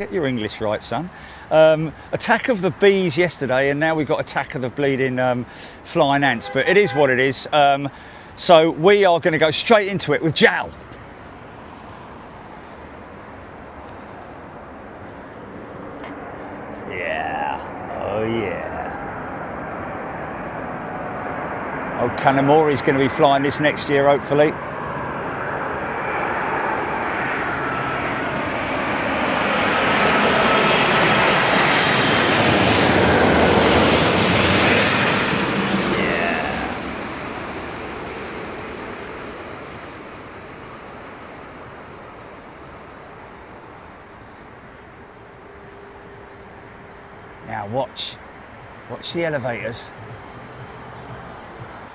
Get your English right, son. Attack of the bees yesterday, and now we've got attack of the bleeding flying ants, but it is what it is. So we are going to go straight into it with Jal. Yeah, oh yeah. Oh, Kanamori's going to be flying this next year, hopefully. Now watch the elevators.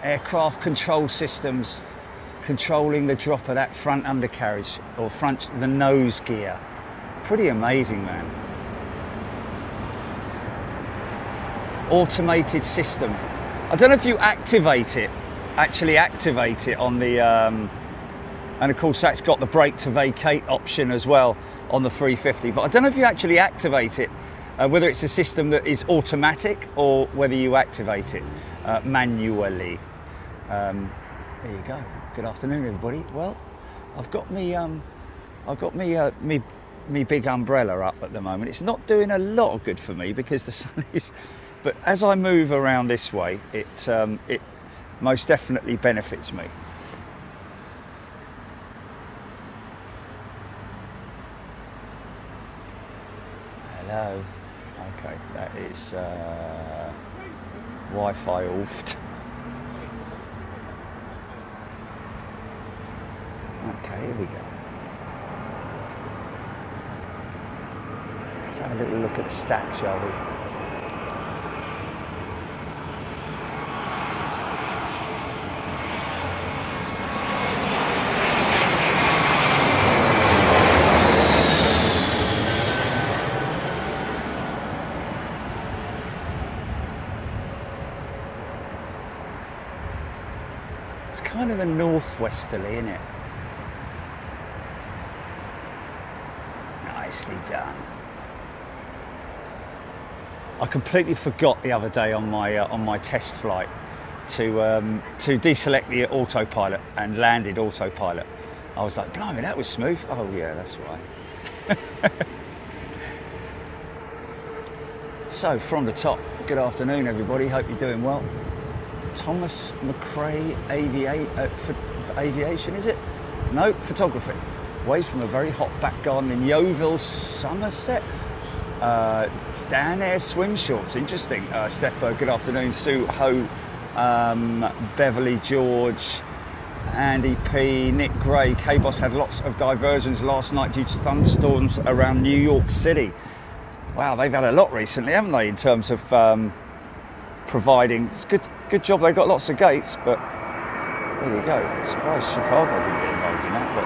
Aircraft control systems controlling the drop of that front undercarriage, or the nose gear. Pretty amazing, man. Automated system. I don't know if you actually activate it on the, and of course that's got the brake to vacate option as well on the 350, but I don't know if you actually activate it. Whether it's a system that is automatic or whether you activate it manually. There you go. Good afternoon, everybody. Well, I've got me big umbrella up at the moment. It's not doing a lot of good for me because the sun is. But as I move around this way, it most definitely benefits me. Hello. Okay, that is Wi-Fi oofed. Okay, here we go. Let's have a little look at the stack, shall we? It's kind of a northwesterly, isn't it? Nicely done. I completely forgot the other day on my test flight to deselect the autopilot and landed autopilot. I was like, blimey, that was smooth. Oh yeah, that's right. So from the top, good afternoon, everybody. Hope you're doing well. Thomas McRae Aviation, is it? No, photography. Waves from a very hot back garden in Yeovil, Somerset. Dan Air swim shorts, interesting. Steph Berg, good afternoon. Sue Ho, Beverly George, Andy P, Nick Gray. K-Boss had lots of diversions last night due to thunderstorms around New York City. Wow, they've had a lot recently, haven't they, in terms of providing. It's good job they've got lots of gates, but there you go. I'm surprised Chicago didn't get involved in that, but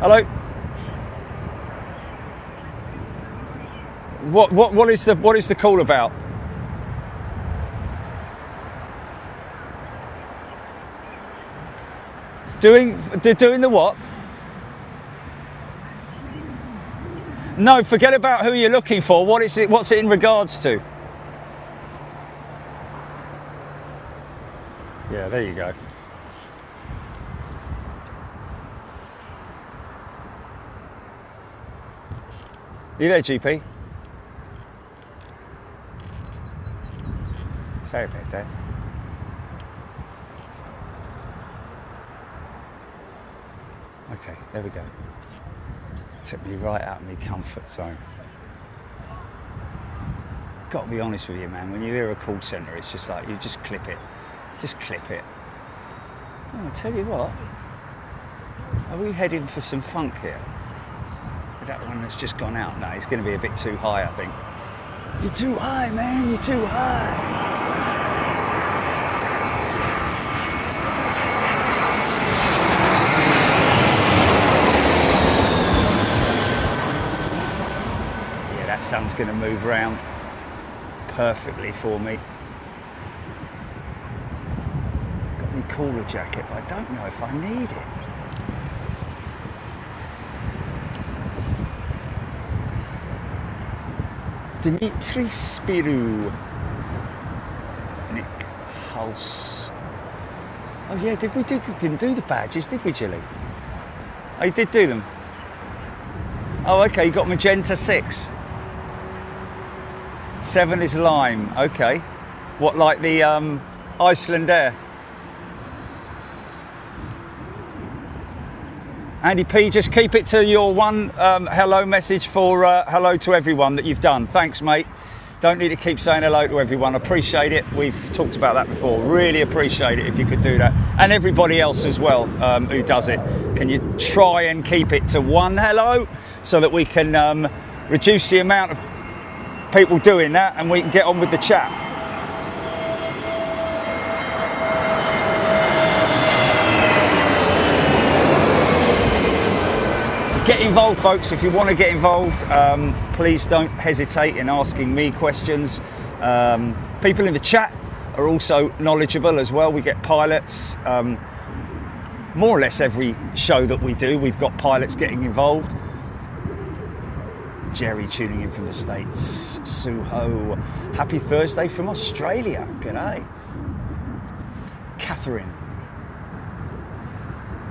hello. What is the call about? Doing the what? No, forget about who you're looking for. What's it in regards to? Yeah, there you go. Are you there, GP? Sorry about that. Okay, there we go. Took me right out of my comfort zone. Got to be honest with you, man. When you hear a call centre, it's just like you just clip it. Just clip it. Oh, I'll tell you what. Are we heading for some funk here? That one that's just gone out. No, it's going to be a bit too high, I think. You're too high, man. You're too high. sun's going to move around perfectly for me. Got my cooler jacket, but I don't know if I need it. Dimitri Spirou. Nick House. Oh yeah, didn't do the badges, did we, Gilly? Oh, you did do them? Oh, okay, you got magenta 6. 7 is lime, okay. What, like the Iceland Air? Andy P, just keep it to your one hello message for hello to everyone that you've done. Thanks, mate. Don't need to keep saying hello to everyone. Appreciate it. We've talked about that before. Really appreciate it if you could do that. And everybody else as well who does it. Can you try and keep it to one hello so that we can reduce the amount of people doing that and we can get on with the chat. Get involved, folks. If you want to get involved, please don't hesitate in asking me questions. People in the chat are also knowledgeable as well. We get pilots. More or less every show that we do, we've got pilots getting involved. Jerry tuning in from the States. Suho, happy Thursday from Australia. G'day. Catherine.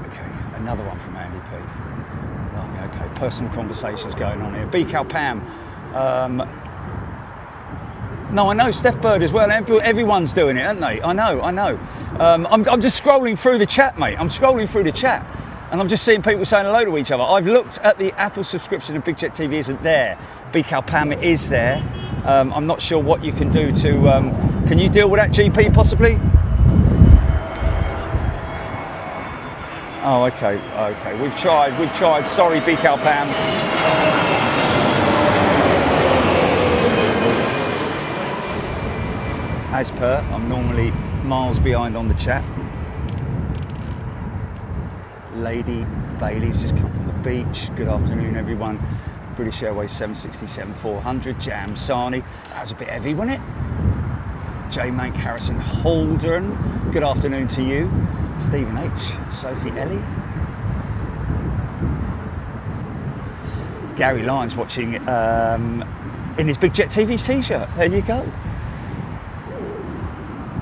Okay, another one from Andy P. Okay, personal conversations going on here. BCal Pam. No, I know, Steph Bird as well. Everyone's doing it, aren't they? I know. I'm just scrolling through the chat, mate. I'm scrolling through the chat and I'm just seeing people saying hello to each other. I've looked at the Apple subscription and BigJet TV isn't there. BCal Pam is there. I'm not sure what you can do to... can you deal with that, GP, possibly? Oh, okay. We've tried. Sorry, BCal Pam. As per, I'm normally miles behind on the chat. Lady Bailey's just come from the beach. Good afternoon, everyone. British Airways 767-400. Jam Sani. That was a bit heavy, wasn't it? J. Mank Harrison Holdren. Good afternoon to you. Stephen H, Sophie Ellie. Gary Lyons watching in his BigJet TV t-shirt. There you go.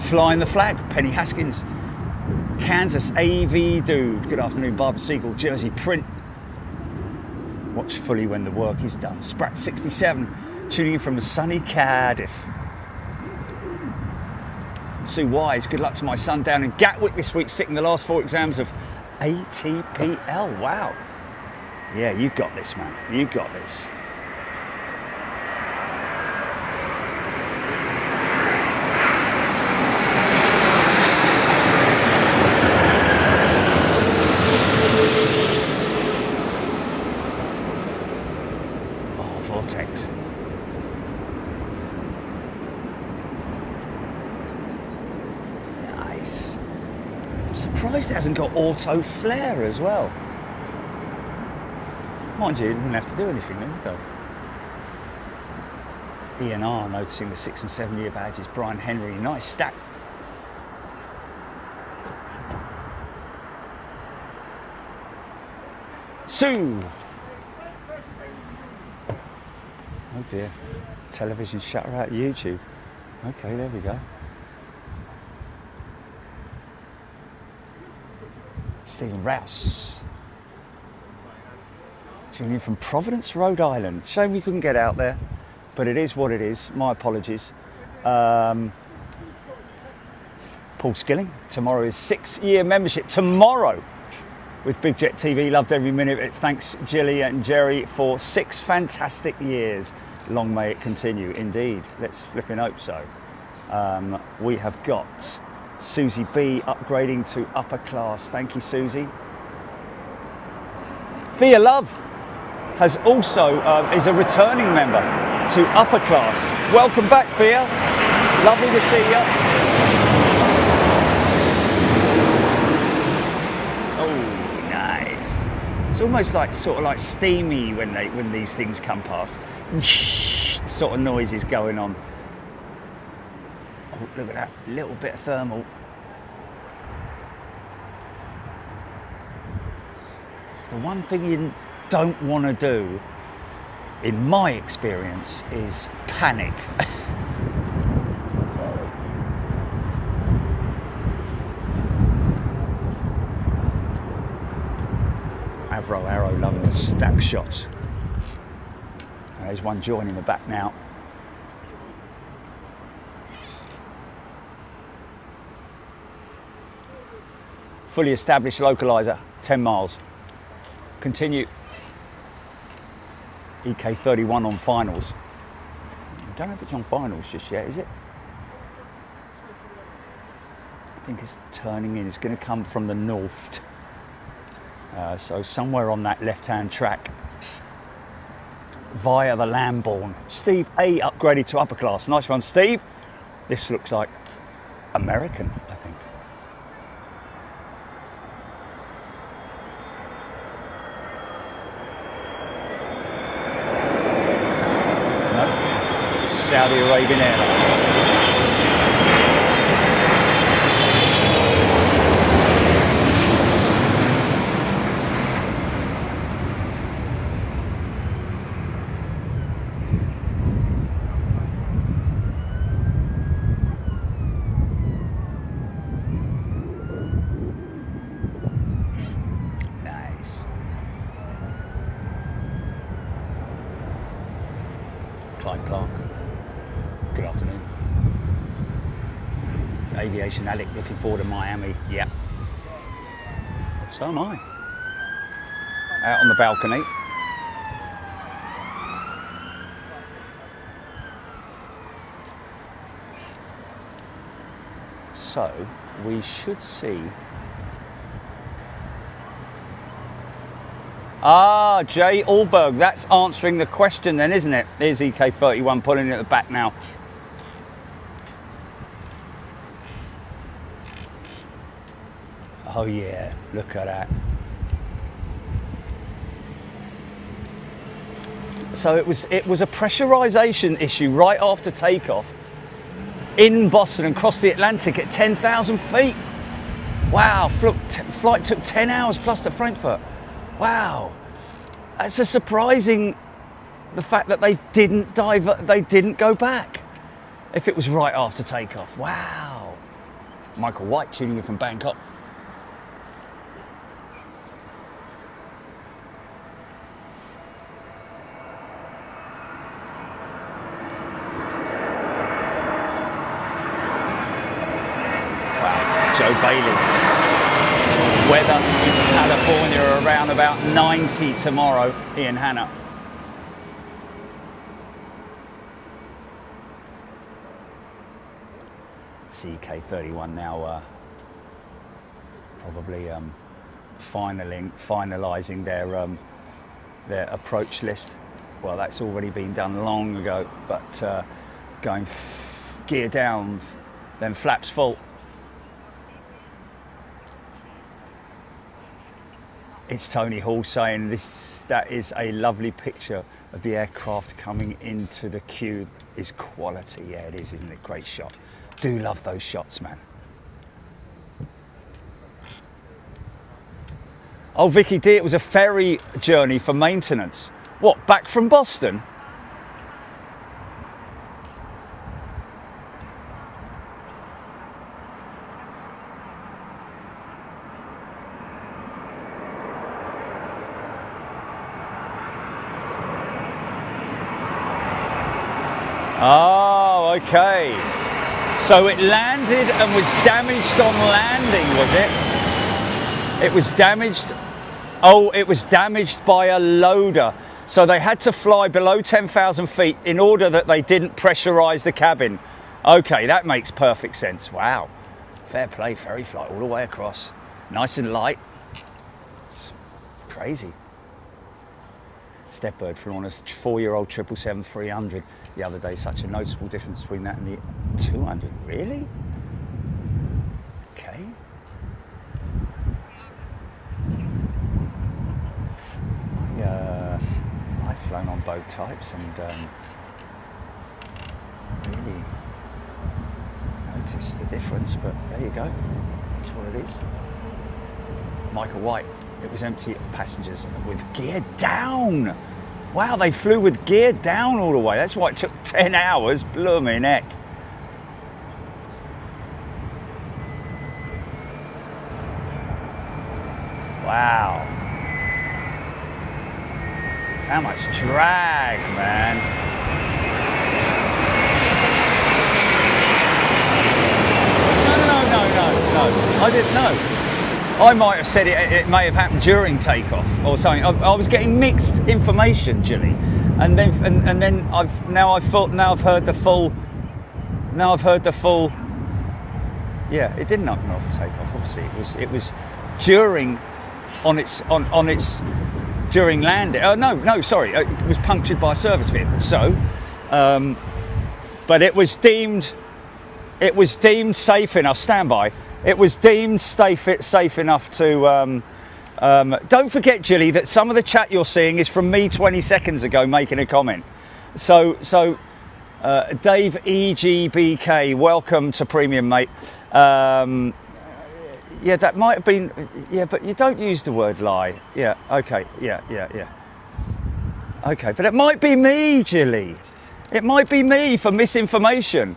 Flying the flag, Penny Haskins. Kansas AV Dude. Good afternoon, Barbara Siegel, Jersey Print. Watch fully when the work is done. Sprat 67, tuning in from sunny Cardiff. Sue Wise, good luck to my son down in Gatwick this week, sitting the last 4 exams of ATPL. Wow. Yeah, you got this, man. You got this. Oh, Vortex. Surprised it hasn't got auto flare as well. Mind you, it wouldn't have to do anything then, would they? ENR noticing the 6 and 7 year badges. Brian Henry, nice stack. Sue. Oh dear. Television shutter out YouTube. Okay, there we go. Stephen Rouse. Tuning in from Providence, Rhode Island. Shame we couldn't get out there, but it is what it is. My apologies. Paul Skilling. Tomorrow is 6-year membership. Tomorrow with BigJet TV. Loved every minute of it. Thanks, Jilly and Jerry, for 6 fantastic years. Long may it continue. Indeed. Let's flipping hope so. We have got Susie B upgrading to upper class. Thank you, Susie. Thea Love has also is a returning member to upper class. Welcome back, Thea. Lovely to see you. Oh, nice. It's almost like sort of like steamy when these things come past. Sort of noises going on. Oh, look at that little bit of thermal. It's the one thing you don't want to do, in my experience, is panic. Avro Arrow loving the stack shots. There's one joining the back now. Fully established localizer, 10 miles. Continue. EK31 on finals. I don't know if it's on finals just yet, is it? I think it's turning in. It's going to come from the north. So somewhere on that left-hand track via the Lambourne. Steve A upgraded to upper class. Nice one, Steve. This looks like American, I think. No. Saudi Arabian Airlines. Good afternoon. Aviation Alec looking forward to Miami. Yeah. So am I. Out on the balcony. So we should see. Ah, Jay Allberg, that's answering the question then, isn't it? Here's EK31 pulling it at the back now. Oh yeah, look at that. So it was a pressurization issue right after takeoff in Boston and crossed the Atlantic at 10,000 feet. Wow, flight took 10 hours plus to Frankfurt. Wow, that's a surprising, the fact that they didn't go back if it was right after takeoff. Wow. Michael White tuning in from Bangkok. Wow, Joe Bailey. Weather in California around about 90 tomorrow, Ian Hanna. CK31 now probably finalising their approach list. Well, that's already been done long ago, but going gear down, then flaps full. It's Tony Hall saying that is a lovely picture of the aircraft coming into the queue. Is quality. Yeah, it is, isn't it? Great shot. Do love those shots, man. Oh, Vicky D, it was a ferry journey for maintenance. What, back from Boston? Oh, okay. So it landed and was damaged on landing, was it? It was damaged. Oh, it was damaged by a loader. So they had to fly below 10,000 feet in order that they didn't pressurize the cabin. Okay, that makes perfect sense. Wow. Fair play, ferry flight all the way across. Nice and light. It's crazy. Stepbird flew on a 4-year-old 777-300 the other day. Such a noticeable difference between that and the 200. Really? Okay. I've flown on both types and really notice the difference, but there you go. That's what it is. Michael White, it was empty of passengers with gear down. Wow, they flew with gear down all the way. That's why it took 10 hours. Blooming heck. Wow. How much drag, man. No. I didn't know. I might have said it may have happened during takeoff or something. I was getting mixed information, Jilly. And then I've heard the full. Yeah, it didn't happen off takeoff. Obviously, it was during during landing. Oh no, sorry, it was punctured by a service vehicle. So, but it was deemed safe enough. Stand by. It was deemed safe enough to. Don't forget, Jilly, that some of the chat you're seeing is from me 20 seconds ago making a comment. So Dave EGBK, welcome to Premium, mate. Yeah, that might have been. Yeah, but you don't use the word lie. Yeah, okay. Yeah. Okay, but it might be me, Jilly. It might be me for misinformation.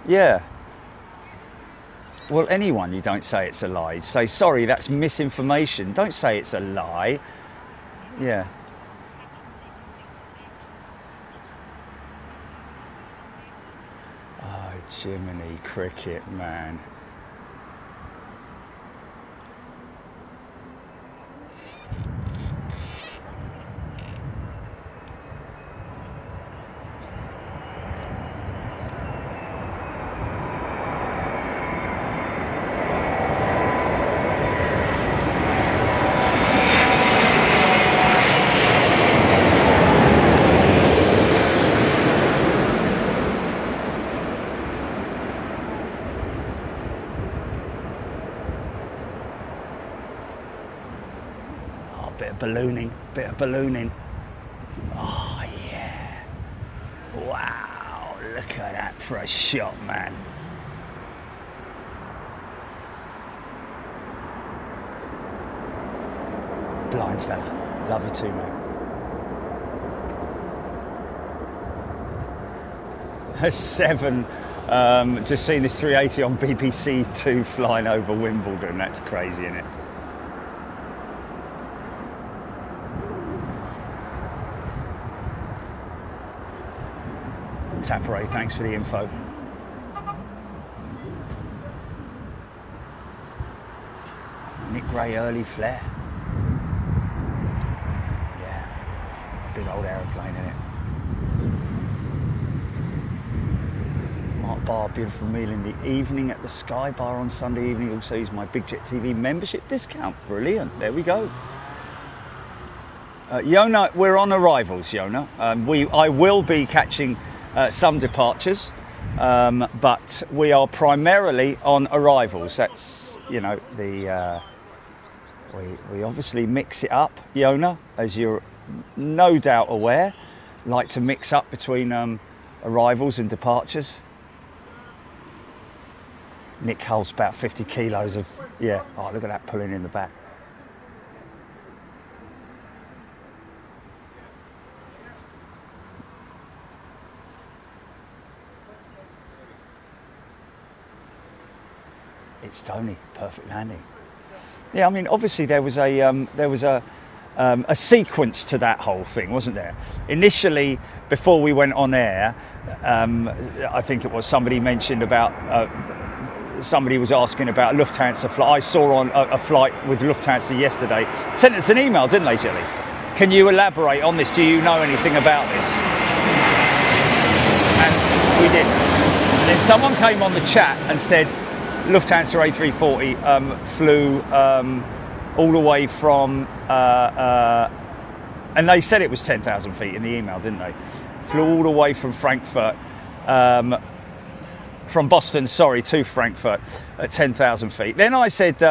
Yeah. Well, anyone, you don't say it's a lie. You say, sorry, that's misinformation. Don't say it's a lie. Yeah. Oh, Jiminy Cricket, man. Bit of ballooning. Oh yeah. Wow, look at that for a shot, man. Blind fella, love you too, mate. 7, just seen this 380 on BBC 2 flying over Wimbledon. That's crazy, isn't it? Tapray, thanks for the info. Nick Gray early flare. Yeah, big old aeroplane in it. Mark Barr, beautiful meal in the evening at the Sky Bar on Sunday evening. Also use my Big Jet TV membership discount. Brilliant, there we go. Yona, we're on arrivals, Yona. I will be catching some departures, but we are primarily on arrivals. That's, you know, the we obviously mix it up, Yona, as you're no doubt aware. Like to mix up between arrivals and departures. Nick Hull's about 50 kilos of, yeah. Oh, look at that pulling in the back. It's Tony, perfect landing. Yeah, I mean, obviously there was a sequence to that whole thing, wasn't there? Initially, before we went on air, I think it was somebody mentioned about somebody was asking about Lufthansa flight. I saw on a flight with Lufthansa yesterday. Sent us an email, didn't they, Jelly? Can you elaborate on this? Do you know anything about this? And we did. And then someone came on the chat and said Lufthansa A340 flew all the way from, and they said it was 10,000 feet in the email, didn't they? Flew all the way from Frankfurt, from Boston, sorry, to Frankfurt at 10,000 feet. Then I said,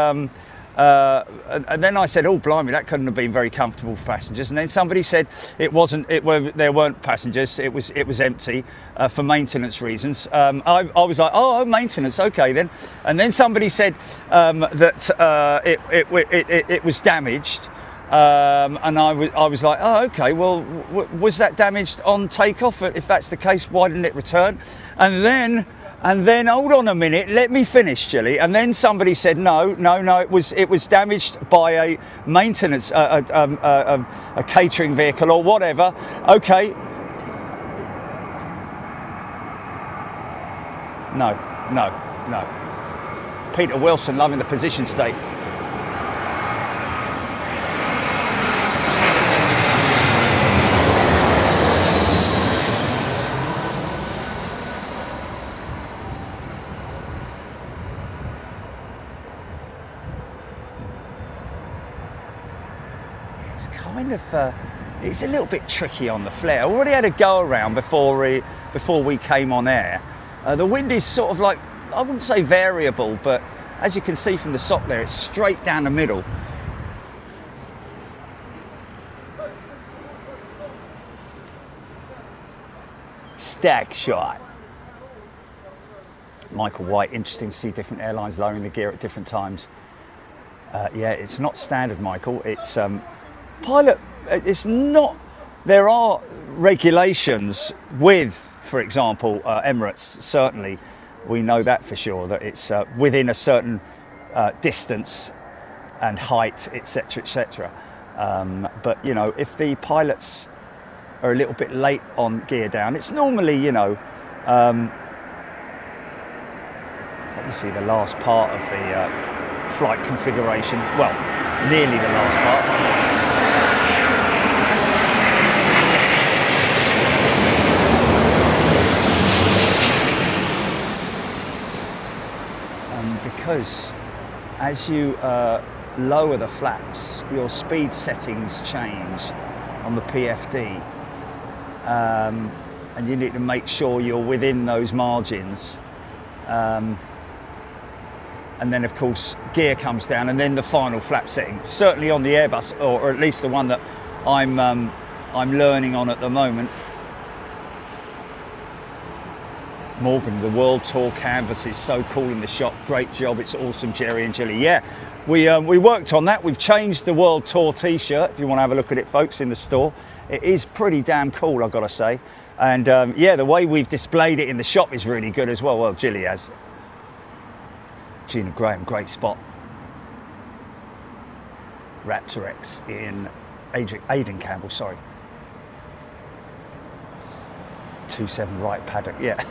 And then I said, oh blimey, that couldn't have been very comfortable for passengers. And then somebody said it wasn't. There weren't passengers. It was empty for maintenance reasons. I was like, oh, maintenance, okay then. And then somebody said that it was damaged. And I was like, oh, okay, well, was that damaged on takeoff? If that's the case, why didn't it return? And then, hold on a minute, let me finish, Gilly. And then somebody said, no, it was damaged by a maintenance, a catering vehicle or whatever. Okay. No. Peter Wilson loving the position state. It's a little bit tricky on the flare. I already had a go around before we came on air. The wind is sort of like, I wouldn't say variable, but as you can see from the SOC there, it's straight down the middle. Stag shot. Michael White, interesting to see different airlines lowering the gear at different times. Yeah, it's not standard, Michael. It's pilot, it's not, there are regulations with, for example, Emirates, certainly, we know that for sure, that it's within a certain distance and height, etc., etc. But, you know, if the pilots are a little bit late on gear down, it's normally, you know, obviously the last part of the flight configuration, well, nearly the last part. Because as you lower the flaps, your speed settings change on the PFD, and you need to make sure you're within those margins. And then, of course, gear comes down, and then the final flap setting. Certainly on the Airbus, or at least the one that I'm learning on at the moment. Morgan, the World Tour canvas is so cool in the shop. Great job, it's awesome, Jerry and Jilly. Yeah, we worked on that. We've changed the World Tour t-shirt, if you want to have a look at it, folks, in the store. It is pretty damn cool, I've got to say. And yeah, the way we've displayed it in the shop is really good as well. Well, Jilly has. Gina Graham, great spot. Raptor X in Aidan Campbell, sorry. 27 right paddock, yeah.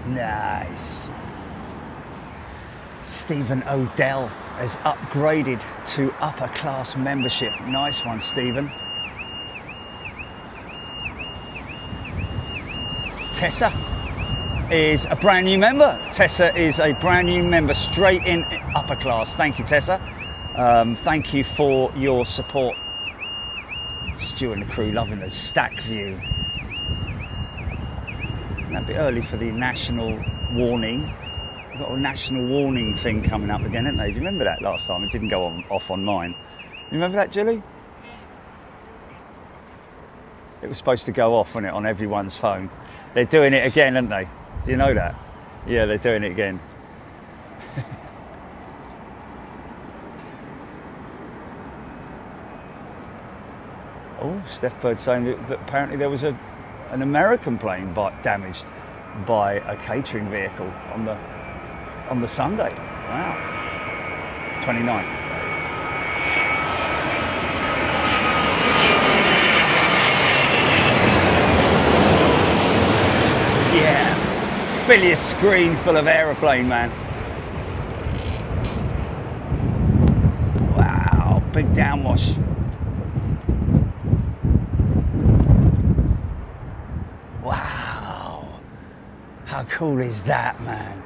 Nice. Stephen Odell has upgraded to upper class membership. Nice one, Stephen. Tessa is a brand new member. Tessa is a brand new member, straight in upper class. Thank you, Tessa. Thank you for your support. Stu and the crew loving the stack view. A bit early for the national warning. We've got a national warning thing coming up again, haven't they? Do you remember that last time? It didn't go off on mine. You remember that, Jilly? It was supposed to go off, wasn't it, on everyone's phone. They're doing it again, aren't they? Do you know that? Yeah, they're doing it again. Oh, Steph Bird saying that apparently there was an American plane damaged by a catering vehicle on the Sunday. Wow. 29th. Yeah. Fill your screen full of aeroplane, man. downwash. Wow, how cool is that, man?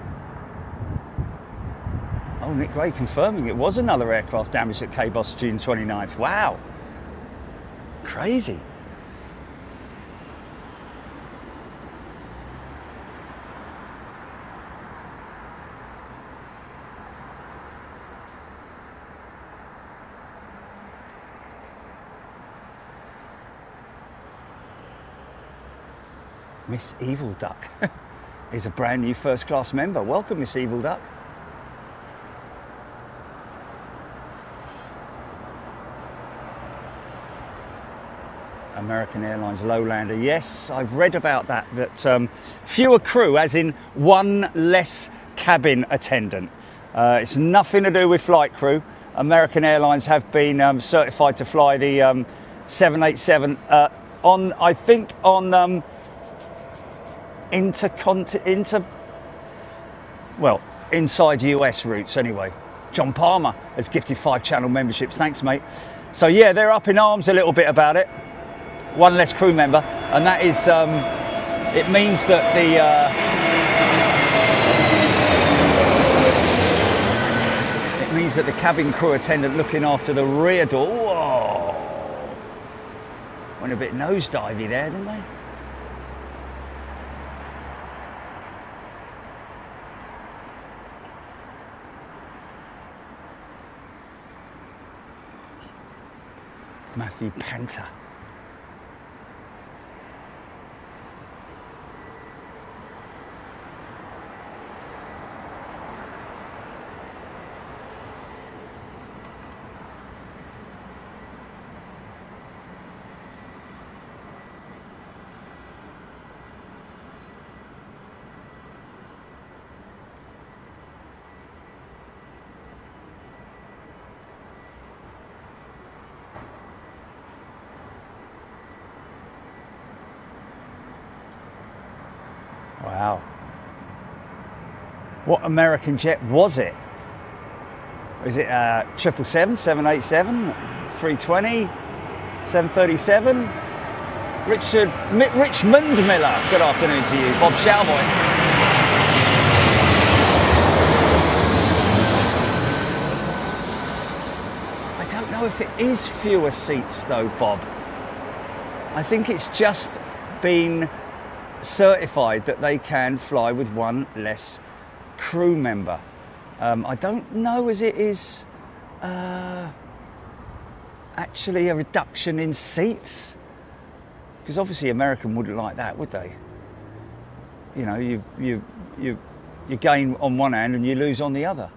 Oh, Nick Gray confirming it was another aircraft damaged at K-Bos June 29th. Wow, crazy. Miss Evil Duck is a brand new first class member. Welcome, Miss Evil Duck. American Airlines Lowlander. Yes, I've read about that, fewer crew, as in one less cabin attendant. It's nothing to do with flight crew. American Airlines have been certified to fly the 787 inside US routes anyway. John Palmer has gifted 5 channel memberships. Thanks, mate. So yeah, they're up in arms a little bit about it. One less crew member, and that is, it means that the cabin crew attendant looking after the rear door, whoa, went a bit nosedivey there, didn't they? Matthew Panther. Wow. What American jet was it? Is it 777, 787, 320, 737? Richmond Miller, good afternoon to you. Bob Showboy. I don't know if it is fewer seats though, Bob. I think it's just been certified that they can fly with one less crew member. I don't know as it is actually a reduction in seats, because obviously American wouldn't like that, would they? You know, you gain on one hand and you lose on the other.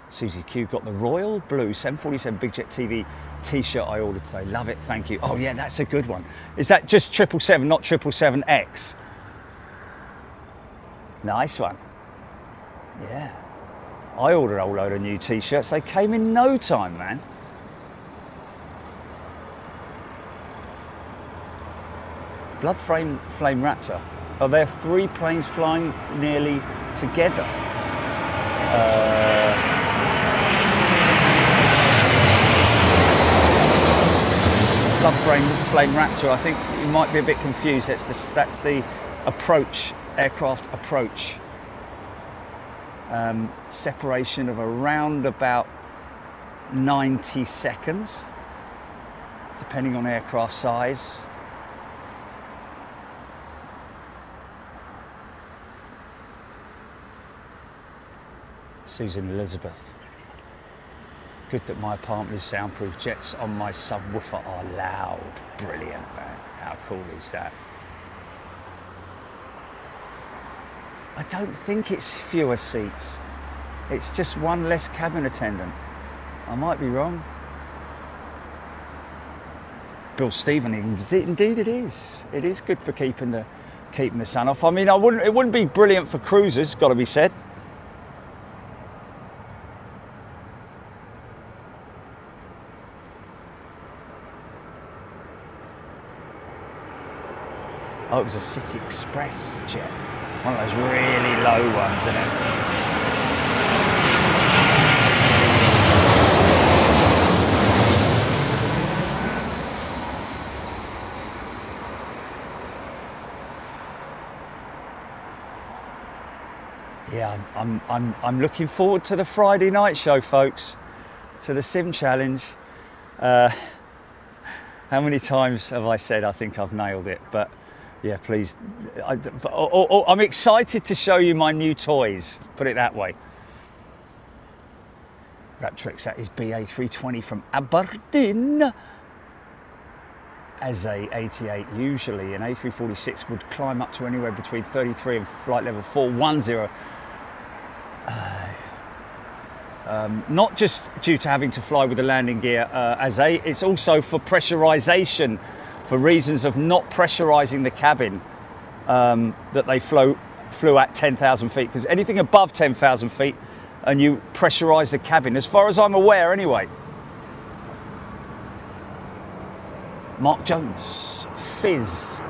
Susie Q got the royal blue 747 Big Jet TV t-shirt I ordered today. Love it, thank you. Oh yeah, that's a good one. Is that just 777, not 777X? Nice one. Yeah. I ordered a whole load of new t-shirts. They came in no time, man. Blood Flame Raptor. Are there 3 planes flying nearly together? Blood Flame Raptor, I think you might be a bit confused. That's the approach, aircraft approach. Separation of around about 90 seconds, depending on aircraft size. Susan Elizabeth. Good that my apartment is soundproof. Jets on my subwoofer are loud. Brilliant, man. How cool is that? I don't think it's fewer seats. It's just one less cabin attendant. I might be wrong. Bill Stephen, indeed it is. It is good for keeping the sun off. I mean, it wouldn't be brilliant for cruisers, got to be said. Oh, it was a City Express jet. One of those really low ones, isn't it? Yeah, I'm looking forward to the Friday night show, folks, to the Sim Challenge. How many times have I said I think I've nailed it? But yeah, please, I'm excited to show you my new toys, put it that way. Raptrix, that is BA 320 from Aberdeen. As a 88, usually an A346 would climb up to anywhere between 33 and flight level 410. Not just due to having to fly with the landing gear as A, it's also for pressurization, for reasons of not pressurizing the cabin that they flew at 10,000 feet, because anything above 10,000 feet and you pressurize the cabin, as far as I'm aware anyway. Mark Jones, Fizz.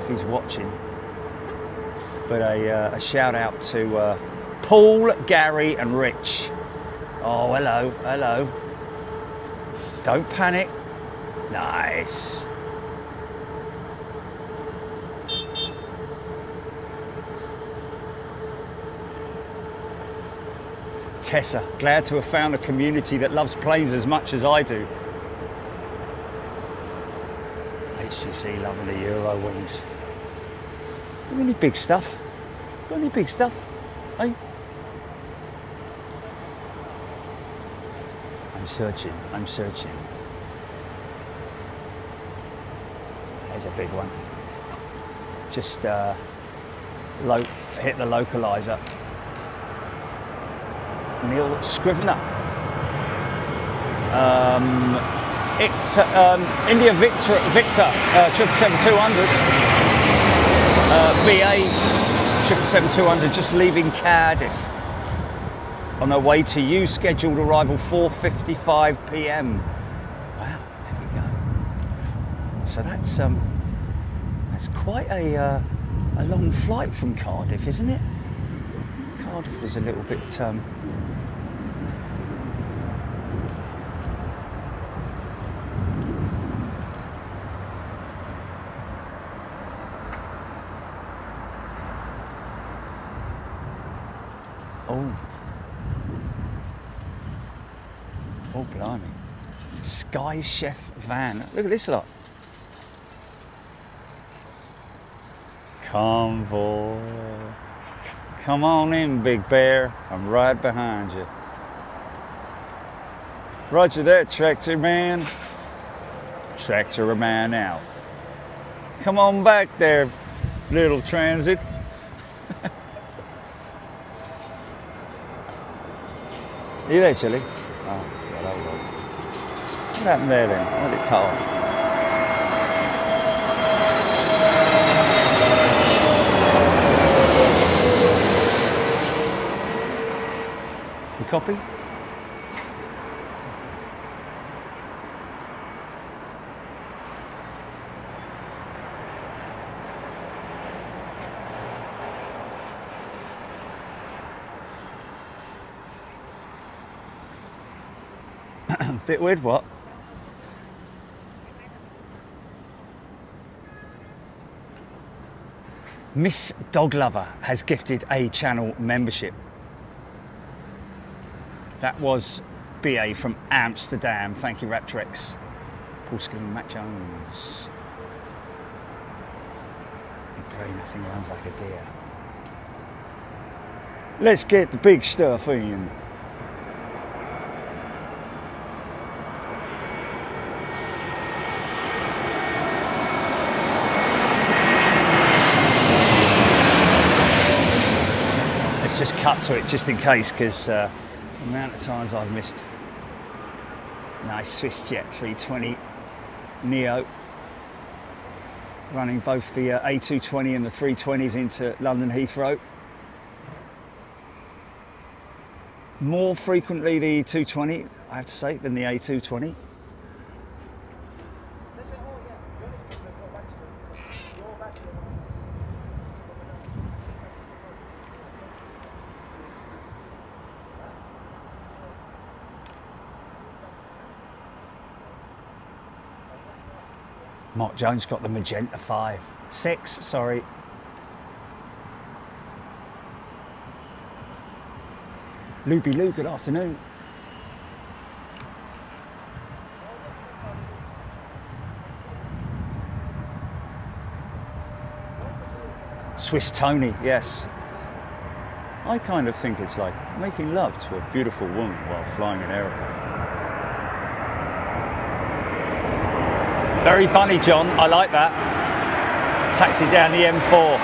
He's watching, but a shout out to Paul, Gary and Rich. Oh, hello, hello. Don't panic. Nice. Tessa, glad to have found a community that loves planes as much as I do. HGC loving the Euro wings. Got any big stuff? Got any big stuff? Hey? I'm searching, I'm searching. There's a big one. Just hit the localizer. Neil Scrivener. India Victor 777-200. BA 777-200 just leaving Cardiff on her way to you, scheduled arrival 4:55 p.m. Wow, there we go. So that's quite a long flight from Cardiff, isn't it? Cardiff was a little bit Oh, blimey. Sky Chef van. Look at this lot. Convoy. Come on in, Big Bear. I'm right behind you. Roger that, Tractor Man. Tractor Man out. Come on back there, little transit. Are you there, Chili? Oh, yeah, that was all. What happened there then? Why did it cut off? You copy? Bit weird, what? Miss Dog Lover has gifted a channel membership. That was BA from Amsterdam. Thank you, Raptrix. Paul Skilling, Matt Jones. Green, I think runs like a deer. Let's get the big stuff in. Just cut to it just in case, because the amount of times I've missed. Nice SwissJet 320 Neo, running both the A220 and the 320s into London Heathrow. More frequently the 220, I have to say, than the A220. Mark Jones got the magenta 6, sorry. Luby Lou, good afternoon. Swiss Tony, yes. I kind of think it's like making love to a beautiful woman while flying an aeroplane. Very funny, John. I like that. Taxi down the M4.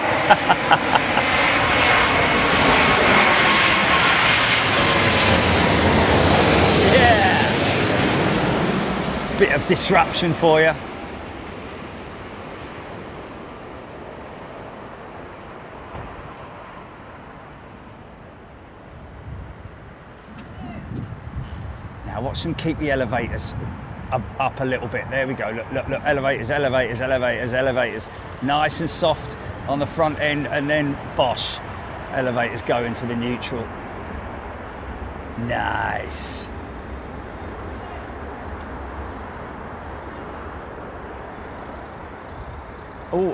Yeah. Bit of disruption for you. Now watch them keep the elevators up a little bit. There we go. Look, look, look. Elevators, elevators, elevators, elevators. Nice and soft on the front end, and then bosh. Elevators go into the neutral. Nice. Oh,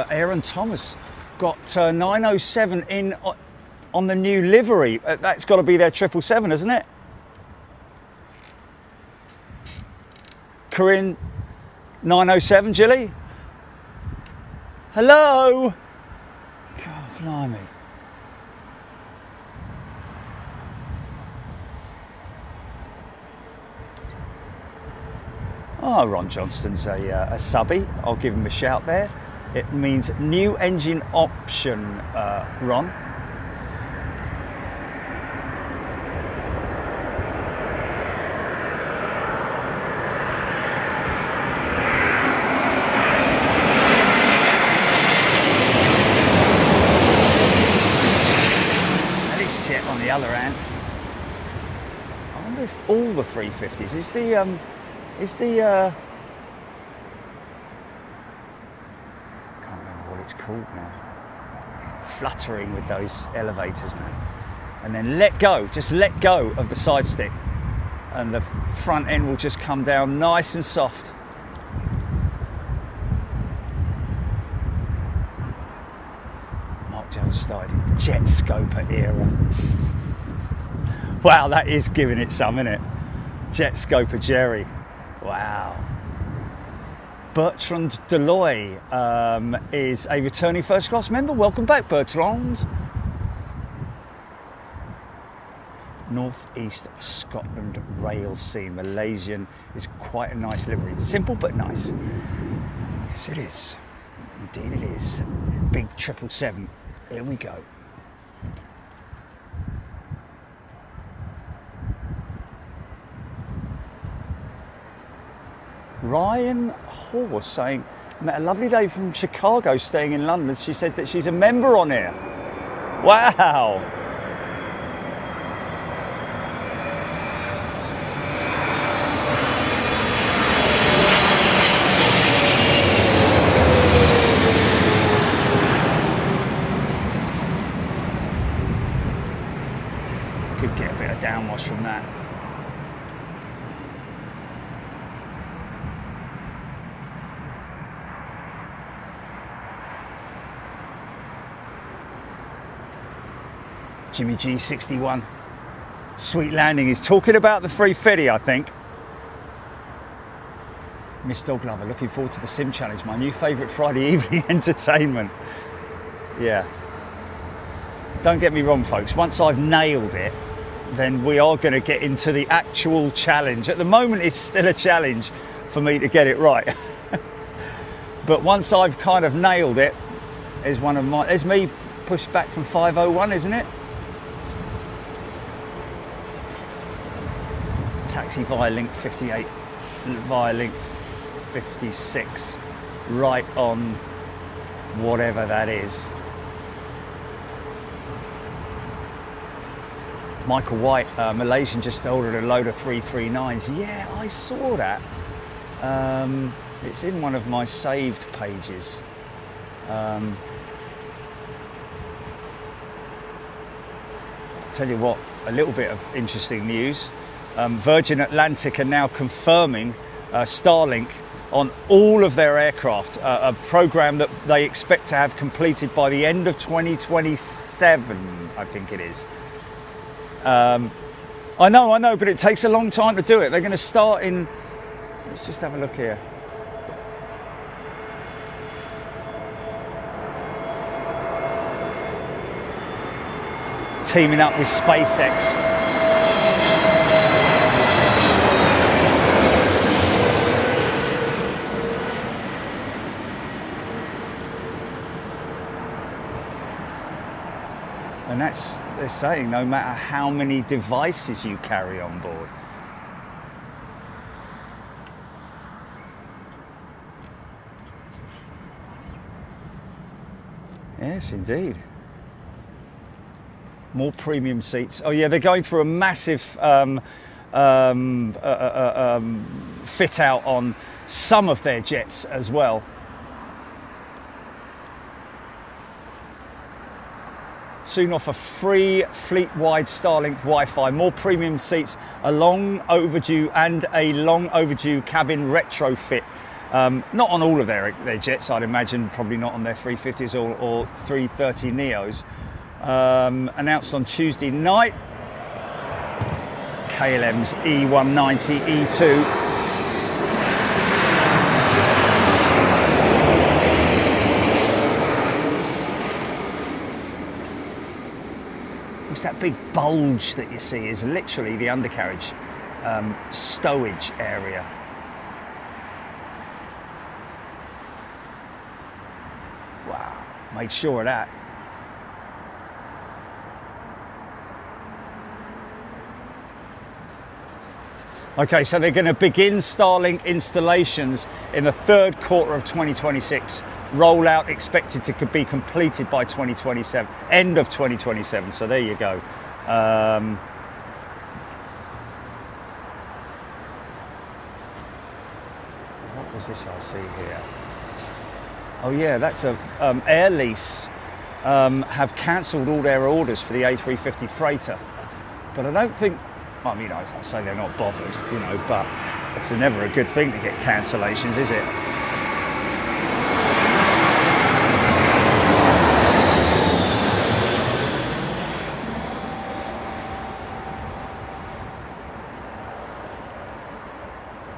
Aaron Thomas got 907 in on the new livery. That's got to be their 777, isn't it? Corinne 907, Jilly. Hello. God, blimey. Oh, Ron Johnston's a subby. I'll give him a shout there. It means new engine option, Ron. On the other hand, I wonder if all the 350s is the I can't remember what it's called now. Fluttering with those elevators, man. And then just let go of the side stick, and the front end will just come down nice and soft. Jones started in jet scoper era. Wow, that is giving it some, isn't it? Jet scoper Jerry. Wow. Bertrand Deloy is a returning first class member. Welcome back, Bertrand. Northeast Scotland rail scene. Malaysian is quite a nice livery. Simple but nice. Yes, it is. Indeed it is. Big 777. Here we go. Ryan Hall saying, met a lovely lady from Chicago staying in London. She said that she's a member on here. Wow. Could get a bit of downwash from that. Jimmy G61. Sweet landing. He's talking about the 350, I think. Miss Dog Lover, looking forward to the Sim Challenge, my new favourite Friday evening entertainment. Yeah. Don't get me wrong, folks. Once I've nailed it, then we are going to get into the actual challenge. At the moment, it's still a challenge for me to get it right. But once I've kind of nailed it, there's me pushed back from 501, isn't it? Taxi via link 58, via link 56, right on whatever that is. Michael White, Malaysian, just ordered a load of 339s. Yeah, I saw that. It's in one of my saved pages. Tell you what, a little bit of interesting news. Virgin Atlantic are now confirming Starlink on all of their aircraft, a program that they expect to have completed by the end of 2027, I think it is. I know, but it takes a long time to do it. They're going to start in, let's just have a look here. Teaming up with SpaceX. And that's, they're saying, no matter how many devices you carry on board. Yes, indeed. More premium seats. Oh yeah, they're going for a massive fit out on some of their jets as well. Soon offer free fleet-wide Starlink Wi-Fi, more premium seats, a long overdue cabin retrofit. Not on all of their jets, I'd imagine, probably not on their 350s or 330neos. Announced on Tuesday night. KLM's E190 E2. That big bulge that you see is literally the undercarriage stowage area. Wow, made sure of that. Okay, so they're going to begin Starlink installations in the third quarter of 2026. Rollout expected to be completed by 2027, end of 2027. So there you go. What was this I see here? Oh yeah, that's a Air Lease have cancelled all their orders for the A350 freighter, but I don't think. I mean, I say they're not bothered, you know, but it's never a good thing to get cancellations, is it?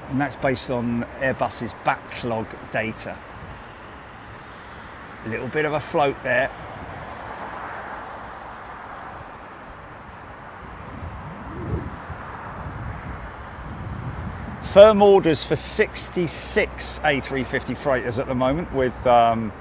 And that's based on Airbus's backlog data. A little bit of a float there. Firm orders for 66 A350 freighters at the moment with Airbus.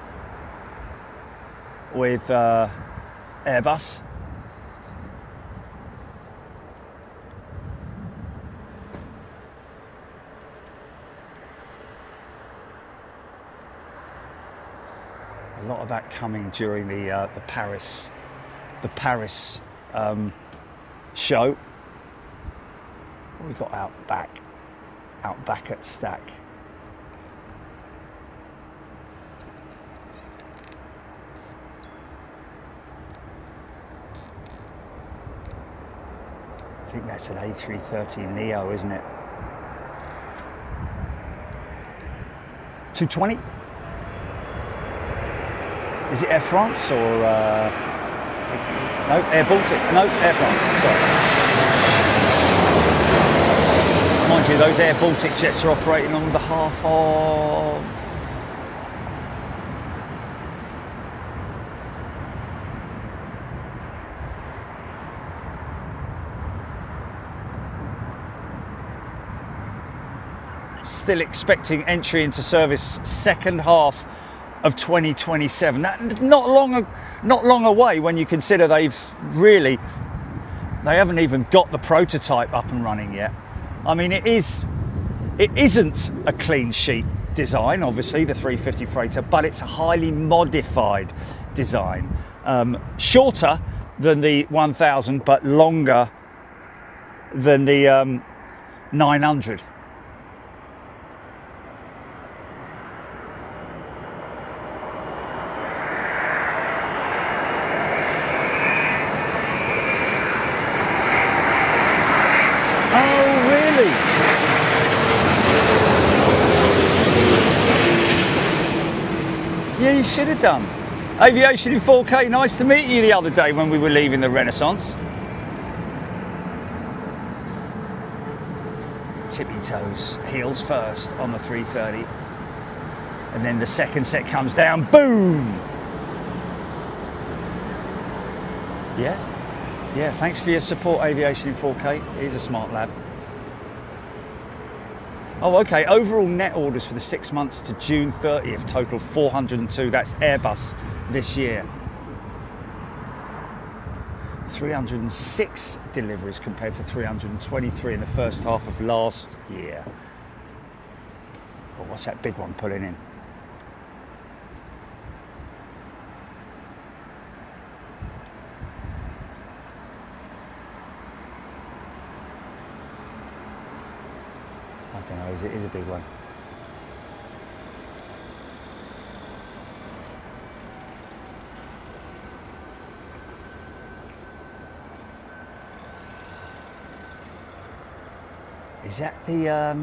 A lot of that coming during the Paris show. What we got out back at Stack. I think that's an A330neo, isn't it? 220? Is it Air France or no, Air Baltic? No, Air France, sorry. Mind you, those Air Baltic jets are operating on behalf of still expecting entry into service second half of 2027. That not long away when you consider they haven't even got the prototype up and running yet. I mean, it isn't a clean sheet design, obviously, the 350 freighter, but it's a highly modified design. Shorter than the 1000, but longer than the 900. Yeah, you should have done. Aviation in 4K, nice to meet you the other day when we were leaving the Renaissance. Tippy toes, heels first on the 330. And then the second set comes down, boom! Yeah, thanks for your support, Aviation in 4K. He's a smart lad. Oh, okay, overall net orders for the 6 months to June 30th, total 402. That's Airbus this year. 306 deliveries compared to 323 in the first half of last year. Well, what's that big one pulling in? I don't know, it is a big one. Is that the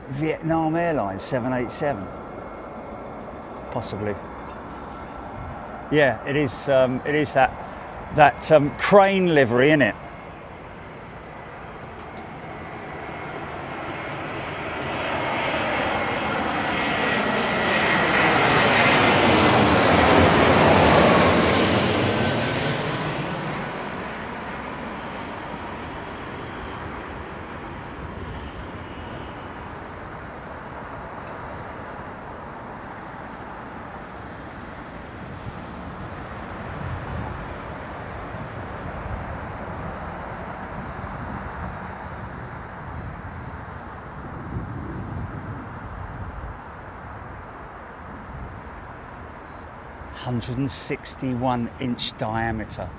Vietnam Airlines 787? Possibly. Yeah, it is. It is that crane livery, isn't it? (161-inch diameter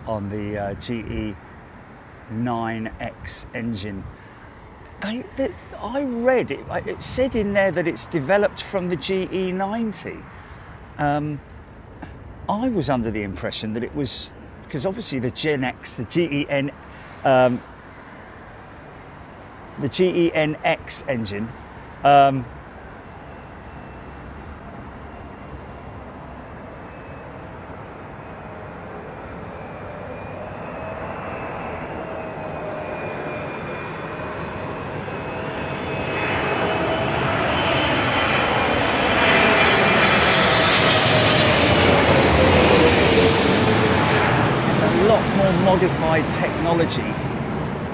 on the GE 9X engine. I read it. It said in there that it's developed from the GE 90. I was under the impression that it was because obviously the Gen X, the GEnx engine. Modified technology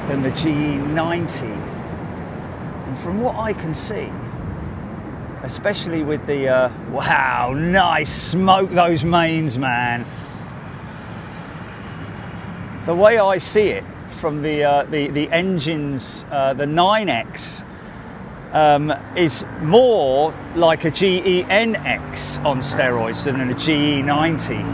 than the GE 90, and from what I can see, especially with the wow, nice smoke those mains, man. The way I see it from the engines, the 9X is more like a GEnx on steroids than a GE 90.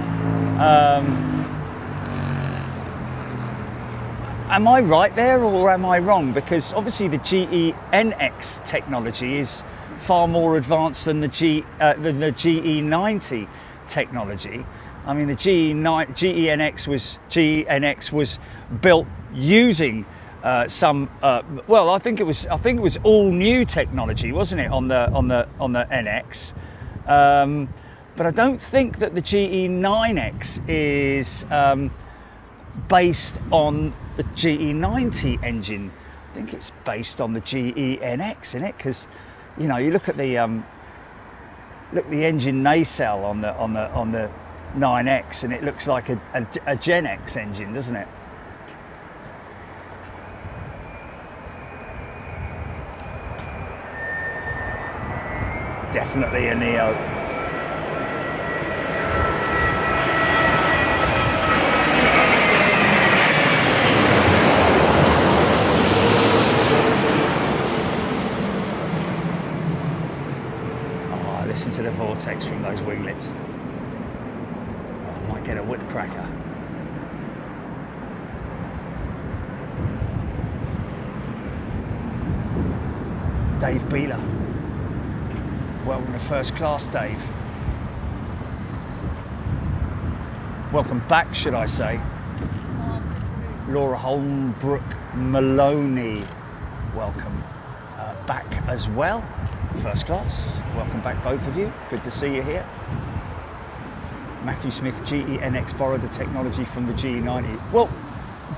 Am I right there or am I wrong? Because obviously the GEnx technology is far more advanced than the GE 90 technology. I mean, the GEnx was built using some. Well, I think it was all new technology, wasn't it, on the NX? But I don't think that the GE 9X is based on the GE 90 engine. I think it's based on the GEnx, isn't it? Because you know, you look at the engine nacelle on the 9X, and it looks like a Gen X engine, doesn't it? Definitely a Neo. Listen to the vortex from those winglets. Oh, I might get a whip cracker. Dave Beeler. Welcome to first class, Dave. Welcome back, should I say. Laura Holmbrook Maloney, welcome back as well. First class, welcome back both of you. Good to see you here. Matthew Smith, GENX borrowed the technology from the GE90. Well,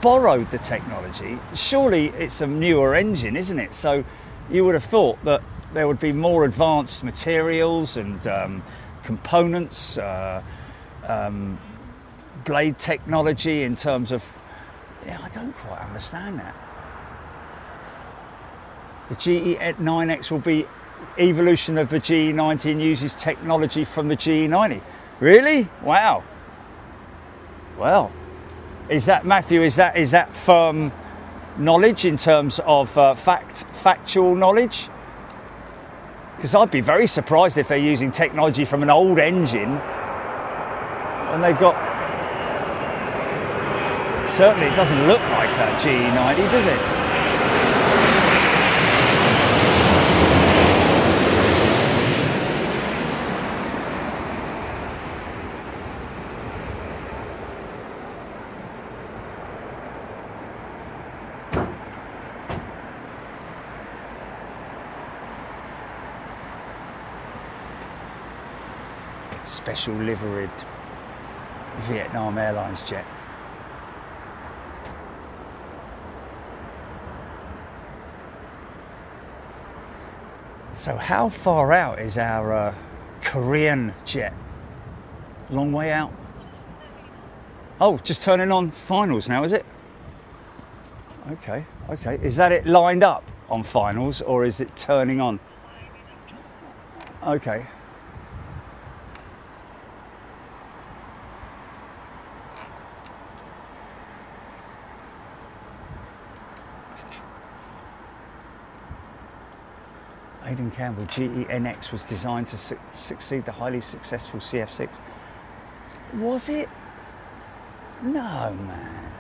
borrowed the technology? Surely it's a newer engine, isn't it? So you would have thought that there would be more advanced materials and components, blade technology in terms of... Yeah, I don't quite understand that. The GE9X will be evolution of the GE90 and uses technology from the GE90. Really? Wow. Well, is that, Matthew, is that firm knowledge in terms of factual knowledge? Because I'd be very surprised if they're using technology from an old engine and they've got... Certainly it doesn't look like a GE90, does it? Special liveried Vietnam Airlines jet. So how far out is our Korean jet? Long way out. Oh, just turning on finals now, is it? Okay, okay. Is that it lined up on finals or is it turning on? Okay. Aidan Campbell, GENX was designed to succeed the highly successful CF6. Was it? No, man.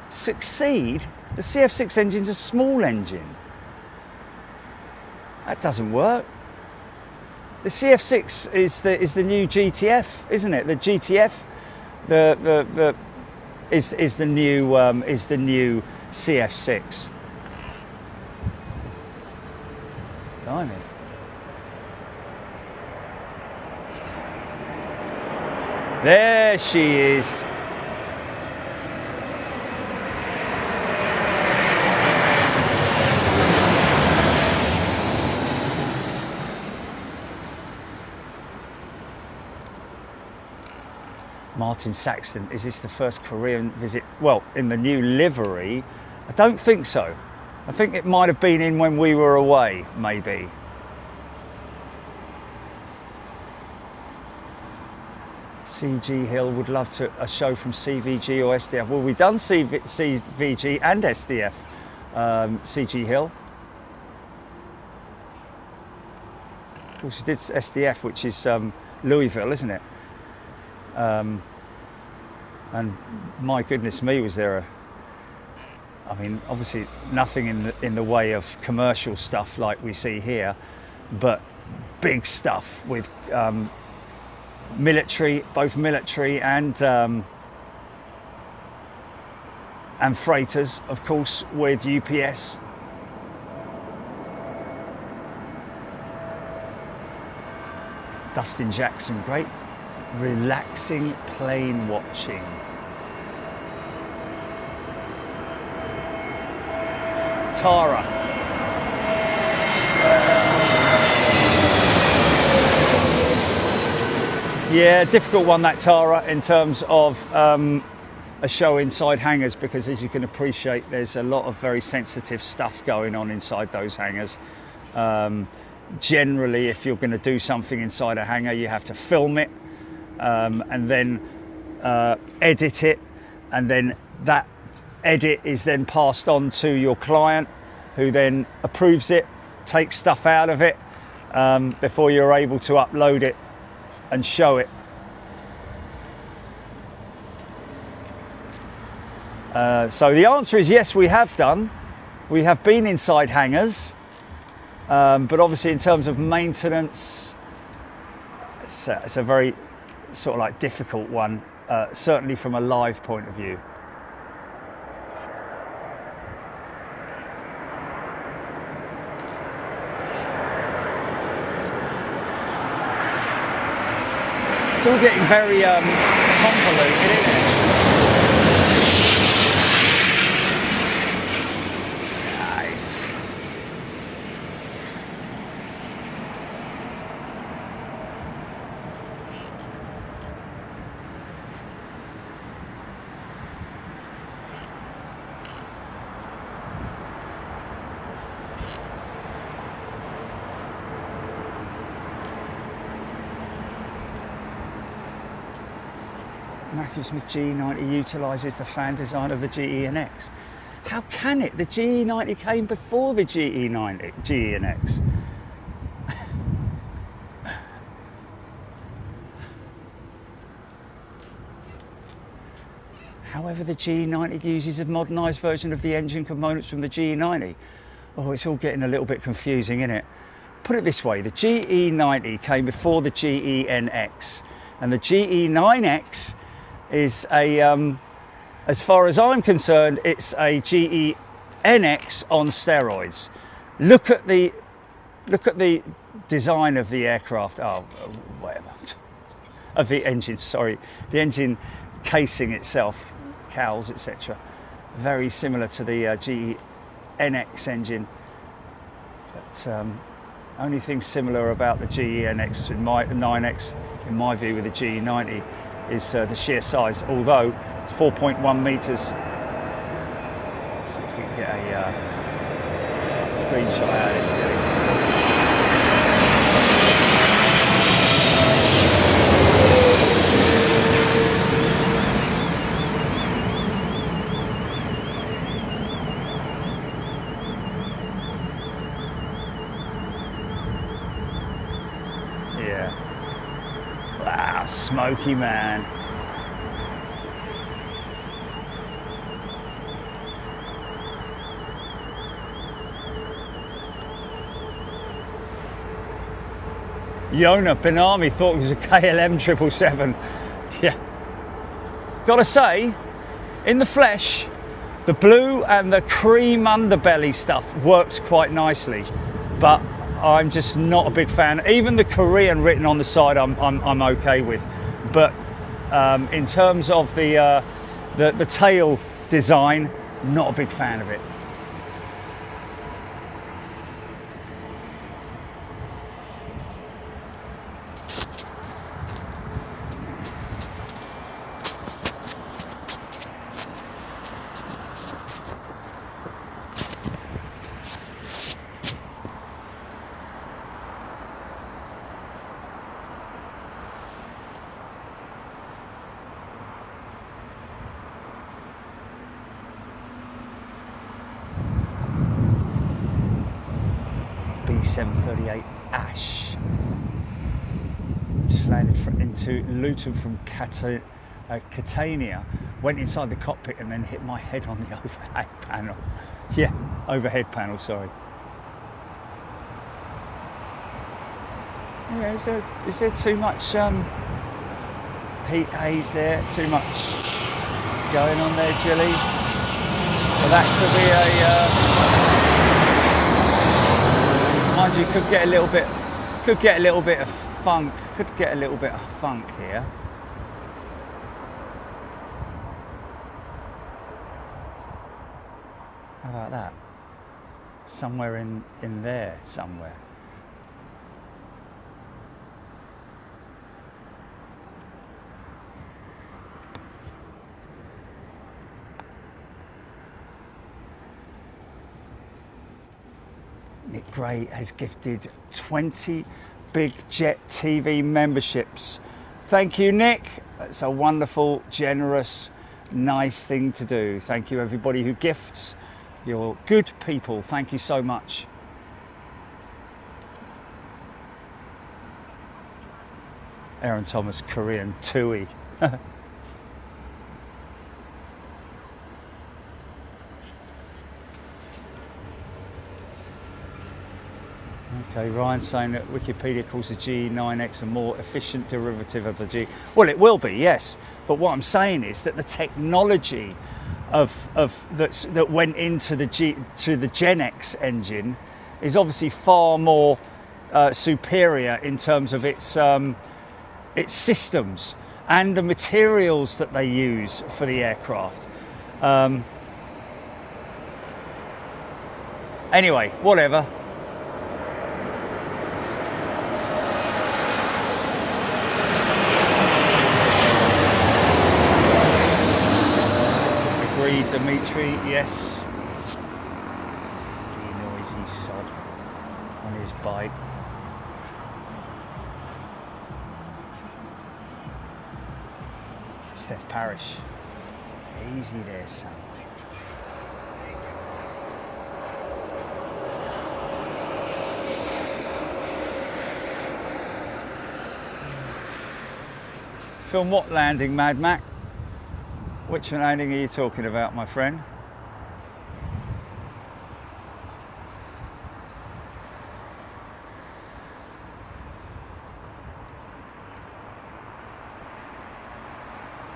Succeed? The CF6 engine's a small engine. That doesn't work. The CF6 is the new GTF, isn't it? The GTF is the new CF6. Blimey. There she is. Martin Saxton, is this the first Korean visit? Well, in the new livery, I don't think so. I think it might have been in when we were away, maybe. CG Hill would love a show from CVG or SDF. Well, we've done CVG and SDF, CG Hill. Of course, we did SDF, which is Louisville, isn't it? And my goodness me, was there I mean, obviously nothing in the way of commercial stuff like we see here, but big stuff with military, both military and freighters, of course, with UPS. Dustin Jackson, great relaxing plane watching. Tara. Yeah, difficult one, that Tara, in terms of a show inside hangars, because as you can appreciate, there's a lot of very sensitive stuff going on inside those hangars. Generally, if you're going to do something inside a hangar, you have to film it and then edit it, and then that edit is then passed on to your client, who then approves it, takes stuff out of it before you're able to upload it and show it. So the answer is yes, we have done. We have been inside hangars, but obviously in terms of maintenance, it's a very sort of like difficult one, certainly from a live point of view. It's all getting very convoluted, isn't it? Nice. Matthew Smith GE90 utilises the fan design of the GE9X. How can it? The GE90 came before the GE9X. However, the GE90 uses a modernised version of the engine components from the GE90. Oh, it's all getting a little bit confusing, isn't it? Put it this way, the GE90 came before the GE9X, and the GE9X is a, as far as I'm concerned, it's a GE9X on steroids. Look at the design of the aircraft. Oh, whatever. Of the engine. Sorry, the engine casing itself, cowls, etc. Very similar to the GE9X engine. But only thing similar about the GE9X in my view with the GE90 is the sheer size, although it's 4.1 metres. Let's see if we can get a screenshot out of this, Jelly. Yeah. Wow, smoky man. Yona Benami thought it was a KLM 777. Yeah. Gotta say, in the flesh, the blue and the cream underbelly stuff works quite nicely, but I'm just not a big fan. Even the Korean written on the side, I'm okay with, but in terms of the tail design, not a big fan of it. B738 Ash. Just landed into Luton from Catania. Went inside the cockpit and then hit my head on the overhead panel. Yeah, overhead panel, sorry. Yeah, is there too much heat haze there? Too much going on there, Jilly? For that to be mind you, could get a little bit of funk. Could get a little bit of funk here. How about that? Somewhere in there, somewhere. Nick Gray has gifted 20 Big Jet TV memberships. Thank you, Nick. That's a wonderful, generous, nice thing to do. Thank you, everybody who gifts. You're good people. Thank you so much. Aaron Thomas, Korean, Tui. Okay, Ryan's saying that Wikipedia calls the GE9X a more efficient derivative of the G. Well, it will be, yes. But what I'm saying is that the technology that went into the Gen X engine is obviously far more superior in terms of its its systems and the materials that they use for the aircraft. Anyway, whatever. Agreed, Dimitri, yes. Noisy sod on his bike. Steph Parrish. Easy there, son. Film what landing, Mad Mac? Which landing are you talking about, my friend?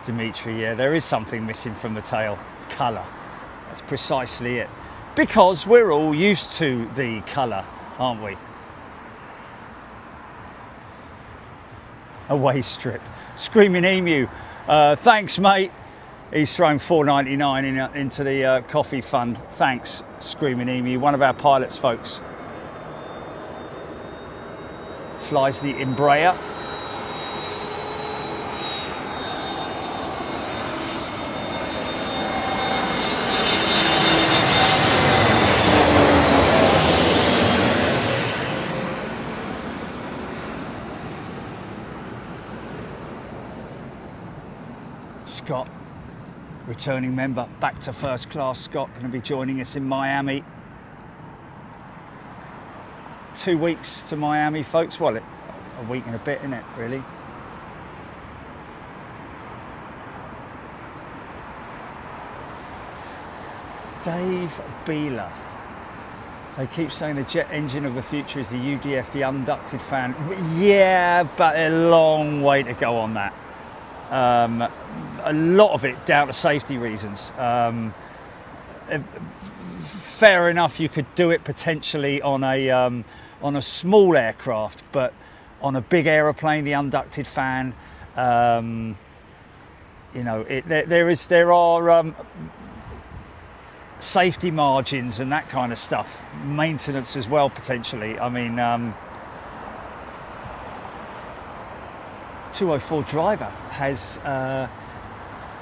Dimitri, yeah, there is something missing from the tail. Colour. That's precisely it. Because we're all used to the colour, aren't we? Away strip. Screaming Emu. Thanks, mate. He's thrown $4.99 into the coffee fund. Thanks, Screaming Emu. One of our pilots, folks. Flies the Embraer. Scott, returning member, back to first class. Scott going to be joining us in Miami. 2 weeks to Miami, folks. Well, a week and a bit, isn't it, really? Dave Beeler. They keep saying the jet engine of the future is the UDF, the unducted fan. Yeah, but a long way to go on that. A lot of it down to safety reasons. Fair enough, you could do it potentially on a small aircraft, but on a big aeroplane, the unducted fan, you know, there are safety margins and that kind of stuff, maintenance as well potentially. I mean, 204 driver has a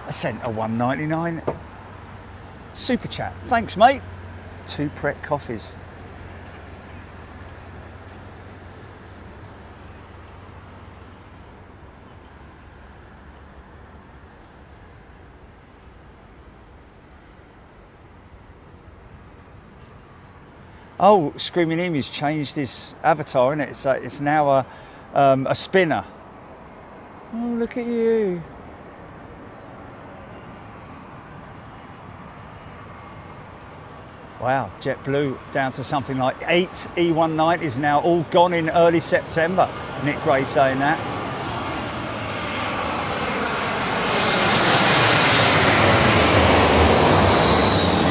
Centre 199 super chat. Thanks, mate. 2 Pret coffees. Oh, Screaming Emu's changed his avatar, isn't it? It's now a spinner. Oh, look at you. Wow, JetBlue down to something like 8 E19 is now all gone in early September. Nick Gray saying that.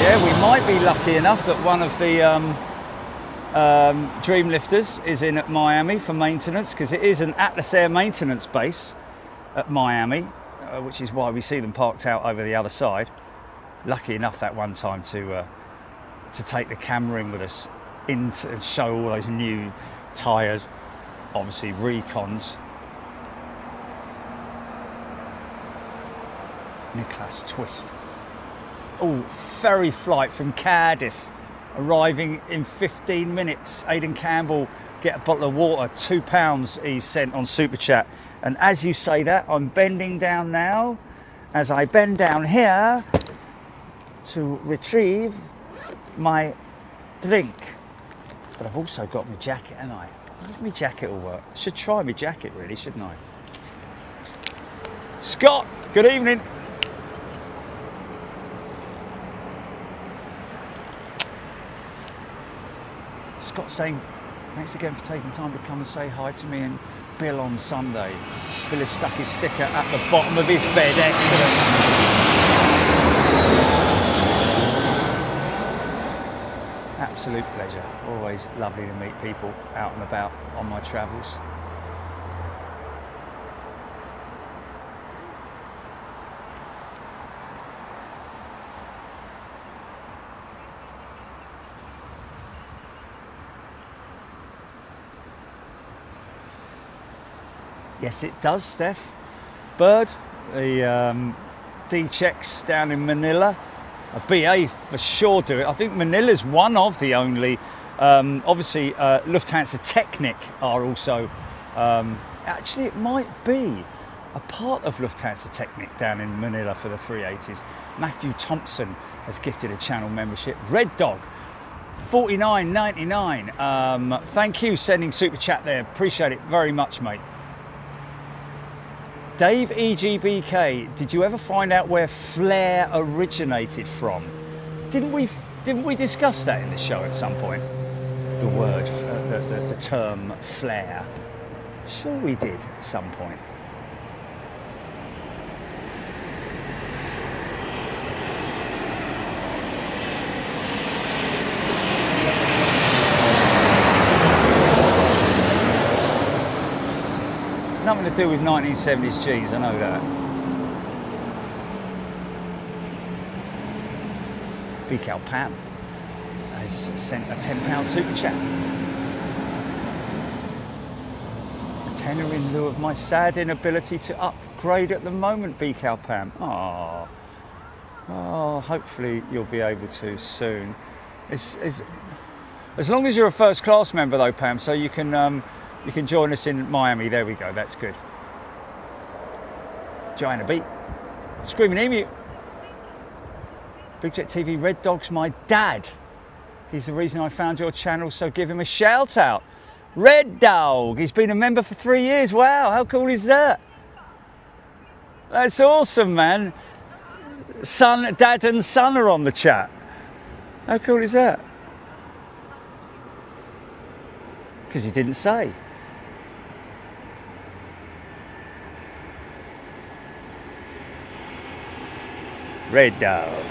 Yeah, we might be lucky enough that one of the Dreamlifters is in at Miami for maintenance, because it is an Atlas Air maintenance base at Miami, which is why we see them parked out over the other side. Lucky enough that one time to take the camera in with us and show all those new tyres, obviously recons. Nicholas Twist. Oh, ferry flight from Cardiff, arriving in 15 minutes. Aidan Campbell, get a bottle of water, £2 he's sent on Super Chat. And as you say that, I'm bending down now, as I bend down here to retrieve my drink. But I've also got my jacket, haven't I? My jacket will work. I should try my jacket really, shouldn't I? Scott, good evening. Scott saying, thanks again for taking time to come and say hi to me and Bill on Sunday. Bill has stuck his sticker at the bottom of his bed. Excellent. Absolute pleasure. Always lovely to meet people out and about on my travels. Yes, it does, Steph. Bird, the D checks down in Manila. A BA for sure do it. I think Manila's one of the only. Obviously, Lufthansa Technik are also. Actually, it might be a part of Lufthansa Technik down in Manila for the 380s. Matthew Thompson has gifted a channel membership. Red Dog, $49.99. Thank you, sending super chat there. Appreciate it very much, mate. Dave EGBK, did you ever find out where flare originated from? Didn't we discuss that in the show at some point? The word, the term flare. Sure we did at some point. Nothing to do with 1970s G's, I know that. BKL Pam has sent a £10 super chat. A tenner in lieu of my sad inability to upgrade at the moment, BKL Pam. Oh, hopefully you'll be able to soon. As long as you're a first class member though, Pam, so you can join us in Miami. There we go. That's good. Giant B. Screaming Emu. Big Jet TV. Red Dog's my dad. He's the reason I found your channel, so give him a shout out. Red Dog. He's been a member for 3 years. Wow, how cool is that? That's awesome, man. Son, dad and son are on the chat. How cool is that? Because he didn't say. Red Dog.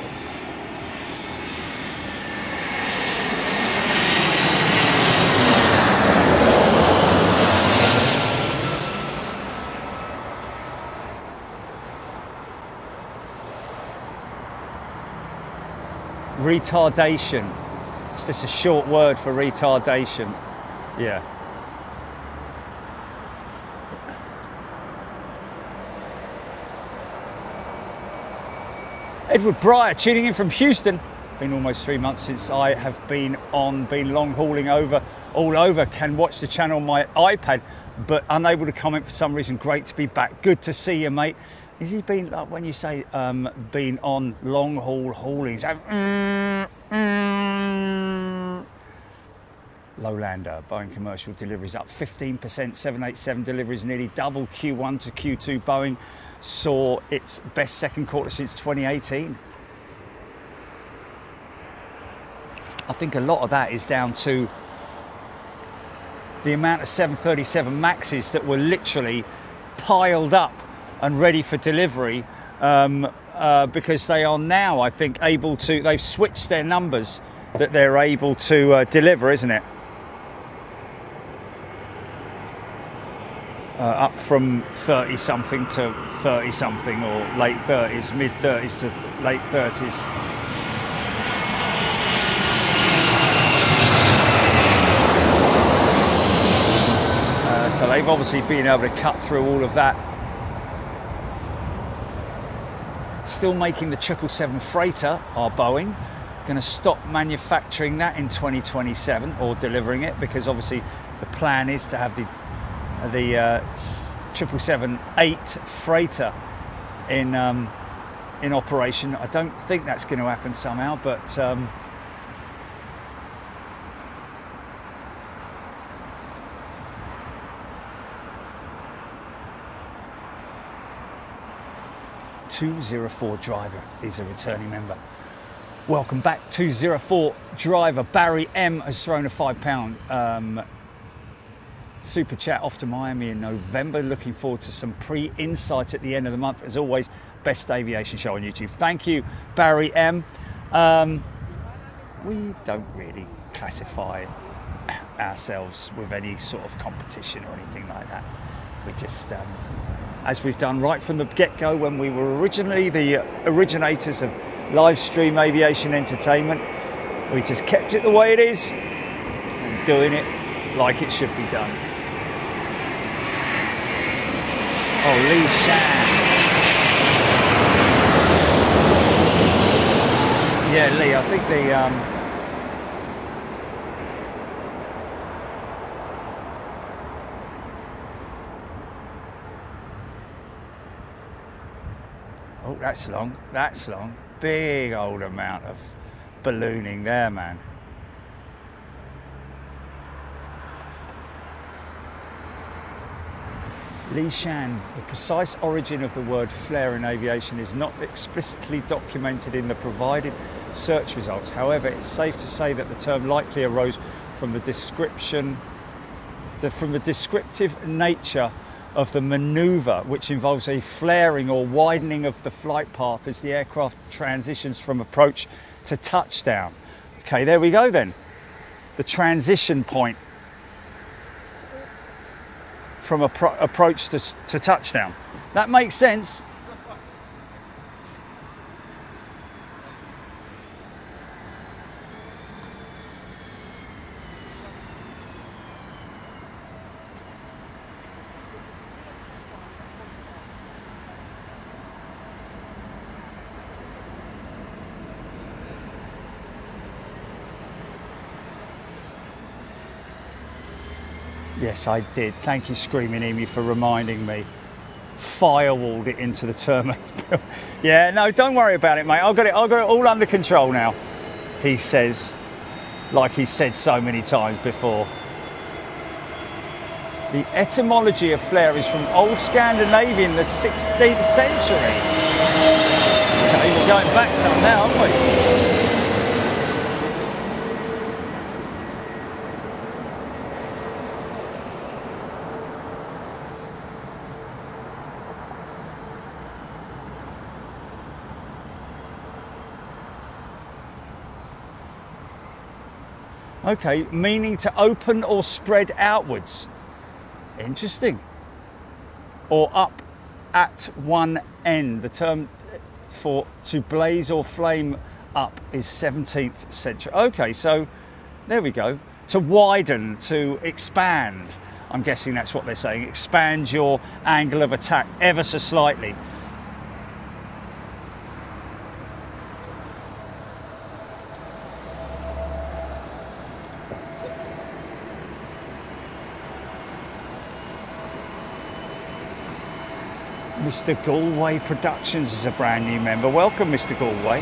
Retardation. It's just a short word for retardation. Yeah. Edward Breyer tuning in from Houston. Been almost 3 months since I have been long hauling all over. Can watch the channel on my iPad, but unable to comment for some reason. Great to be back. Good to see you, mate. Is he been, like when you say been on long haul haulings? Lowlander, Boeing commercial deliveries up 15%, 787 deliveries nearly double Q1 to Q2. Boeing saw its best second quarter since 2018. I think a lot of that is down to the amount of 737 Maxes that were literally piled up and ready for delivery, because they are now, I think, able to, they've switched their numbers that they're able to deliver, isn't it? Up from 30 something to 30 something, or late 30s, mid 30s to late 30s. So they've obviously been able to cut through all of that. Still making the 777 freighter, are Boeing. Going to stop manufacturing that in 2027, or delivering it, because obviously the plan is to have the 777-8 freighter in operation. I don't think that's going to happen somehow, but $204 driver is a returning member. Welcome back. 204 driver Barry M has thrown a £5 super chat off to Miami in November. Looking forward to some pre-insight at the end of the month. As always, best aviation show on YouTube. Thank you, Barry M. We don't really classify ourselves with any sort of competition or anything like that. We just, as we've done right from the get-go, when we were originally the originators of live stream aviation entertainment, we just kept it the way it is and doing it like it should be done. Oh, Lee Shan. Yeah, Lee, I think the oh, that's long. That's long. Big old amount of ballooning there, man. Li Shan, the precise origin of the word flare in aviation is not explicitly documented in the provided search results. However, it's safe to say that the term likely arose from the descriptive nature of the maneuver, which involves a flaring or widening of the flight path as the aircraft transitions from approach to touchdown. Okay, there we go then. The transition point from approach to touchdown. That makes sense. Yes, I did. Thank you, Screaming Emu, for reminding me. Firewalled it into the terminal. Yeah, no, don't worry about it, mate. I've got it all under control now, he says, like he's said so many times before. The etymology of flare is from Old Scandinavian, the 16th century. Okay, we're going back some now, aren't we? Okay, meaning to open or spread outwards. Interesting. Or up at one end. The term for to blaze or flame up is 17th century. Okay, so there we go. To widen, to expand. I'm guessing that's what they're saying. Expand your angle of attack ever so slightly. Mr. Galway Productions is a brand new member. Welcome, Mr. Galway.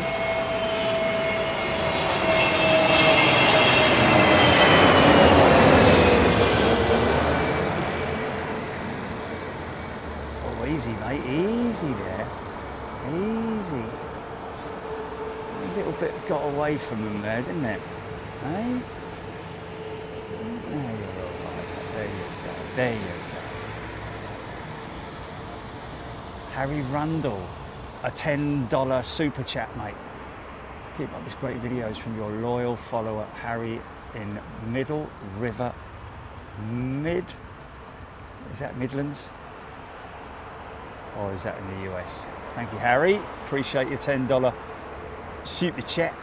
Oh, easy, mate. Easy there. Easy. A little bit got away from them there, didn't it? Eh? There you go. There you go. There you go. Harry Rundle, a $10 super chat, mate. Keep up these great videos from your loyal follower, Harry in Middle River, is that Midlands? Or is that in the US? Thank you, Harry. Appreciate your $10 super chat.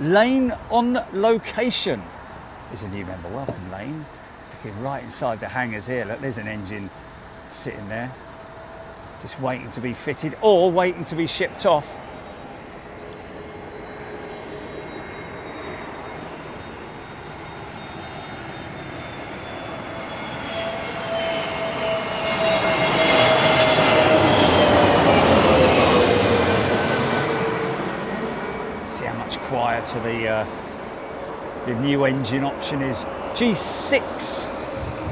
Lane on location is a new member. Welcome, Lane. Looking right inside the hangars here. Look, there's an engine sitting there, just waiting to be fitted or waiting to be shipped off. See how much quieter the new engine option is. G6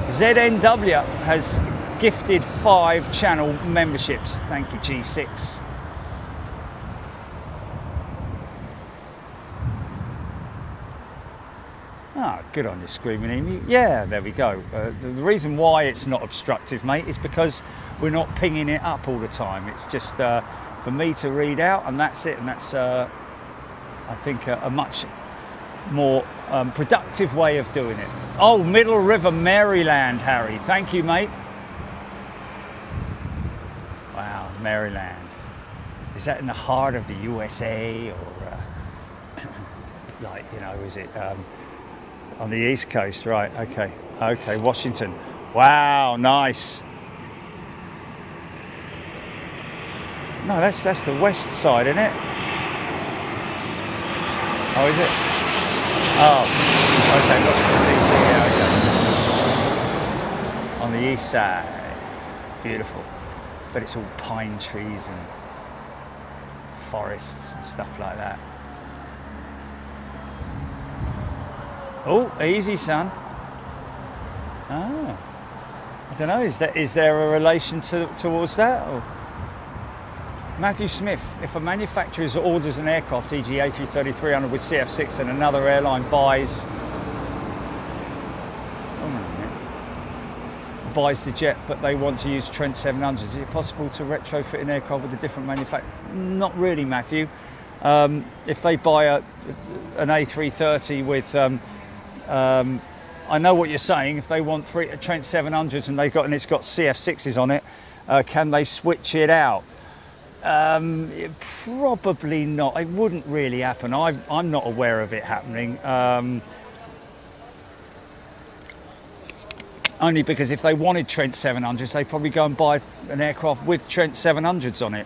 ZNW has gifted 5 channel memberships. Thank you, G6. Ah, good on you, Screaming Emu. Yeah, there we go. The reason why it's not obstructive, mate, is because we're not pinging it up all the time. It's just for me to read out, and that's it. And that's, I think, a much more productive way of doing it. Oh, Middle River, Maryland, Harry. Thank you, mate. Wow, Maryland. Is that in the heart of the USA, or like, you know, is it On the East Coast, right, okay. Okay, Washington. Wow, nice. No, that's the west side, isn't it? Oh, is it? Oh, okay, look, DC, yeah, okay. On the east side, beautiful. But it's all pine trees and forests and stuff like that. Oh, easy, son. Ah, I don't know. Is there a relation towards that? Or? Matthew Smith. If a manufacturer orders an aircraft, e.g. A330-300 with CF6, and another airline buys the jet, but they want to use Trent 700s, is it possible to retrofit an aircraft with a different manufacturer? Not really, Matthew. If they buy an A330 with I know what you're saying. If they want Trent 700s and it's got CF6s on it, can they switch it out? Probably not. It wouldn't really happen. I'm not aware of it happening. Only because if they wanted Trent 700s, they'd probably go and buy an aircraft with Trent 700s on it,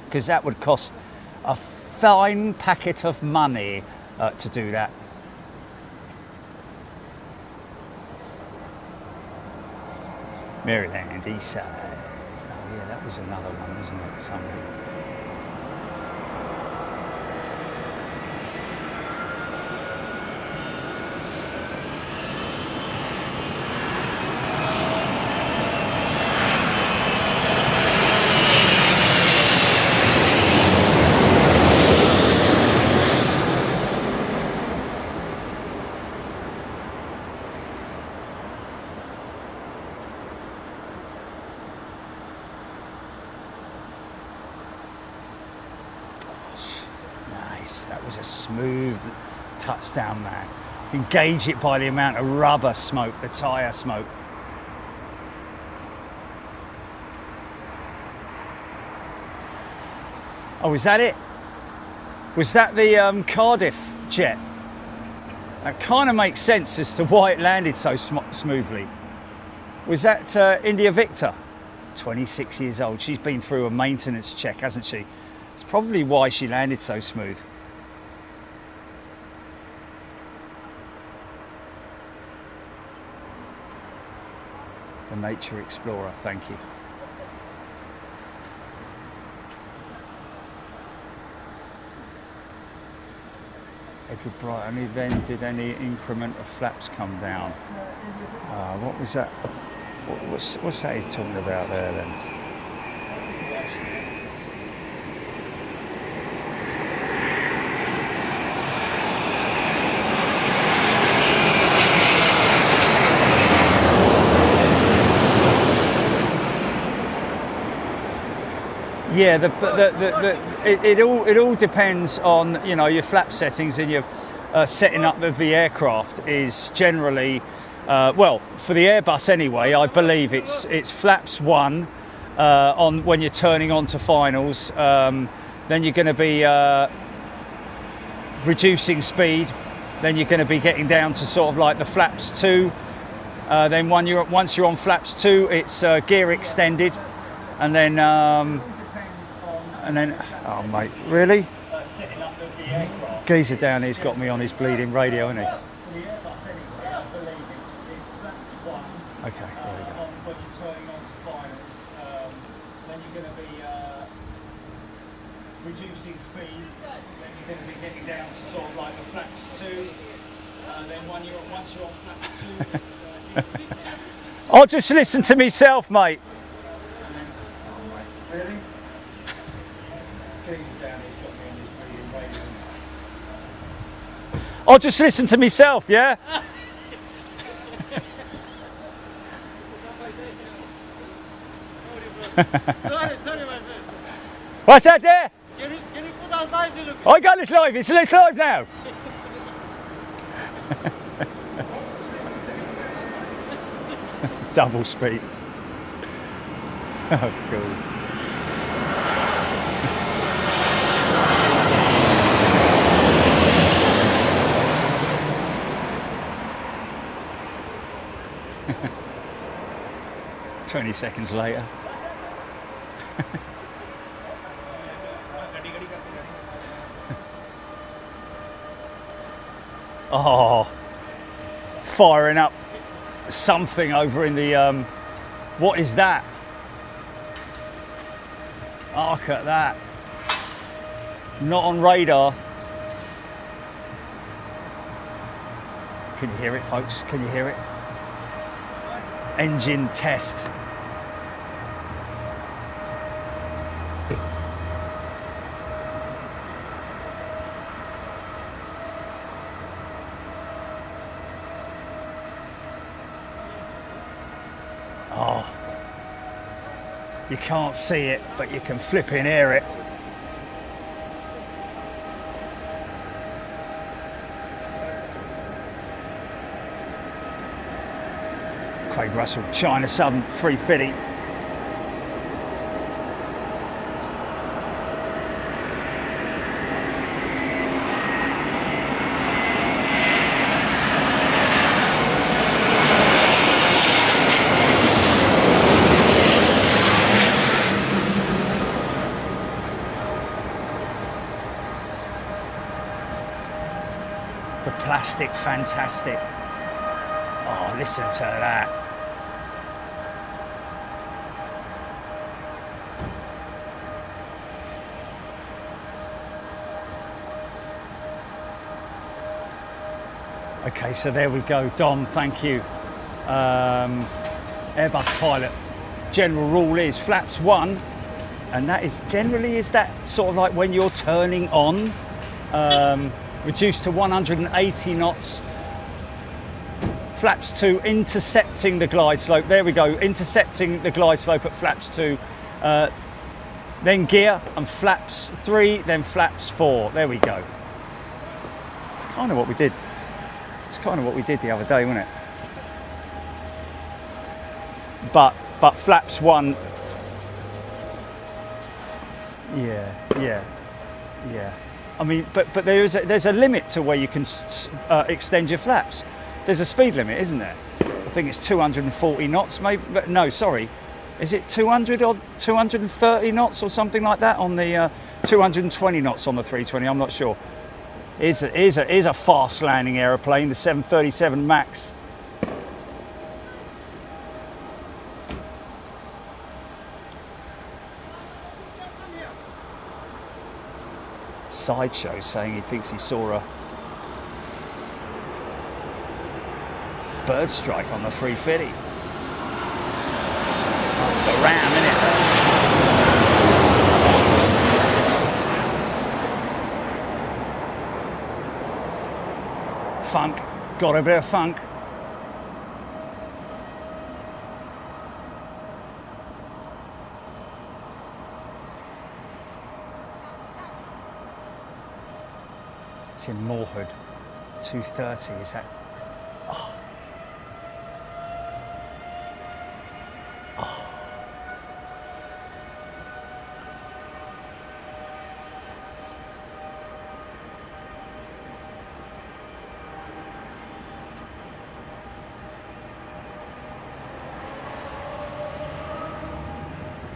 because that would cost a fine packet of money to do that. Maryland, East Side. Oh yeah, that was another one, wasn't it? Somewhere. That was a smooth touchdown, man. You can gauge it by the amount of rubber smoke, the tyre smoke. Oh, is that it? Was that the Cardiff jet? That kind of makes sense as to why it landed so smoothly. Was that India Victor? 26 years old. She's been through a maintenance check, hasn't she? It's probably why she landed so smooth. The Nature Explorer, thank you. Edward Bright, only then did any increment of flaps come down. What was that? What's that he's talking about there then? Yeah, it all depends on, you know, your flap settings, and your setting up of the aircraft is generally well, for the Airbus anyway, I believe it's flaps 1 on when you're turning on to finals. Then you're going to be reducing speed. Then you're going to be getting down to sort of like the flaps 2. Then once you're on flaps 2, it's gear extended, and then oh mate, really? Geezer down here's got me on his bleeding radio, hasn't he? Okay, there we go. When you're turning on to finals, then you're going to be reducing speed. Then you're going to be getting down to sort of like the flaps 2. Then once you're on flaps 2, I'll just listen to myself, mate. Really? I'll just listen to myself, yeah? Sorry, my friend. What's that there? Can you put us live? I got it live, it's live now. Double speed. Oh, cool. 20 seconds later. Oh, firing up something over in the, what is that? Oh, look at that. Not on radar. Can you hear it, folks? Can you hear it? Engine test. Oh, you can't see it, but you can flipping hear it. Craig Russell, China Southern 350. The plastic, fantastic. Oh, listen to that. Okay, so there we go. Dom, thank you. Airbus pilot. General rule is flaps 1, and that is generally is that sort of like when you're turning on, reduced to 180 knots. Flaps 2 intercepting the glide slope. There we go, intercepting the glide slope at flaps 2. Then gear and flaps 3, then flaps 4. There we go. It's kind of what we did. It's kind of what we did the other day, wasn't it? But flaps 1. Yeah. I mean, but there's a limit to where you can extend your flaps. There's a speed limit, isn't there? I think it's 240 knots, maybe. But no, sorry, is it 200 or 230 knots or something like that on the 220 knots on the 320? I'm not sure. Is a fast landing aeroplane, the 737 Max. Sideshow saying he thinks he saw a bird strike on the 350. That's the Ram, isn't it? Funk, got a bit of funk. It's in Moorhood, 230, is that? Oh. Oh.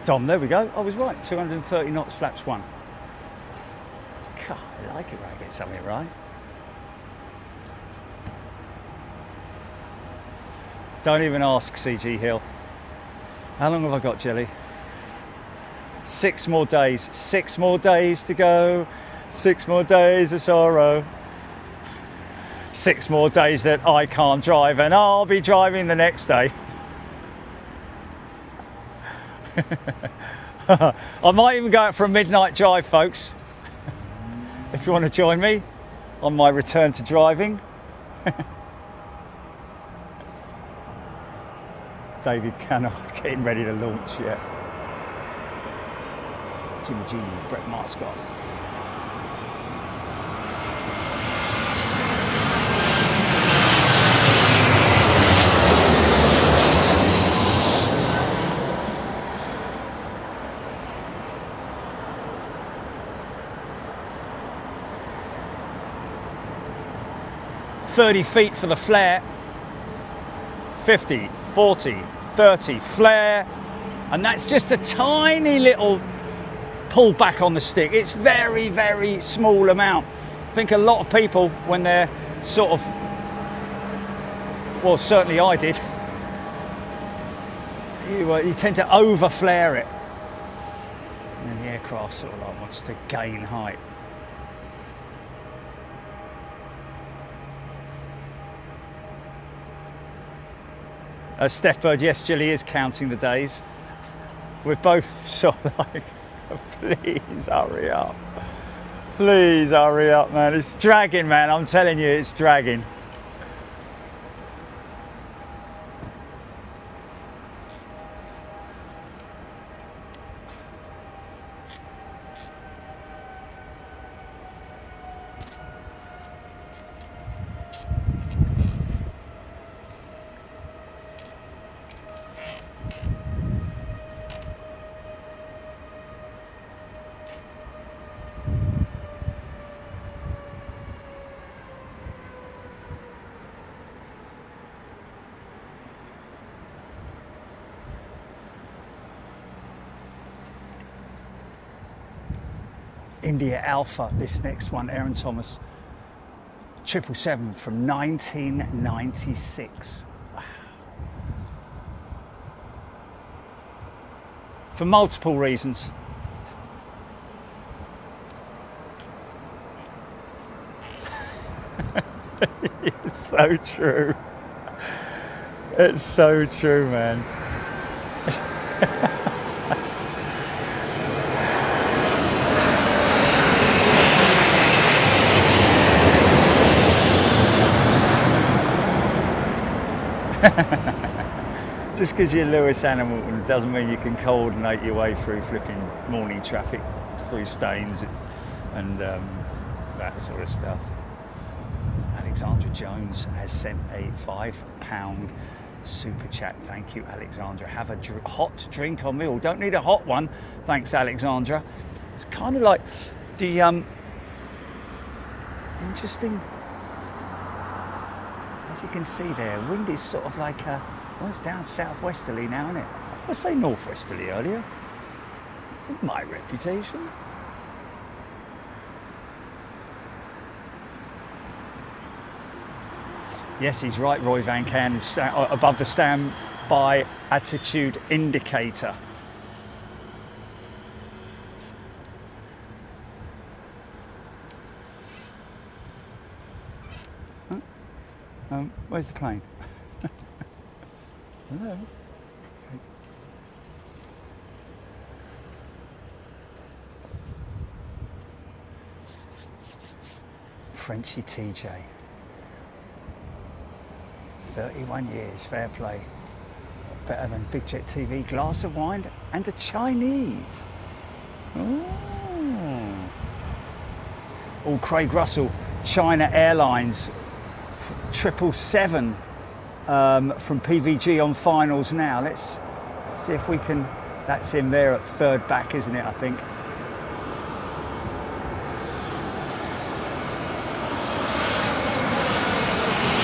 Dom, there we go. I was right. 230 knots, flaps 1. God, I like it when I get something right. Don't even ask, CG Hill. How long have I got, Jelly? 6 more days. 6 more days to go. 6 more days of sorrow. 6 more days that I can't drive, and I'll be driving the next day. I might even go out for a midnight drive, folks. If you want to join me on my return to driving. David Cannard getting ready to launch yet. Jimmy G, Brett Marscoff. ...30 feet for the flare, 50, 40, 30, flare, and that's just a tiny little pull back on the stick. It's very, very small amount. I think a lot of people, when they're sort of, well, certainly I did, you tend to over flare it, and then the aircraft sort of like wants to gain height. Steph Bird, yes, Jilly is counting the days. We're both sort of like, please hurry up. Please hurry up, man. It's dragging, man. I'm telling you, it's dragging. India Alpha, this next one, Aaron Thomas, 777 from 1996. Wow. For multiple reasons. It's so true. It's so true, man. Just because you're Lewis Hamilton doesn't mean you can coordinate your way through flipping morning traffic, through Staines and that sort of stuff. Alexandra Jones has sent a £5 super chat. Thank you, Alexandra. Have a hot drink on me. Or don't need a hot one. Thanks, Alexandra. It's kind of like the interesting. As you can see there, wind is sort of like well, it's down southwesterly now, isn't it? I say northwesterly earlier. With my reputation. Yes, he's right, Roy Van Can, above the standby attitude indicator. Where's the plane? Hello? Okay. Frenchy TJ. 31 years, fair play. Better than Big Jet TV, glass of wine and a Chinese. Oh, Craig Russell, China Airlines 777 from PVG on finals now. Let's see if we can, that's him there at third back, isn't it, I think.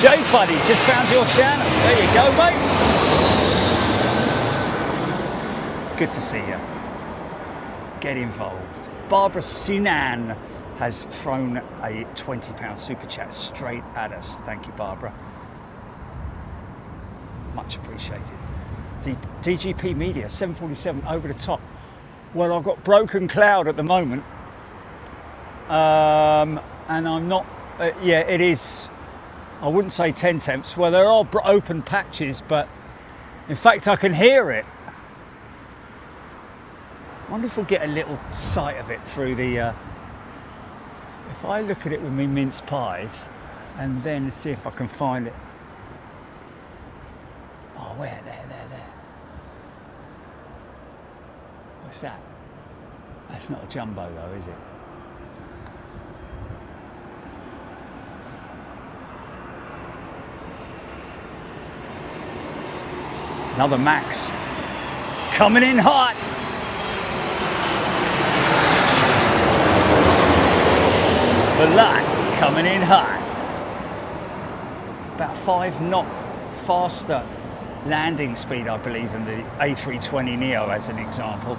Jay Buddy, just found your channel. There you go, mate. Good to see you. Get involved. Barbara Sinan has thrown a £20 super chat straight at us. Thank you, Barbara. Much appreciated. DGP Media 747 over the top. Well, I've got broken cloud at the moment, and I'm not. Yeah, it is. I wouldn't say 10 temps. Well, there are open patches, but in fact, I can hear it. I wonder if we'll get a little sight of it through the. If I look at it with me mince pies, and then see if I can find it. Oh, where? There. What's that? That's not a jumbo though, is it? Another Max. Coming in hot. The light coming in hot. About 5 knot faster landing speed, I believe, than the A320neo as an example.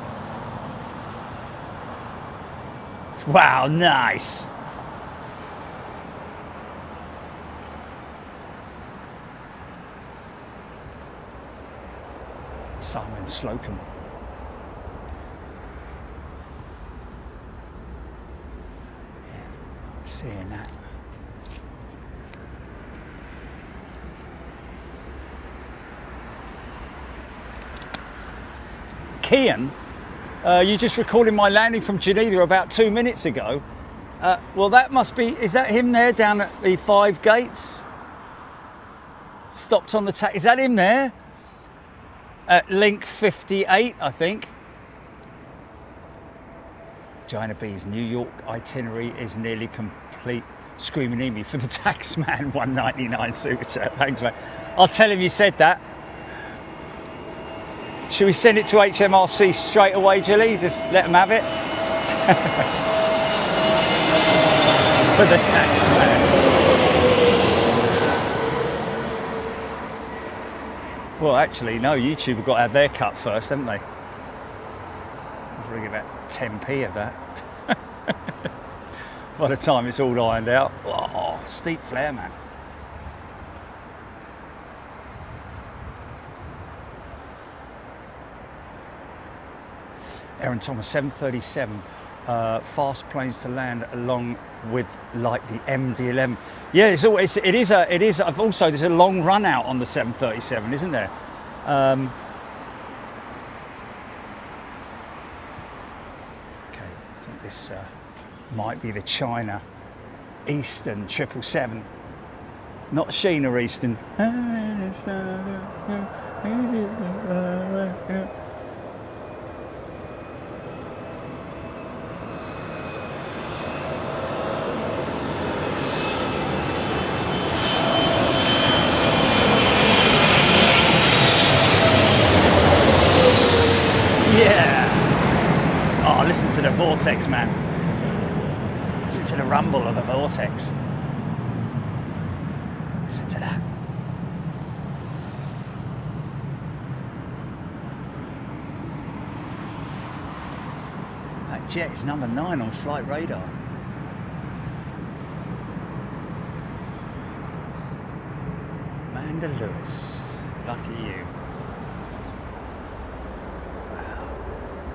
Wow, nice. Simon Slocum. Yeah, seeing that. Kian, you just recorded my landing from Geneva about 2 minutes ago. Well, that must be, is that him there down at the 5 gates? Stopped on the tax, is that him there? At link 58, I think. China B's New York itinerary is nearly complete. Screaming at me for the taxman 199 super chat. Thanks, mate. I'll tell him you said that. Should we send it to HMRC straight away, Jilly? Just let them have it? For the taxman. Well, actually, no, YouTube have got to have their cut first, haven't they? I'll probably get about 10p of that. By the time it's all ironed out. Oh, steep flare, man. Aaron Thomas, 737, fast planes to land along with like the MD-11. Yeah, it is. Also, there's a long run out on the 737, isn't there? Okay, I think this might be the China Eastern 777, not Sheena Eastern. To the vortex, man. Listen to the rumble of the vortex. Listen to that. That jet is number 9 on flight radar. Amanda Lewis, lucky you. Wow,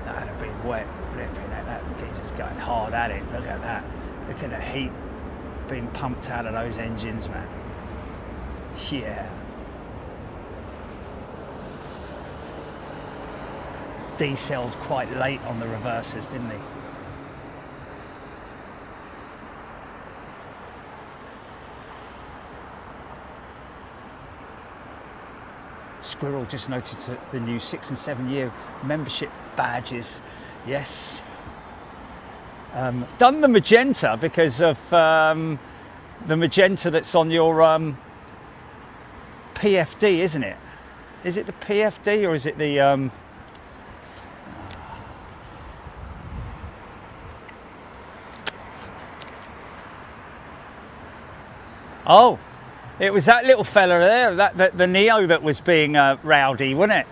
that'd be wet. Flipping it, that geezer's going hard at it. Look at that. Look at the heat being pumped out of those engines, man. Yeah. Decelled quite late on the reversers, didn't he? Squirrel just noticed the new 6 and 7 year membership badges. Yes. Done the magenta because of the magenta that's on your PFD, isn't it? Is it the PFD or is it the Oh, it was that little fella there, the Neo that was being rowdy, wasn't it?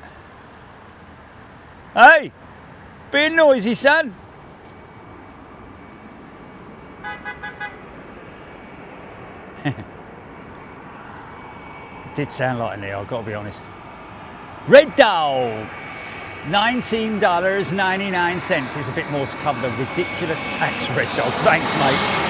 Hey, being noisy, son. Did sound like a Neo, I've got to be honest. Red Dog, $19.99. Here's a bit more to cover the ridiculous tax, Red Dog. Thanks, mate.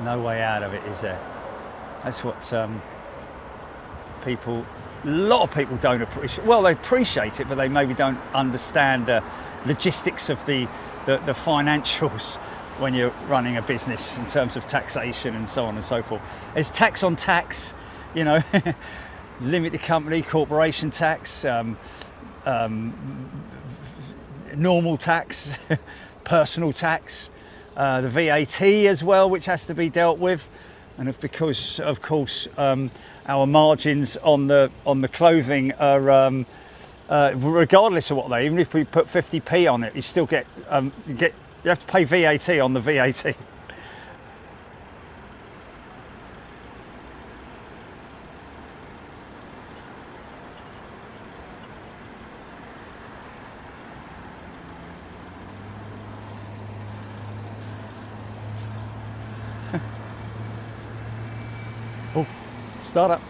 No way out of it, is there? That's what a lot of people don't appreciate. Well, they appreciate it, but they maybe don't understand the logistics of the financials when you're running a business in terms of taxation and so on and so forth. There's tax on tax, you know, limited company, corporation tax, normal tax, personal tax. The VAT as well, which has to be dealt with, and because of course our margins on the clothing are regardless of what even if we put 50p on it, you still get you have to pay VAT on the VAT. Start up.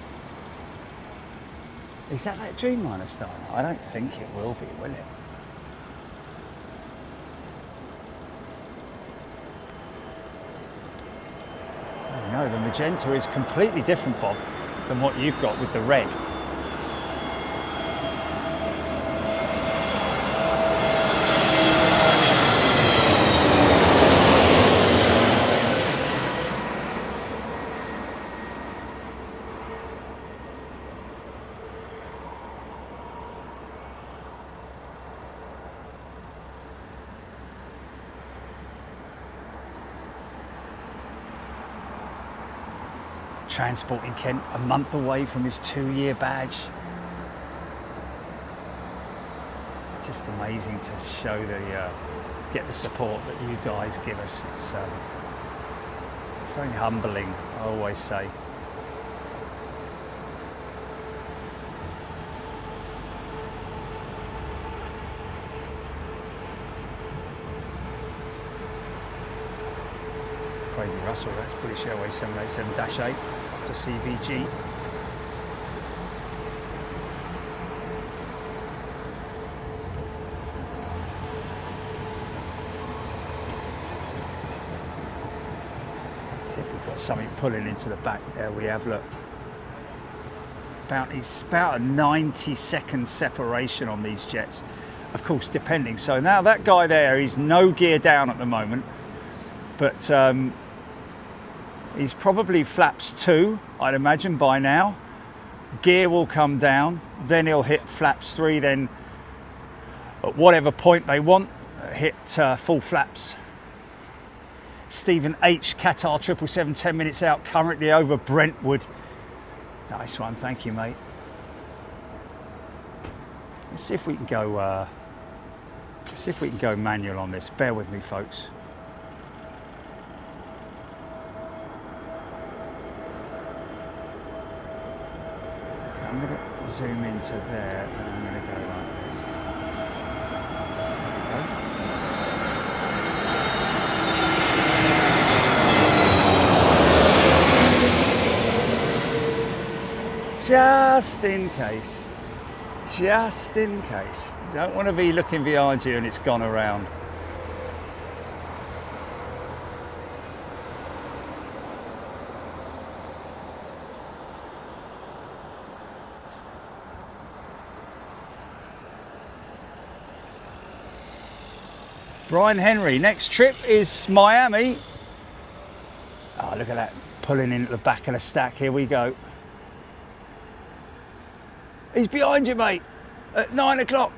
Is that Dreamliner starting? I don't think it will be, will it? No, the magenta is completely different, Bob, than what you've got with the red. Transporting Kent a month away from his 2-year badge. Just amazing to show get the support that you guys give us. It's very humbling, I always say. Craig Russell, that's British Airways 787-8 after CVG. See if we've got something pulling into the back. There we have, look. It's about a 90-second separation on these jets, of course, depending. So now that guy there, he's no gear down at the moment, but he's probably flaps 2, I'd imagine, by now. Gear will come down, then he'll hit flaps 3, then at whatever point they want, hit full flaps. Stephen H, Qatar 777, 10 minutes out, currently over Brentwood. Nice one, thank you, mate. Let's see if we can go. Let's see if we can go manual on this. Bear with me, folks. Okay, I'm going to zoom into there, and I'm going to go like this. There we go. Just in case, just in case. Don't want to be looking behind you and it's gone around. Brian Henry, next trip is Miami. Oh, look at that, pulling in at the back of the stack. Here we go. He's behind you, mate, at 9 o'clock.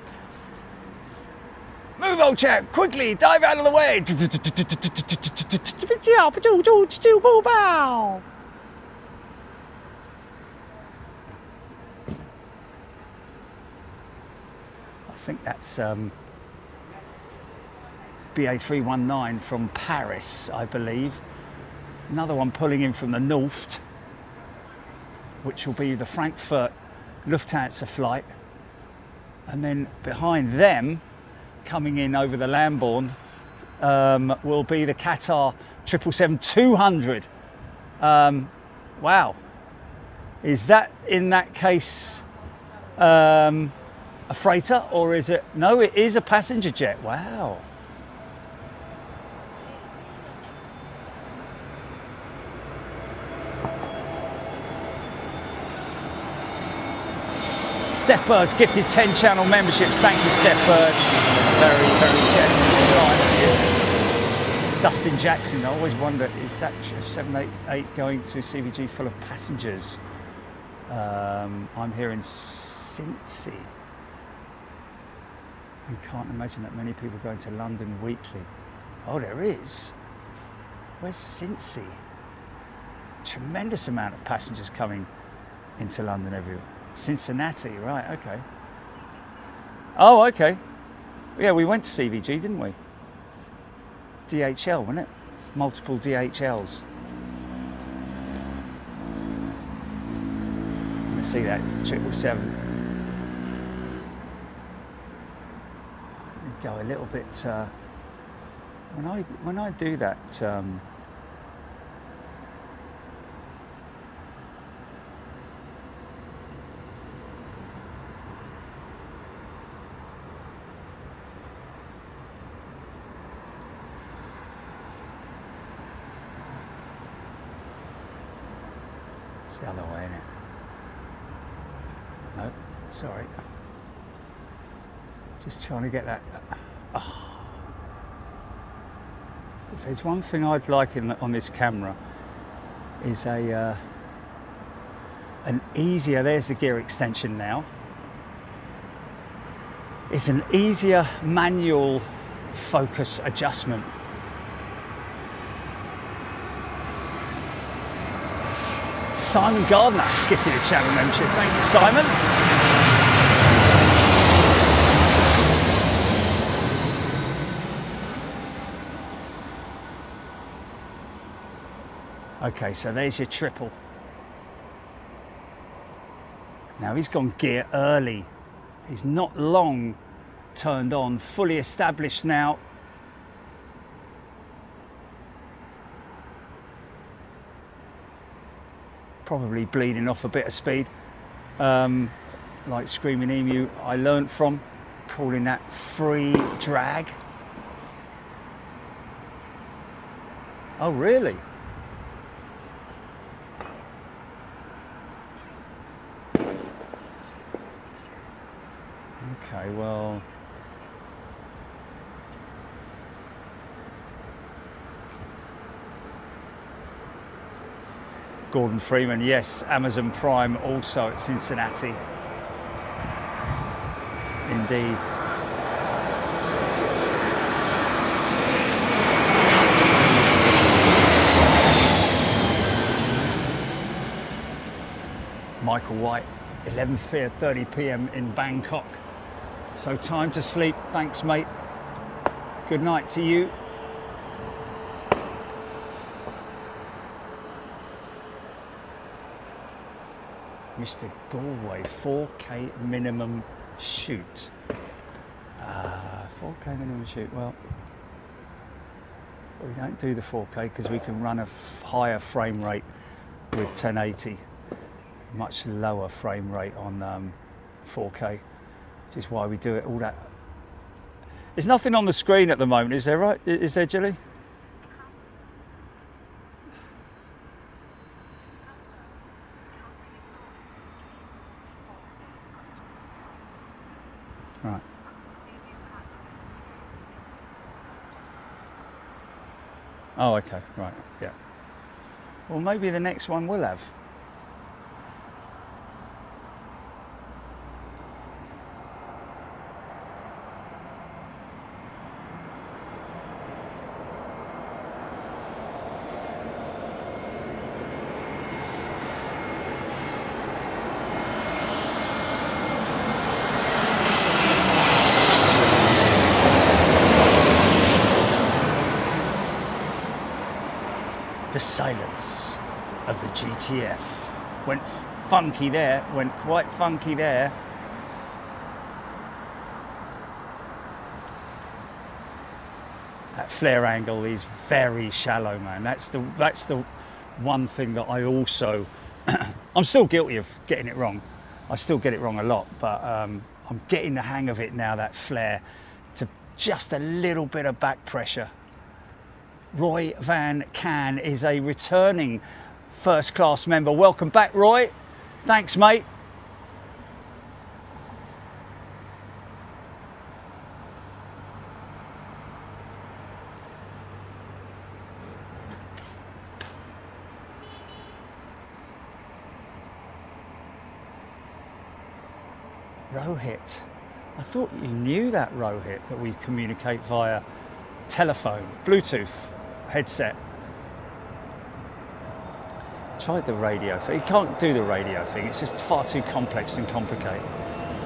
Move, old chap, quickly, dive out of the way. I think that's BA 319 from Paris, I believe. Another one pulling in from the north, which will be the Frankfurt Lufthansa flight, and then behind them, coming in over the Lambourne, will be the Qatar 777-200. Wow, is that in that case a freighter, or is it? No, it is a passenger jet. Wow. Steph Bird's gifted 10 channel memberships. Thank you, Steph Bird. Very, very generous. Dustin Jackson, I always wonder, is that 788 going to CVG full of passengers? I'm here in Cincy. I can't imagine that many people going to London weekly. Oh, there is. Where's Cincy? Tremendous amount of passengers coming into London every week. Cincinnati, right, okay. Oh, okay. Yeah, we went to CVG, didn't we? DHL, wasn't it? Multiple DHLs. Let's see that 777. Go a little bit. When I do that. It's the other way, isn't it? No, sorry. Just trying to get that. Oh. If there's one thing I'd like on this camera is an easier, there's the gear extension now. It's an easier manual focus adjustment. Simon Gardner has gifted a channel membership. Thank you, Simon. Okay, so there's your triple. Now he's gone gear early. He's not long turned on, fully established now. Probably bleeding off a bit of speed. Like Screaming Emu, I learnt from, calling that free drag. Oh, really? Okay, well, Gordon Freeman, yes, Amazon Prime also at Cincinnati. Indeed. Michael White, 11:30 p.m. in Bangkok. So time to sleep. Thanks, mate. Good night to you. Mr. Galway, 4K minimum shoot. 4K minimum shoot. Well, we don't do the 4K because we can run a higher frame rate with 1080. Much lower frame rate on 4K. Which is why we do it all that. There's nothing on the screen at the moment, is there, right? Is there, Jilly? Right. Oh, okay, right, yeah. Well, maybe the next one will have. The silence of the GTF. Went funky there, went quite funky there. That flare angle is very shallow, man. That's the one thing that I also, I'm still guilty of getting it wrong. I still get it wrong a lot, but I'm getting the hang of it now, that flare, to just a little bit of back pressure. Roy Van Can is a returning first class member. Welcome back, Roy. Thanks, mate. Rohit. I thought you knew that, Rohit, that we communicate via telephone, Bluetooth headset. Tried the radio thing. You can't do the radio thing. It's just far too complex and complicated,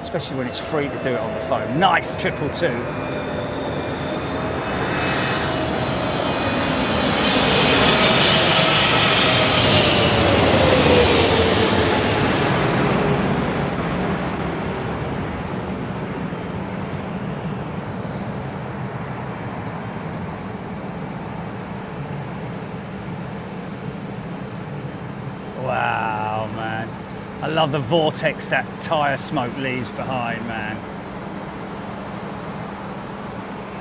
especially when it's free to do it on the phone. Nice 222. Wow, man. I love the vortex that tyre smoke leaves behind, man.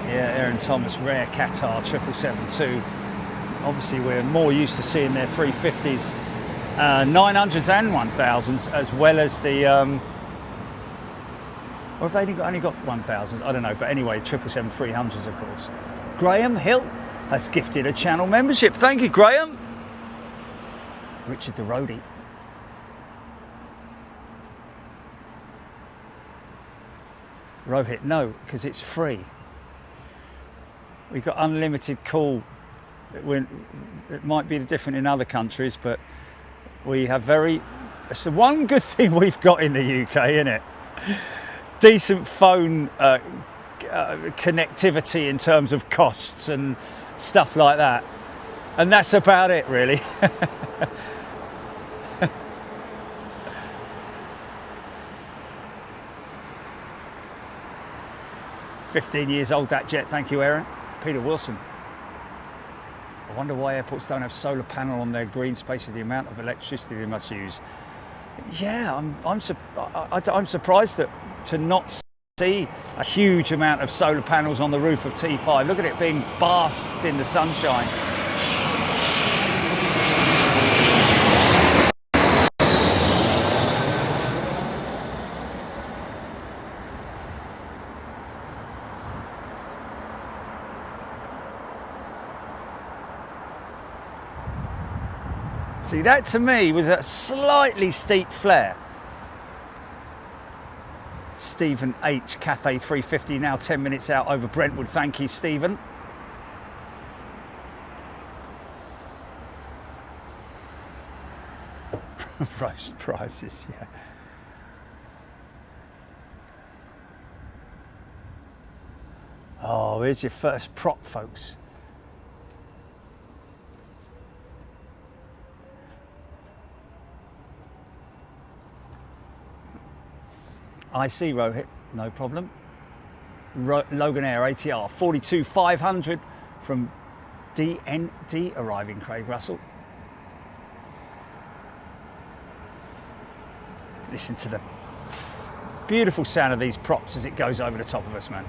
Yeah, Aaron Thomas, rare Qatar 777-2. Obviously, we're more used to seeing their 350s 900s and 1000s, as well as the or have they only got 1000s? I don't know, but anyway, 777-300s, of course. Graham Hill has gifted a channel membership. Thank you, Graham. Richard the Roadie. Rohit, no, because it's free. We've got unlimited call. It might be different in other countries, but we have it's the one good thing we've got in the UK, isn't it? Decent phone connectivity in terms of costs and stuff like that. And that's about it, really. 15 years old, that jet. Thank you, Aaron. Peter Wilson. I wonder why airports don't have solar panel on their green spaces, the amount of electricity they must use. Yeah, I'm surprised to not see a huge amount of solar panels on the roof of T5. Look at it being basked in the sunshine. See, that to me was a slightly steep flare. Stephen H, Cathay 350, now 10 minutes out over Brentwood. Thank you, Stephen. Roast prices, yeah. Oh, here's your first prop, folks. I see, Rohit, no problem. Logan Air ATR 42-500 from DND arriving, Craig Russell. Listen to the beautiful sound of these props as it goes over the top of us, man.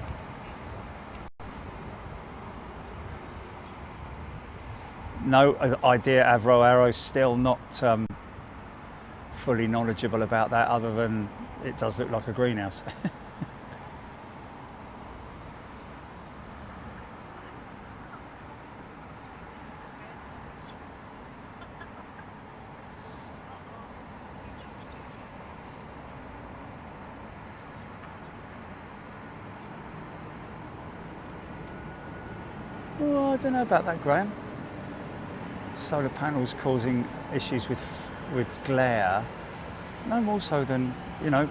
No idea, Avro Arrow, still not fully knowledgeable about that, other than it does look like a greenhouse. Well, I don't know about that, Graham. Solar panels causing issues with glare. No more so than, you know,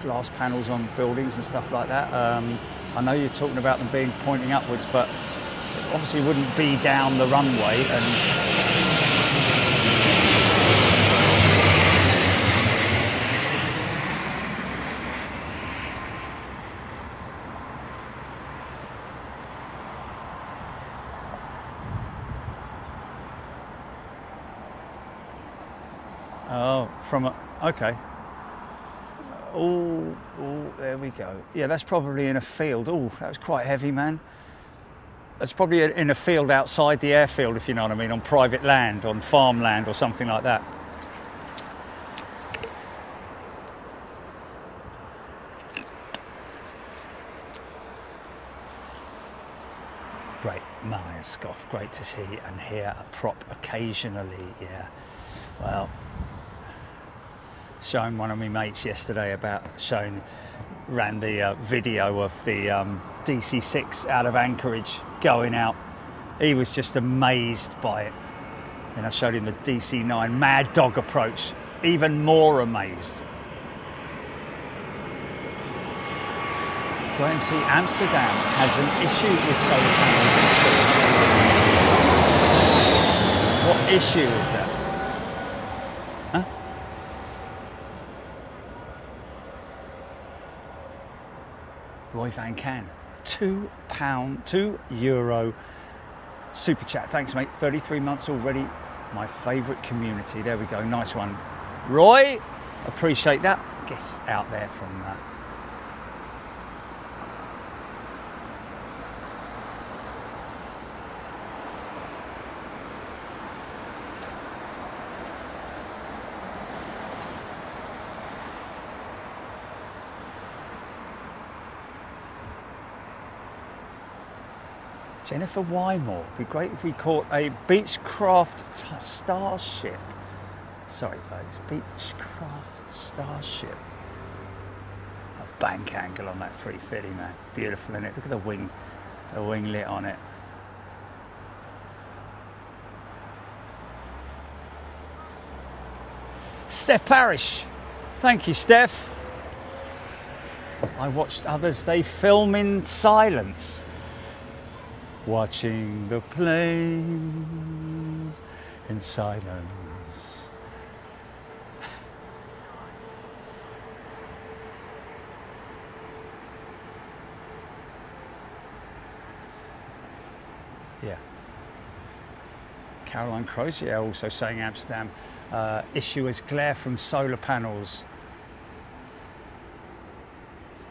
glass panels on buildings and stuff like that. I know you're talking about them being pointing upwards, but it obviously wouldn't be down the runway and oh, from a, okay. Oh, there we go. Yeah, that's probably in a field. Oh, that was quite heavy, man. That's probably in a field outside the airfield, if you know what I mean, on private land, on farmland or something like that. Great, Maya Scoff, great to see and hear a prop occasionally, yeah. Well, showing one of my mates yesterday ran the video of the DC-6 out of Anchorage going out. He was just amazed by it. Then I showed him the DC-9 Mad Dog approach, even more amazed. Graham C, Amsterdam has an issue with solar panels installed. What issue is that? Huh? Roy Van Can, €2 super chat. Thanks, mate. 33 months already. My favourite community. There we go. Nice one, Roy. Appreciate that. Guess out there from that. Jennifer Wymore. It'd be great if we caught a Beechcraft Starship. Sorry, folks. Beechcraft Starship. A bank angle on that 350, man. Beautiful, isn't it? Look at the winglet on it. Steph Parrish. Thank you, Steph. I watched others, they film in silence. Watching the planes in silence. Yeah. Caroline Crozier also saying Amsterdam issue as glare from solar panels.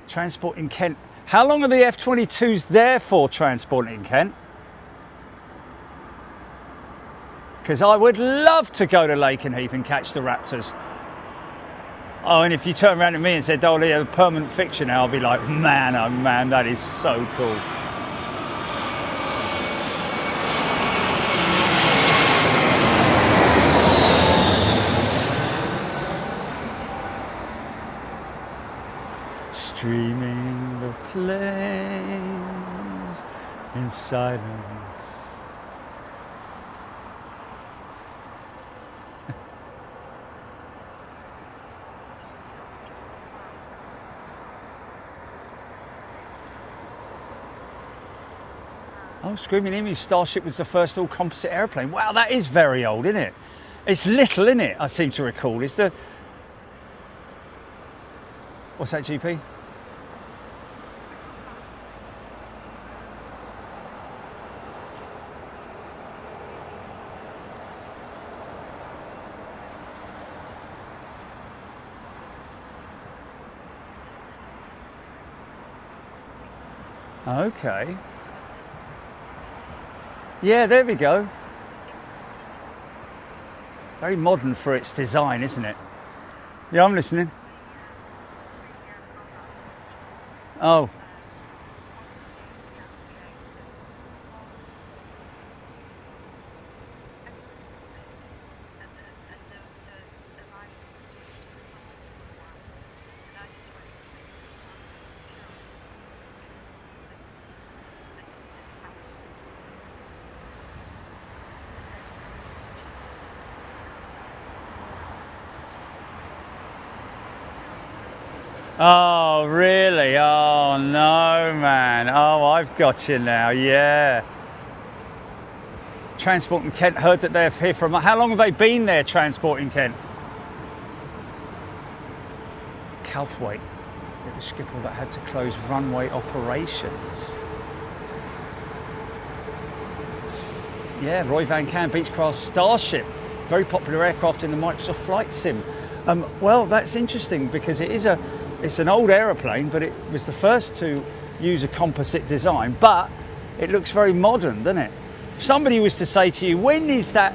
Transport in Kent. How long are the F-22s there for transporting in Kent? Because I would love to go to Lakenheath and catch the Raptors. Oh, and if you turn around to me and said, oh, they're a permanent fixture now, I'll be like, man, oh man, that is so cool. Streaming the planes in silence. Oh, Screaming Emu Starship was the first all-composite airplane. Wow, that is very old, isn't it? It's little, isn't it? I seem to recall. It's the... What's that, GP? Okay. Yeah, there we go. Very modern for its design, isn't it? Yeah, I'm listening. Oh. Oh, really? Oh, no, man. Oh, I've got you now, yeah. Transport in Kent, heard that they're here from... How long have they been there, Transport in Kent? Calthwaite. It was Schiphol that had to close runway operations. Yeah, Roy Van Can, Beechcraft Starship. Very popular aircraft in the Microsoft Flight Sim. Well, that's interesting because it's an old aeroplane, but it was the first to use a composite design, but it looks very modern, doesn't it? If somebody was to say to you, when was that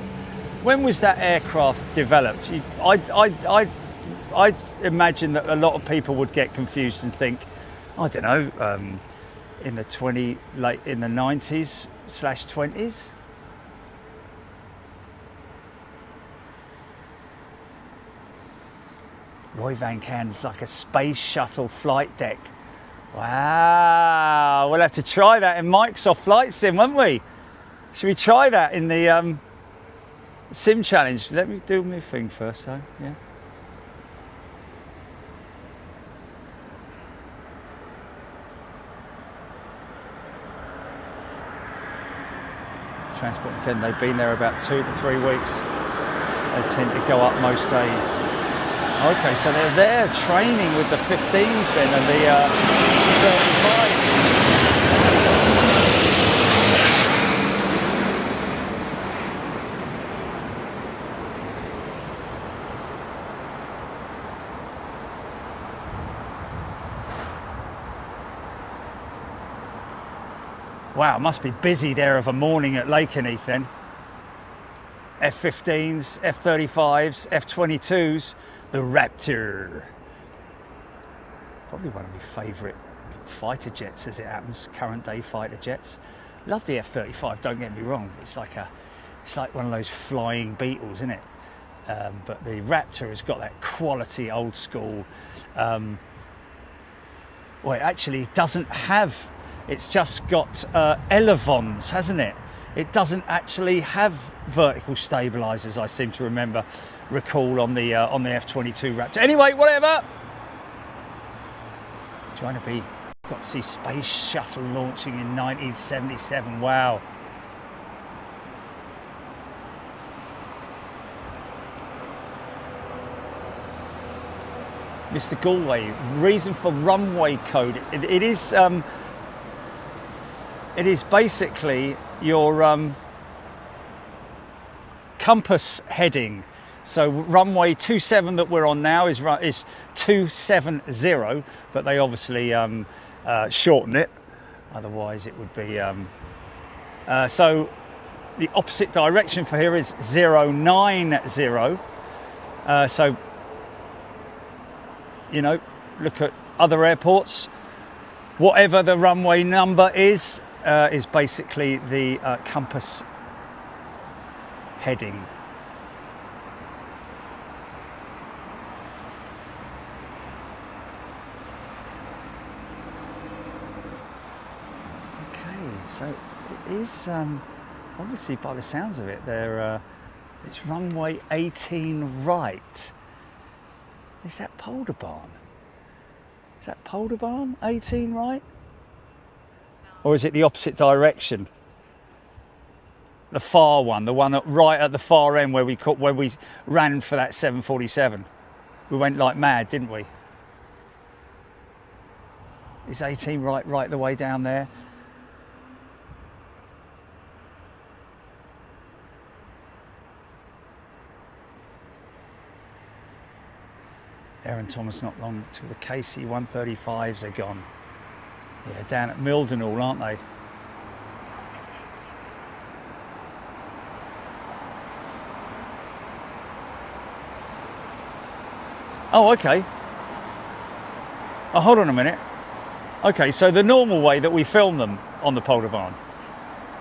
aircraft developed? I'd imagine that a lot of people would get confused and think, I don't know, in the 90s/20s. Roy Van Can's like a space shuttle flight deck. Wow, we'll have to try that in Microsoft Flight Sim, won't we? Should we try that in the Sim Challenge? Let me do my thing first, though. Yeah. Transport in Kent, they've been there about 2 to 3 weeks. They tend to go up most days. Okay, so they're there training with the 15s then and the 35s. Wow, it must be busy there of a morning at Lakenheath then. F-15s, F-35s, F-22s. The Raptor. Probably one of my favourite fighter jets as it happens, current day fighter jets. Love the F-35, don't get me wrong. It's like one of those flying Beetles, isn't it? But the Raptor has got that quality old school. Well, it actually doesn't have. It's just got elevons, hasn't it? It doesn't actually have vertical stabilizers. I seem to recall on the F-22 Raptor. Anyway, whatever. China B. Got to see Space Shuttle launching in 1977. Wow. Mr. Galway, reason for runway code. It is basically your compass heading. So runway 27 that we're on now is 270, but they obviously shorten it. Otherwise, it would be. So the opposite direction for here is 090. So you know, look at other airports. Whatever the runway number is basically the compass heading. So it is obviously, by the sounds of it, it's runway 18 right. Is that Polderbarn? Is that Polderbarn 18 right? Or is it the opposite direction? The far one, the one right at the far end where we ran for that 747. We went like mad, didn't we? Is 18 right the way down there? Aaron Thomas, not long till the KC-135s are gone. Yeah, down at Mildenhall, aren't they? Oh, okay. Oh, hold on a minute. Okay, so the normal way that we film them on the Polderbarn.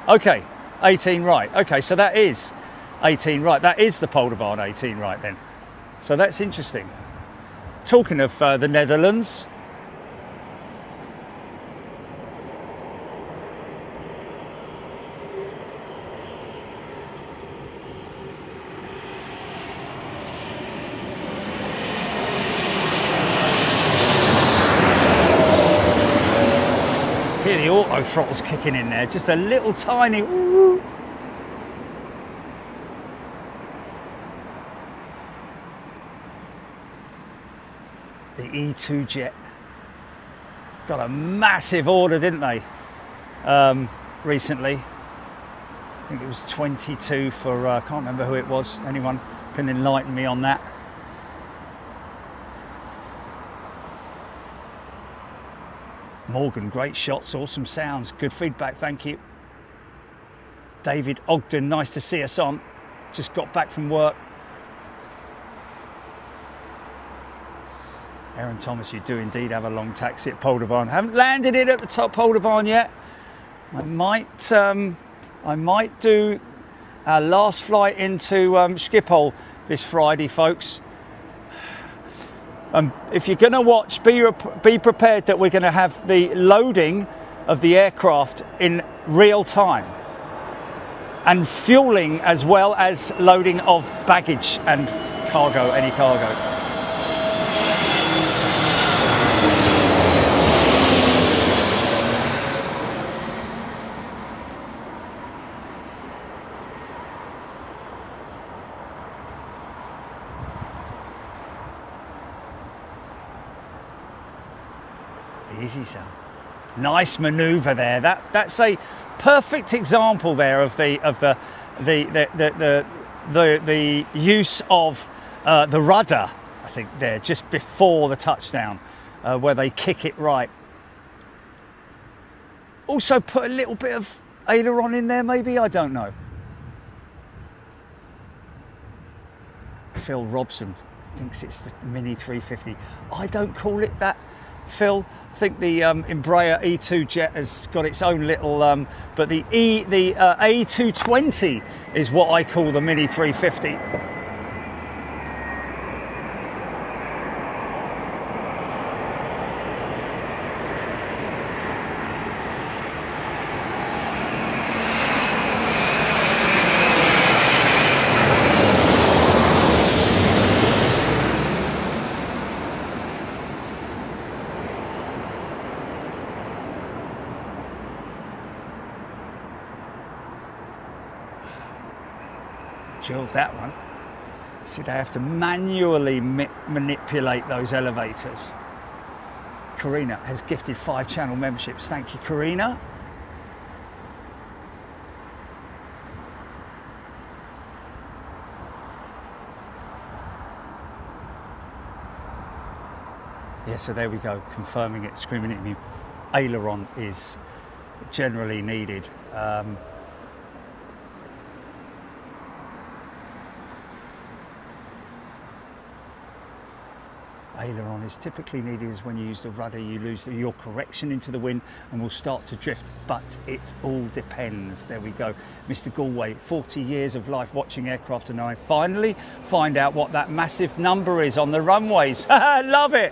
Okay, 18 right. Okay, so that is 18 right. That is the Polderbarn 18 right then. So that's interesting. Talking of the Netherlands, hear the auto throttles kicking in there, just a little tiny woo. The E2 jet got a massive order, didn't they? Recently, I think it was 22 for I can't remember who it was. Anyone can enlighten me on that? Morgan, great shots, awesome sounds, good feedback, thank you. David Ogden, nice to see us on. Just got back from work. Aaron Thomas, you do indeed have a long taxi at Polderbarn. Haven't landed it at the top Polderbarn yet. I might do our last flight into Schiphol this Friday, folks. If you're going to watch, be prepared that we're going to have the loading of the aircraft in real time and fueling as well as loading of baggage and cargo, any cargo. Easy, son. Nice manoeuvre there. That's a perfect example there of the use of the rudder. I think there just before the touchdown, where they kick it right. Also put a little bit of aileron in there, maybe, I don't know. Phil Robson thinks it's the Mini 350. I don't call it that. Phil. I think the Embraer E2 jet has got its own little, but the A220 is what I call the Mini 350. Drilled that one. See, they have to manually manipulate those elevators. Karina has gifted 5 channel memberships. Thank you, Karina. Yeah, so there we go, confirming it, screaming at me. Aileron is generally needed. Aileron is typically needed is when you use the rudder, you lose your correction into the wind and will start to drift, but it all depends. There we go. Mr. Galway, 40 years of life watching aircraft, and I finally find out what that massive number is on the runways. Love it.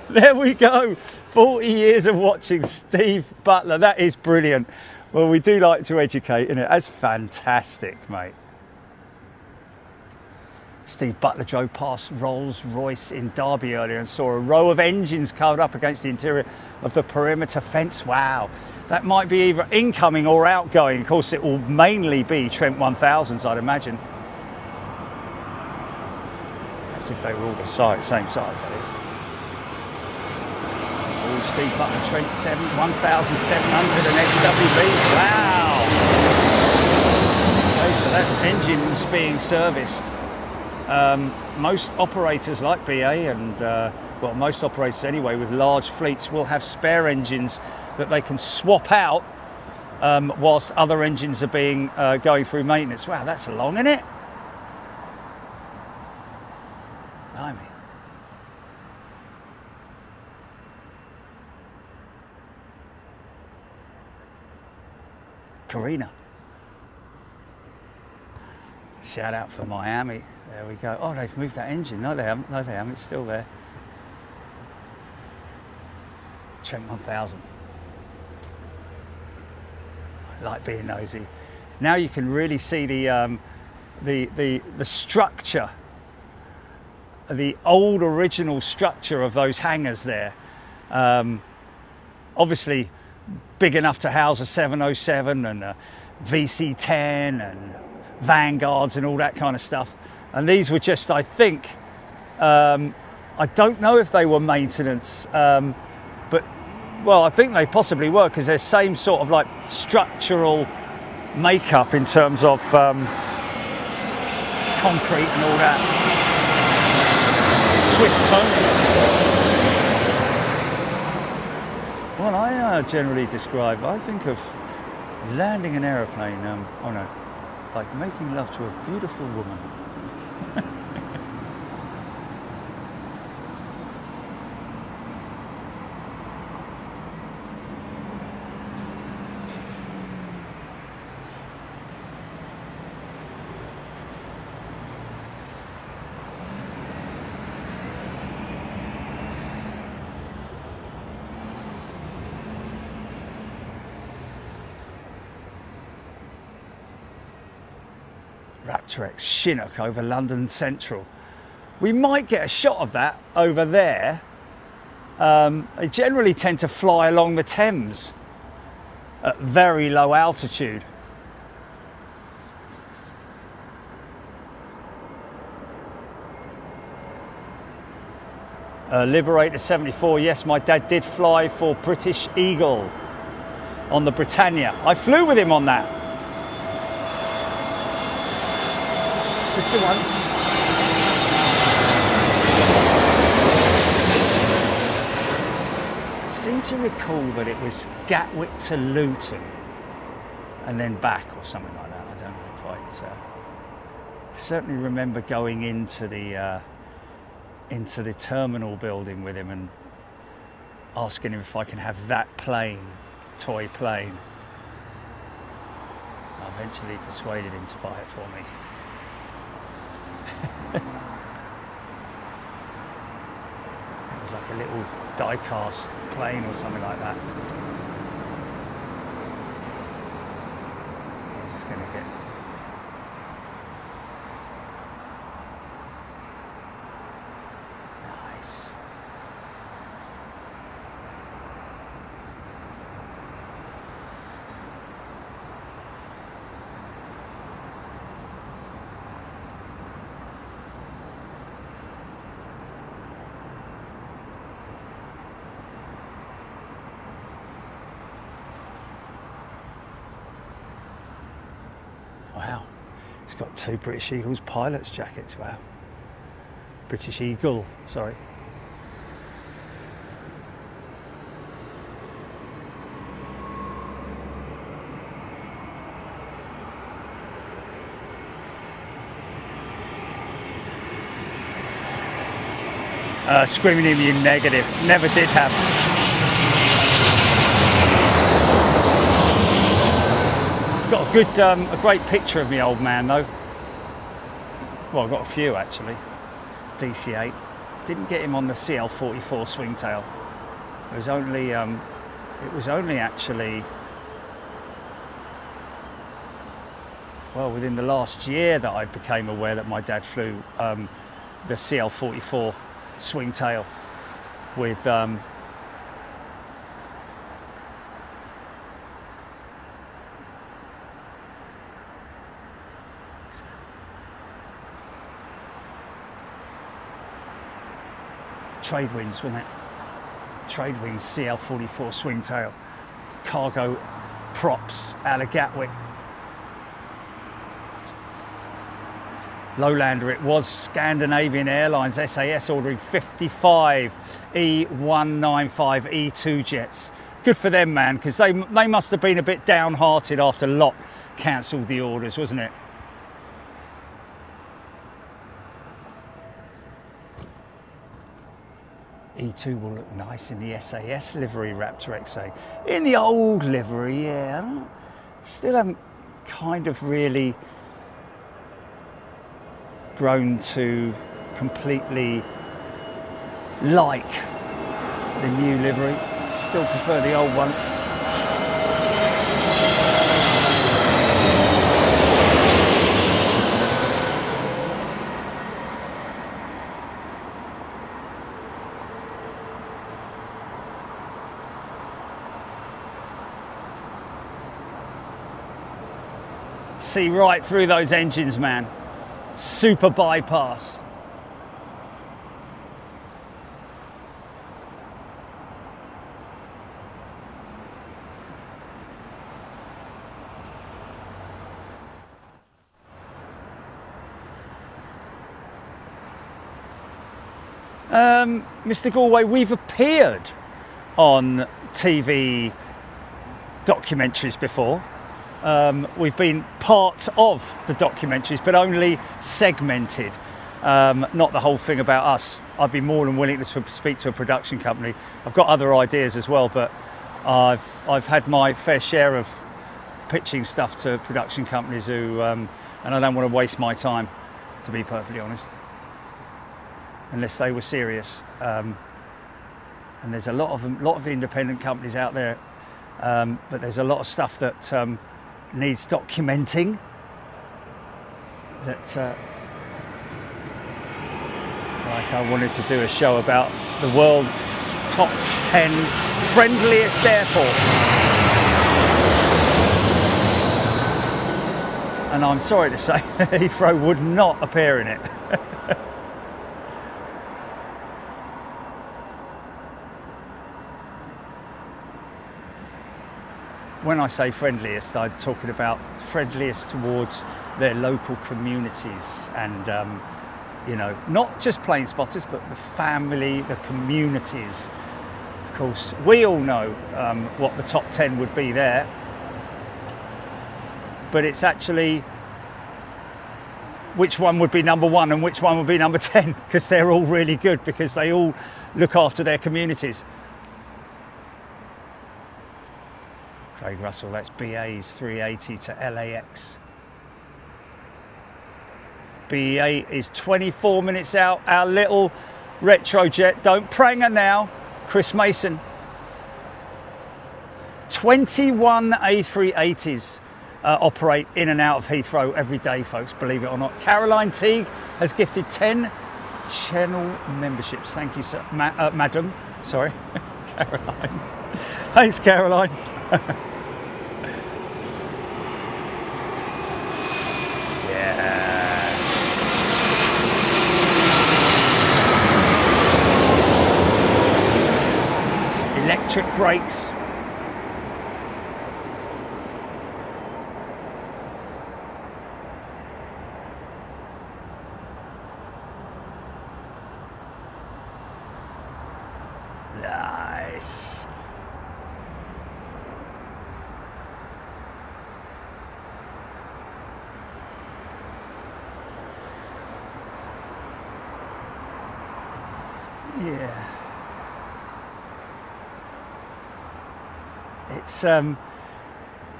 There we go. 40 years of watching Steve Butler. That is brilliant. Well, we do like to educate, innit? That's fantastic, mate. Steve Butler drove past Rolls-Royce in Derby earlier and saw a row of engines covered up against the interior of the perimeter fence. Wow, that might be either incoming or outgoing. Of course, it will mainly be Trent 1000s, I'd imagine. That's if they were all the same size, that is. Oh, Steve Butler, Trent 1700 and XWB. Wow. Okay, so that's engines being serviced. Most operators like BA and, well, most operators anyway with large fleets will have spare engines that they can swap out whilst other engines are being going through maintenance. Wow, that's long, isn't it? Blimey. Karina. Shout out for Miami. There we go. Oh, they've moved that engine. No, they haven't. No, they haven't. It's still there. Trent 1000. I like being nosy. Now you can really see the structure, the old original structure of those hangars there. Obviously, big enough to house a 707 and a VC-10 and Vanguards and all that kind of stuff. And these were just, I think, I don't know if they were maintenance, but, well, I think they possibly were, because they're same sort of like structural makeup in terms of concrete and all that. Swiss tone. Well, I generally describe, I think of landing an aeroplane, oh no, like making love to a beautiful woman. Raptor X Chinook over London Central. We might get a shot of that over there. They generally tend to fly along the Thames at very low altitude. Liberator 74, yes, my dad did fly for British Eagle on the Britannia. I flew with him on that. Just the once. I seem to recall that it was Gatwick to Luton and then back or something like that. I don't know quite. I certainly remember going into the terminal building with him and asking him if I can have that plane, toy plane. I eventually persuaded him to buy it for me. It was like a little die-cast plane or something like that. I'm just going to get... Nice. Wow, it's got 2 British Eagles pilots jackets, wow. British Eagle, sorry. Screaming at me negative, never did have. Got a good, a great picture of me old man though. Well, I got a few actually. DC-8. Didn't get him on the CL-44 swingtail. It was only actually, well, within the last year that I became aware that my dad flew the CL-44 swingtail with trade winds, wasn't it? Trade winds, CL-44 swingtail, cargo props out of Gatwick. Lowlander it was, Scandinavian Airlines SAS ordering 55 E195 E2 jets. Good for them, man, because they must have been a bit downhearted after Lot cancelled the orders, wasn't it? E2 will look nice in the SAS livery, Raptor XA. In the old livery, yeah. Still haven't kind of really grown to completely like the new livery. Still prefer the old one. See right through those engines, man. Super bypass. Mr. Galway, we've appeared on TV documentaries before. We've been part of the documentaries, but only segmented, not the whole thing about us. I'd be more than willing to speak to a production company. I've got other ideas as well, but I've had my fair share of pitching stuff to production companies who, and I don't want to waste my time, to be perfectly honest, unless they were serious. And there's a lot of independent companies out there, but there's a lot of stuff that needs documenting, that like I wanted to do a show about the world's top 10 friendliest airports, and I'm sorry to say Heathrow would not appear in it. When I say friendliest, I'm talking about friendliest towards their local communities and, you know, not just plane spotters, but the family, the communities. Of course, we all know what the top 10 would be there, but it's actually which one would be number 1 and which one would be number 10, because they're all really good, because they all look after their communities. Craig Russell, that's BA's 380 to LAX. BEA is 24 minutes out. Our little retro jet, don't prang her now. Chris Mason. 21 A380s operate in and out of Heathrow every day, folks, believe it or not. Caroline Teague has gifted 10 channel memberships. Thank you, sir. Madam. Sorry. Caroline. Thanks, Caroline. Yeah. Electric brakes. Nice. Yeah.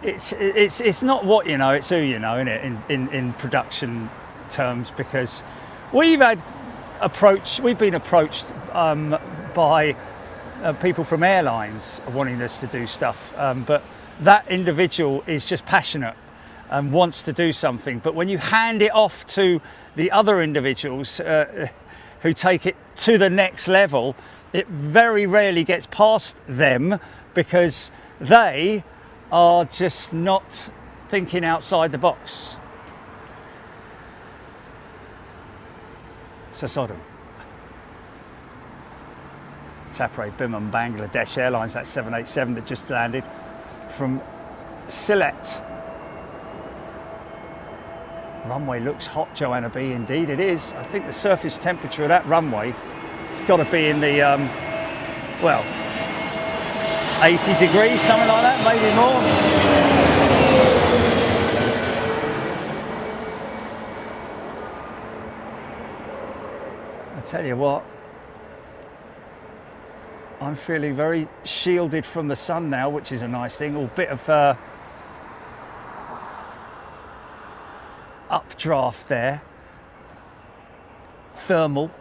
It's not what you know, it's who you know, isn't it? In production terms, because we've been approached by people from airlines wanting us to do stuff, but that individual is just passionate and wants to do something. But when you hand it off to the other individuals who take it to the next level, it very rarely gets past them, because they are just not thinking outside the box. So Sodom. Tapre Biman Bangladesh Airlines, that 787 that just landed from Sylhet. Runway looks hot, Joanna B. Indeed it is. I think the surface temperature of that runway has got to be in the, well, 80 degrees, something like that, maybe more. I tell you what, I'm feeling very shielded from the sun now, which is a nice thing. All bit of updraft there, thermal,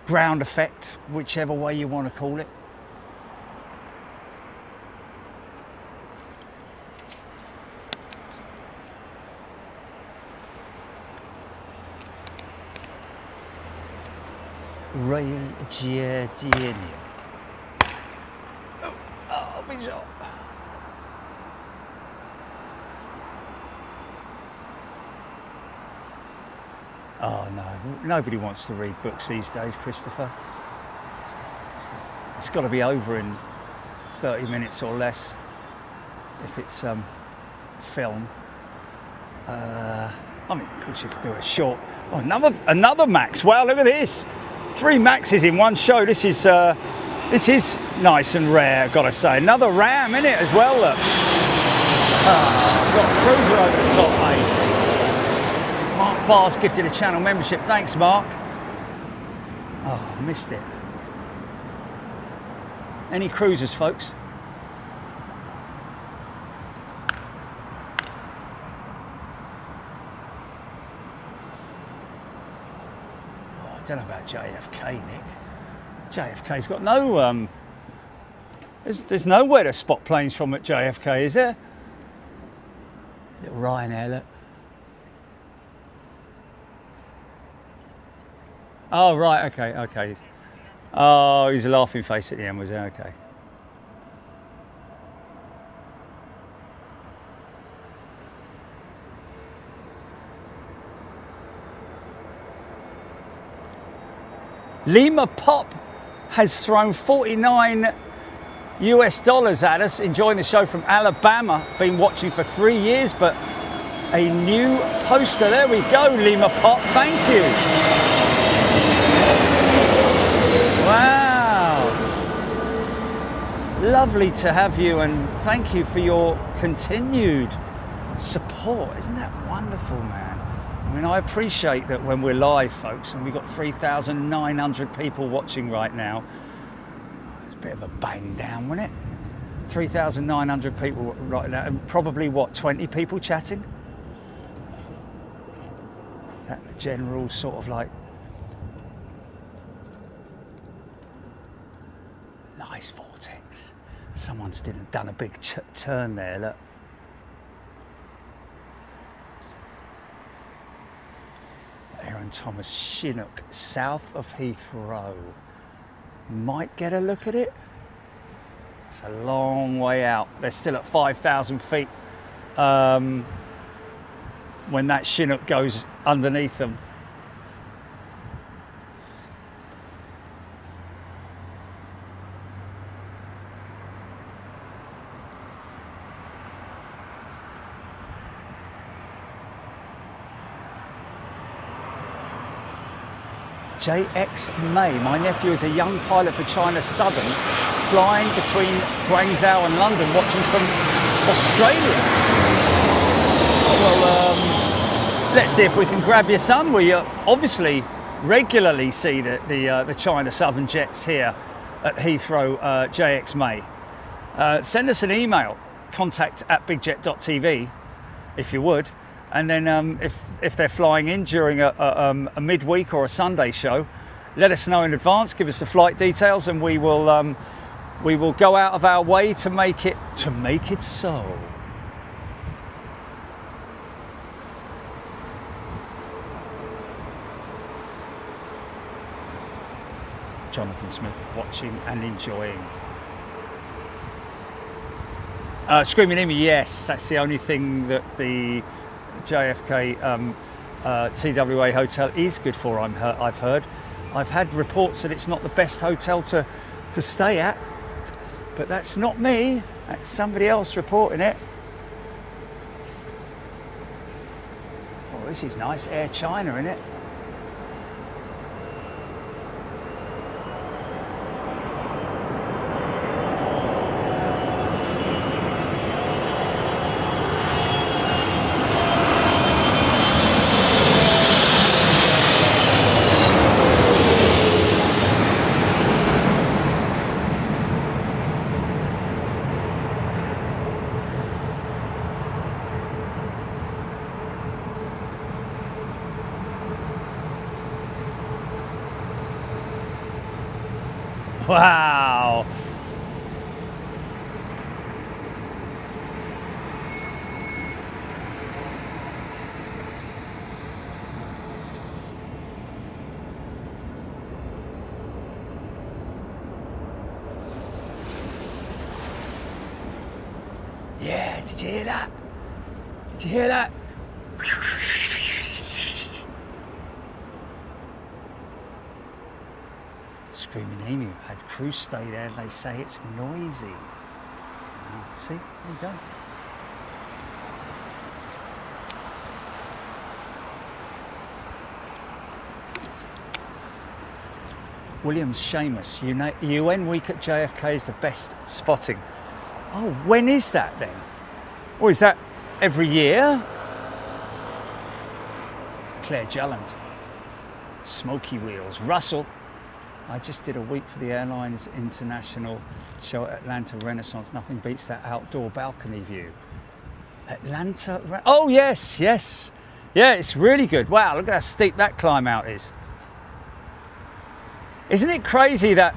ground effect, whichever way you want to call it. Rail Giardini. Oh, big shot. Oh no, nobody wants to read books these days, Christopher. It's got to be over in 30 minutes or less if it's film. I mean, of course you could do a short. Oh, another Max. Wow, look at this. 3 Maxes in one show. This is nice and rare, gotta say. Another Ram in it as well. Look. Got a cruiser over the top, mate. Mark Barr's gifted a channel membership. Thanks, Mark. Oh, I missed it. Any cruisers, folks? Oh, I don't know about JFK, Nick. JFK's got no... There's nowhere to spot planes from at JFK, is there? Little Ryanair, look. Oh, right, okay. Oh, he's a laughing face at the end, was it? Okay. Lima Pop has thrown 49 US dollars at us, enjoying the show from Alabama. Been watching for 3 years, but a new poster. There we go, Lima Pop, thank you. Wow, lovely to have you, and thank you for your continued support. Isn't that wonderful, man? I mean, I appreciate that when we're live, folks, and we've got 3,900 people watching right now. It's Bit of a bang down, wasn't it? 3,900 people right now, and probably what, 20 people chatting? Is that the general sort of like nice vortex? Someone's done a big turn there, look. Aaron Thomas Chinook, south of Heathrow. Might get a look at it. It's a long way out. They're still at 5,000 feet when that Chinook goes underneath them. JX May, my nephew is a young pilot for China Southern, flying between Guangzhou and London, watching from Australia. Well, let's see if we can grab your son. We obviously regularly see the China Southern jets here at Heathrow. JX May. Send us an email, contact@bigjet.tv, if you would. And then if they're flying in during a midweek or a Sunday show, let us know in advance, give us the flight details, and we will go out of our way to make it so. Jonathan Smith watching and enjoying. Screaming Emu, yes, that's the only thing that the JFK TWA hotel is good for, I've heard. I've had reports that it's not the best hotel to stay at, but that's not me, that's somebody else reporting it. Oh, this is nice, Air China, isn't it? Wow. Yeah, did you hear that? Did you hear that? Screaming Emu had crew stay there. They say it's noisy. See, there you go. Williams Seamus, UN week at JFK is the best spotting. Oh, when is that then? Or is that every year? Claire Jelland, Smoky Wheels, Russell. I just did a week for the Airlines International show at Atlanta Renaissance. Nothing beats that outdoor balcony view. Atlanta, oh yes, yes. Yeah, it's really good. Wow, look at how steep that climb out is. Isn't it crazy that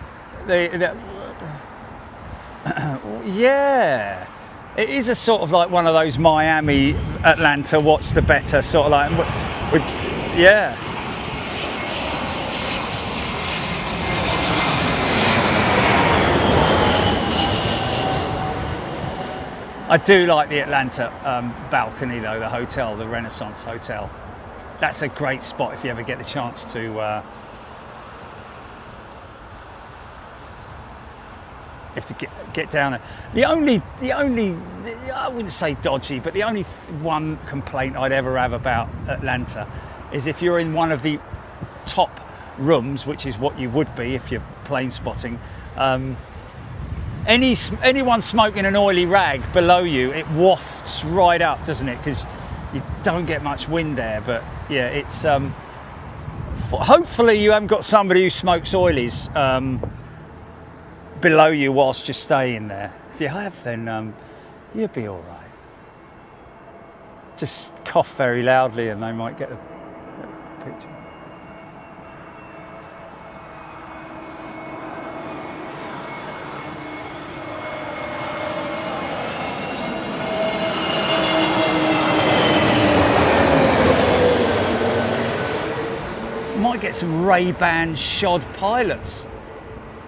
yeah, it is a sort of like one of those Miami, Atlanta, what's the better sort of like, yeah. I do like the Atlanta balcony though, the hotel, the Renaissance Hotel. That's a great spot if you ever get the chance to get down there. The only I wouldn't say dodgy, but the only one complaint I'd ever have about Atlanta is if you're in one of the top rooms, which is what you would be if you're plane spotting. Anyone smoking an oily rag below you, it wafts right up, doesn't it? Because you don't get much wind there. But yeah, it's hopefully you haven't got somebody who smokes oilies below you whilst you're staying there. If you have, then you'll be all right. Just cough very loudly and they might get a picture. Might get some Ray-Ban shod pilots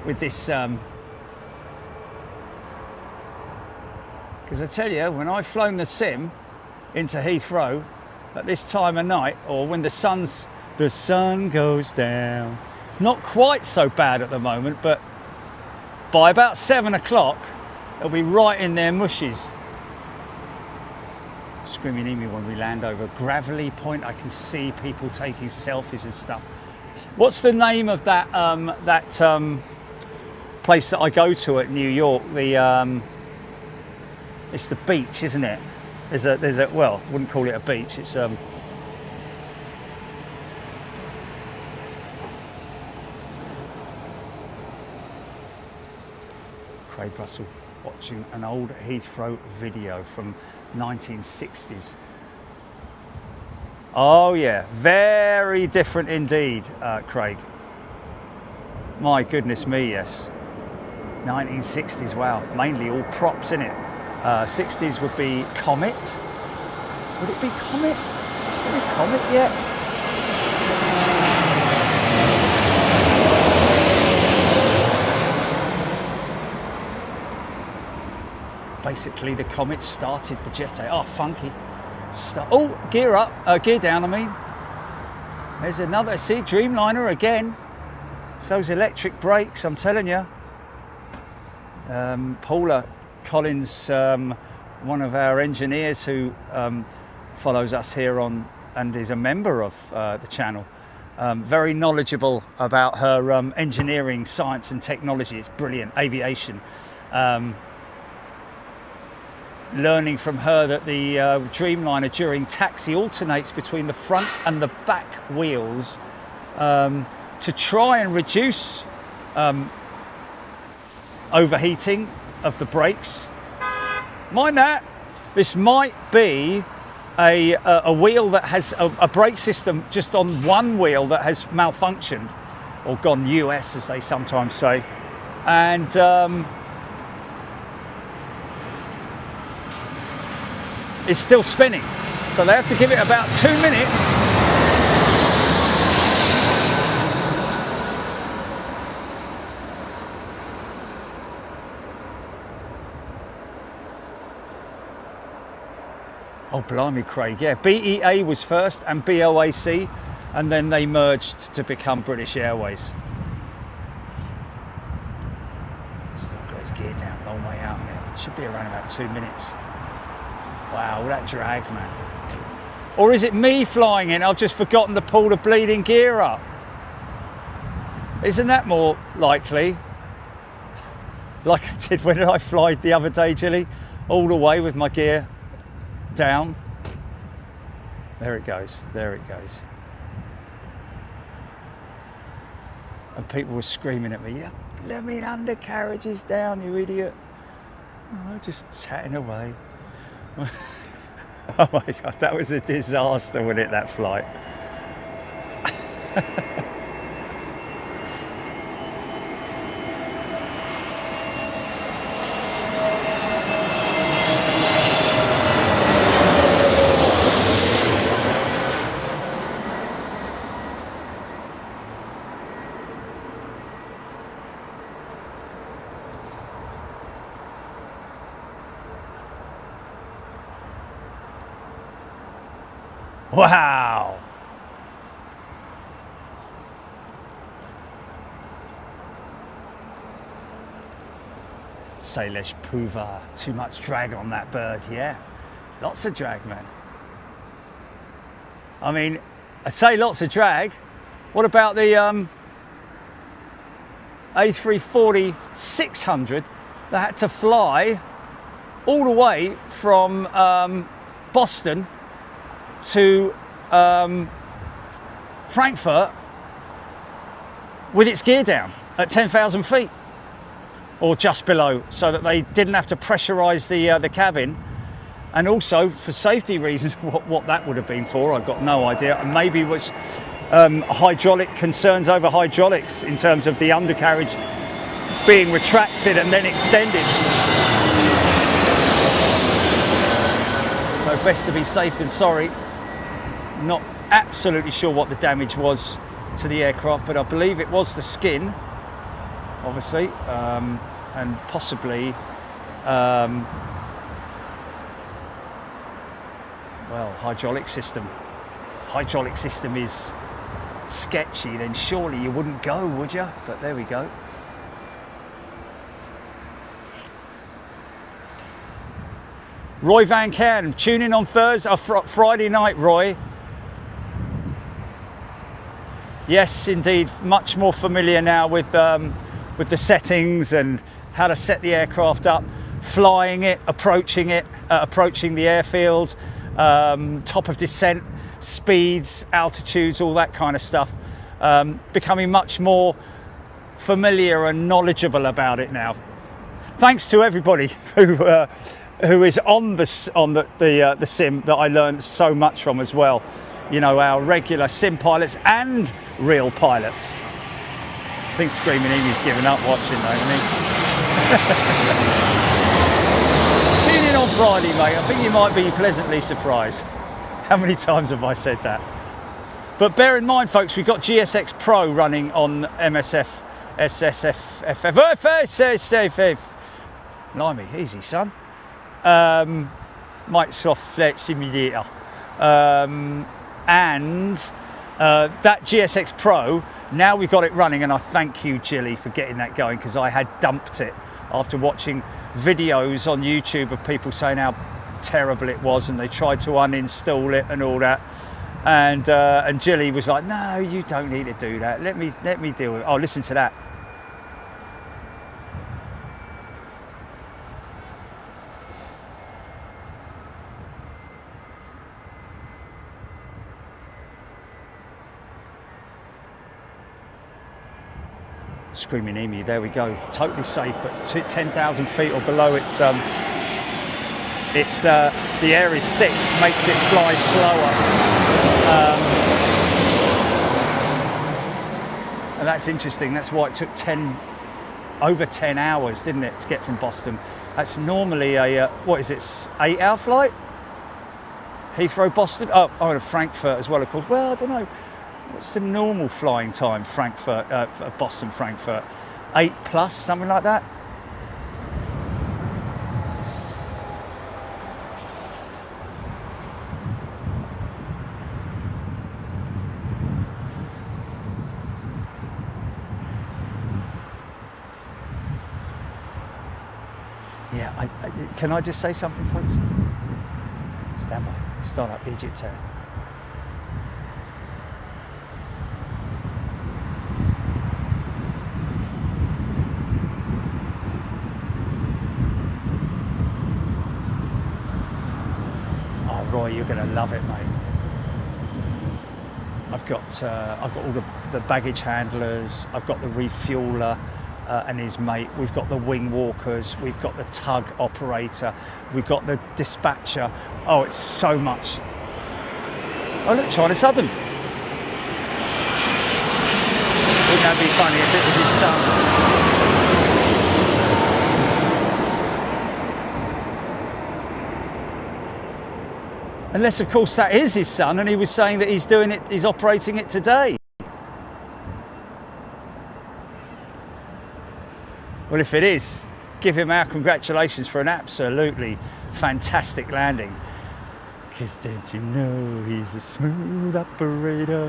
with this, because I tell you, when I've flown the sim into Heathrow at this time of night, or when the sun goes down, it's not quite so bad at the moment, but by about 7 o'clock it'll be right in their mushes. Screaming at me when we land over Gravelly Point. I can see people taking selfies and stuff. What's the name of that place that I go to at New York? It's the beach, isn't it? There's a well, I wouldn't call it a beach. It's Craig Russell watching an old Heathrow video from 1960s. Oh yeah, very different indeed, Craig. My goodness me, yes. 1960s, wow, mainly all props in it. 60s would be Comet. Would it be Comet? Would it be Comet yet? Basically, the Comet started the Jet A. Oh, funky. Oh, gear up, gear down, I mean. There's another, see, Dreamliner again. It's those electric brakes, I'm telling you. Paula Collins, one of our engineers who follows us here on and is a member of the channel. Very knowledgeable about her engineering, science and technology. It's brilliant, aviation. Learning from her that the Dreamliner during taxi alternates between the front and the back wheels to try and reduce overheating of the brakes. Mind that, this might be a wheel that has a brake system just on one wheel that has malfunctioned or gone US, as they sometimes say, and it's still spinning, so they have to give it about 2 minutes. Oh blimey, Craig, yeah, BEA was first and BOAC, and then they merged to become British Airways. Still got his gear down, long way out there. Should be around about 2 minutes. Wow, that drag, man. Or is it me flying in? I've just forgotten to pull the bleeding gear up. Isn't that more likely? Like I did when I flew the other day, Jilly, all the way with my gear down. There it goes, there it goes. And people were screaming at me, yeah, let me undercarriages down, you idiot. Oh, just chatting away. Oh my God, that was a disaster, wasn't it, that flight? Wow! Salish Puva, too much drag on that bird, yeah. Lots of drag, man. I mean, I say lots of drag. What about the A350-600 that had to fly all the way from Boston to Frankfurt with its gear down at 10,000 feet. or just below, so that they didn't have to pressurize the cabin. And also for safety reasons, what that would have been for, I've got no idea. And maybe it was hydraulic concerns over hydraulics in terms of the undercarriage being retracted and then extended. So best to be safe than sorry. Not absolutely sure what the damage was to the aircraft, but I believe it was the skin, obviously, and possibly, well, hydraulic system. Hydraulic system is sketchy, then surely you wouldn't go, would you? But there we go. Roy Van Can, tune in on Thursday, Friday night, Roy. Yes, indeed, much more familiar now with the settings and how to set the aircraft up, flying it, approaching the airfield, top of descent, speeds, altitudes, all that kind of stuff. Becoming much more familiar and knowledgeable about it now. Thanks to everybody who is on the sim that I learned so much from as well. You know, our regular sim pilots and real pilots. I think Screaming Emu's given up watching though, hasn't he? Tune in on Friday, mate. I think you might be pleasantly surprised. How many times have I said that? But bear in mind, folks, we've got GSX Pro running on MSF, SSFF. Blimey, easy, son. Microsoft Flight Simulator. And that GSX Pro, now we've got it running, and I thank you, Jilly, for getting that going, because I had dumped it after watching videos on YouTube of people saying how terrible it was, and they tried to uninstall it and all that. And Jilly was like, "No, you don't need to do that. Let me deal with it." Oh, listen to that. Screaming Emu, there we go, totally safe, but 10,000 feet or below, the air is thick, makes it fly slower, and that's interesting. That's why it took over 10 hours, didn't it, to get from Boston. That's normally a what is it, 8-hour flight? Heathrow, Boston. Oh, to Frankfurt as well, of course. Well, I don't know. What's the normal flying time, Frankfurt, Boston, Frankfurt? 8+, something like that? Yeah, can I just say something, folks? Stand by. Start up Egypt Air. Roy, you're going to love it, mate. I've got all the baggage handlers. I've got the refueler and his mate. We've got the wing walkers. We've got the tug operator. We've got the dispatcher. Oh, it's so much. Oh, look, China Southern. Wouldn't that be funny if it was his son? Unless, of course, that is his son, and he was saying that he's operating it today. Well, if it is, give him our congratulations for an absolutely fantastic landing. Because did you know he's a smooth operator?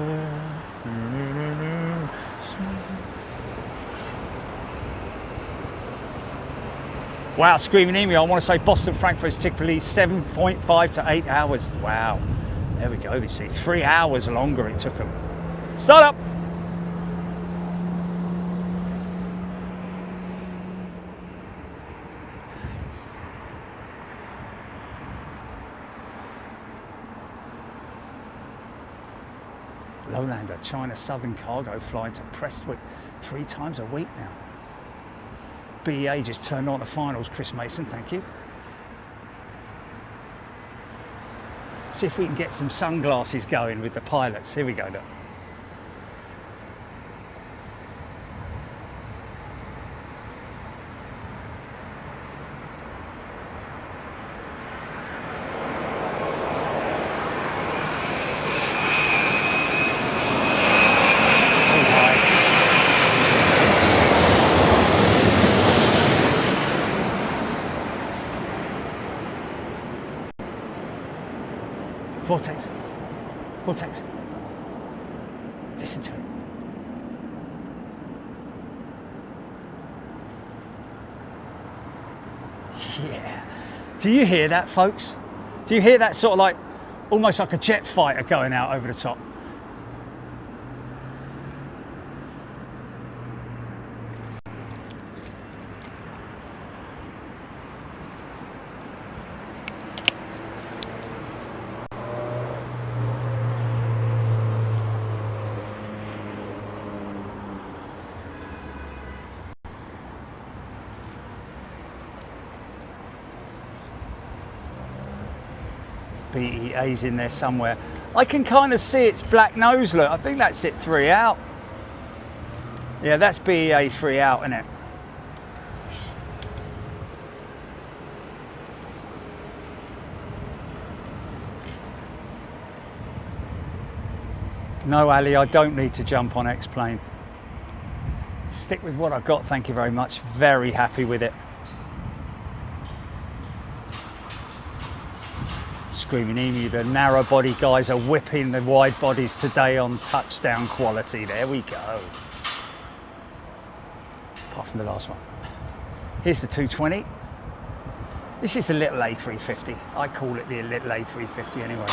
Wow, Screaming Emu, I want to say Boston, Frankfurt is typically 7.5 to 8 hours. Wow, there we go, you see, 3 hours longer it took them. Start up. Lowlander, China Southern cargo flying to Prestwick 3 times a week now. BEA just turned on the finals, Chris Mason, thank you. See if we can get some sunglasses going with the pilots. Here we go, look. Vortex, vortex, listen to it. Yeah, do you hear that, folks? Do you hear that sort of like, almost like a jet fighter going out over the top? BEA's in there somewhere. I can kind of see its black nose, look. I think that's it 3 out. Yeah, that's BEA 3 out, isn't it? No, Ali, I don't need to jump on X-Plane. Stick with what I've got, thank you very much. Very happy with it. Screaming Emu, the narrow body guys are whipping the wide bodies today on touchdown quality. There we go. Apart from the last one. Here's the 220. This is the little A350. I call it the little A350 anyway.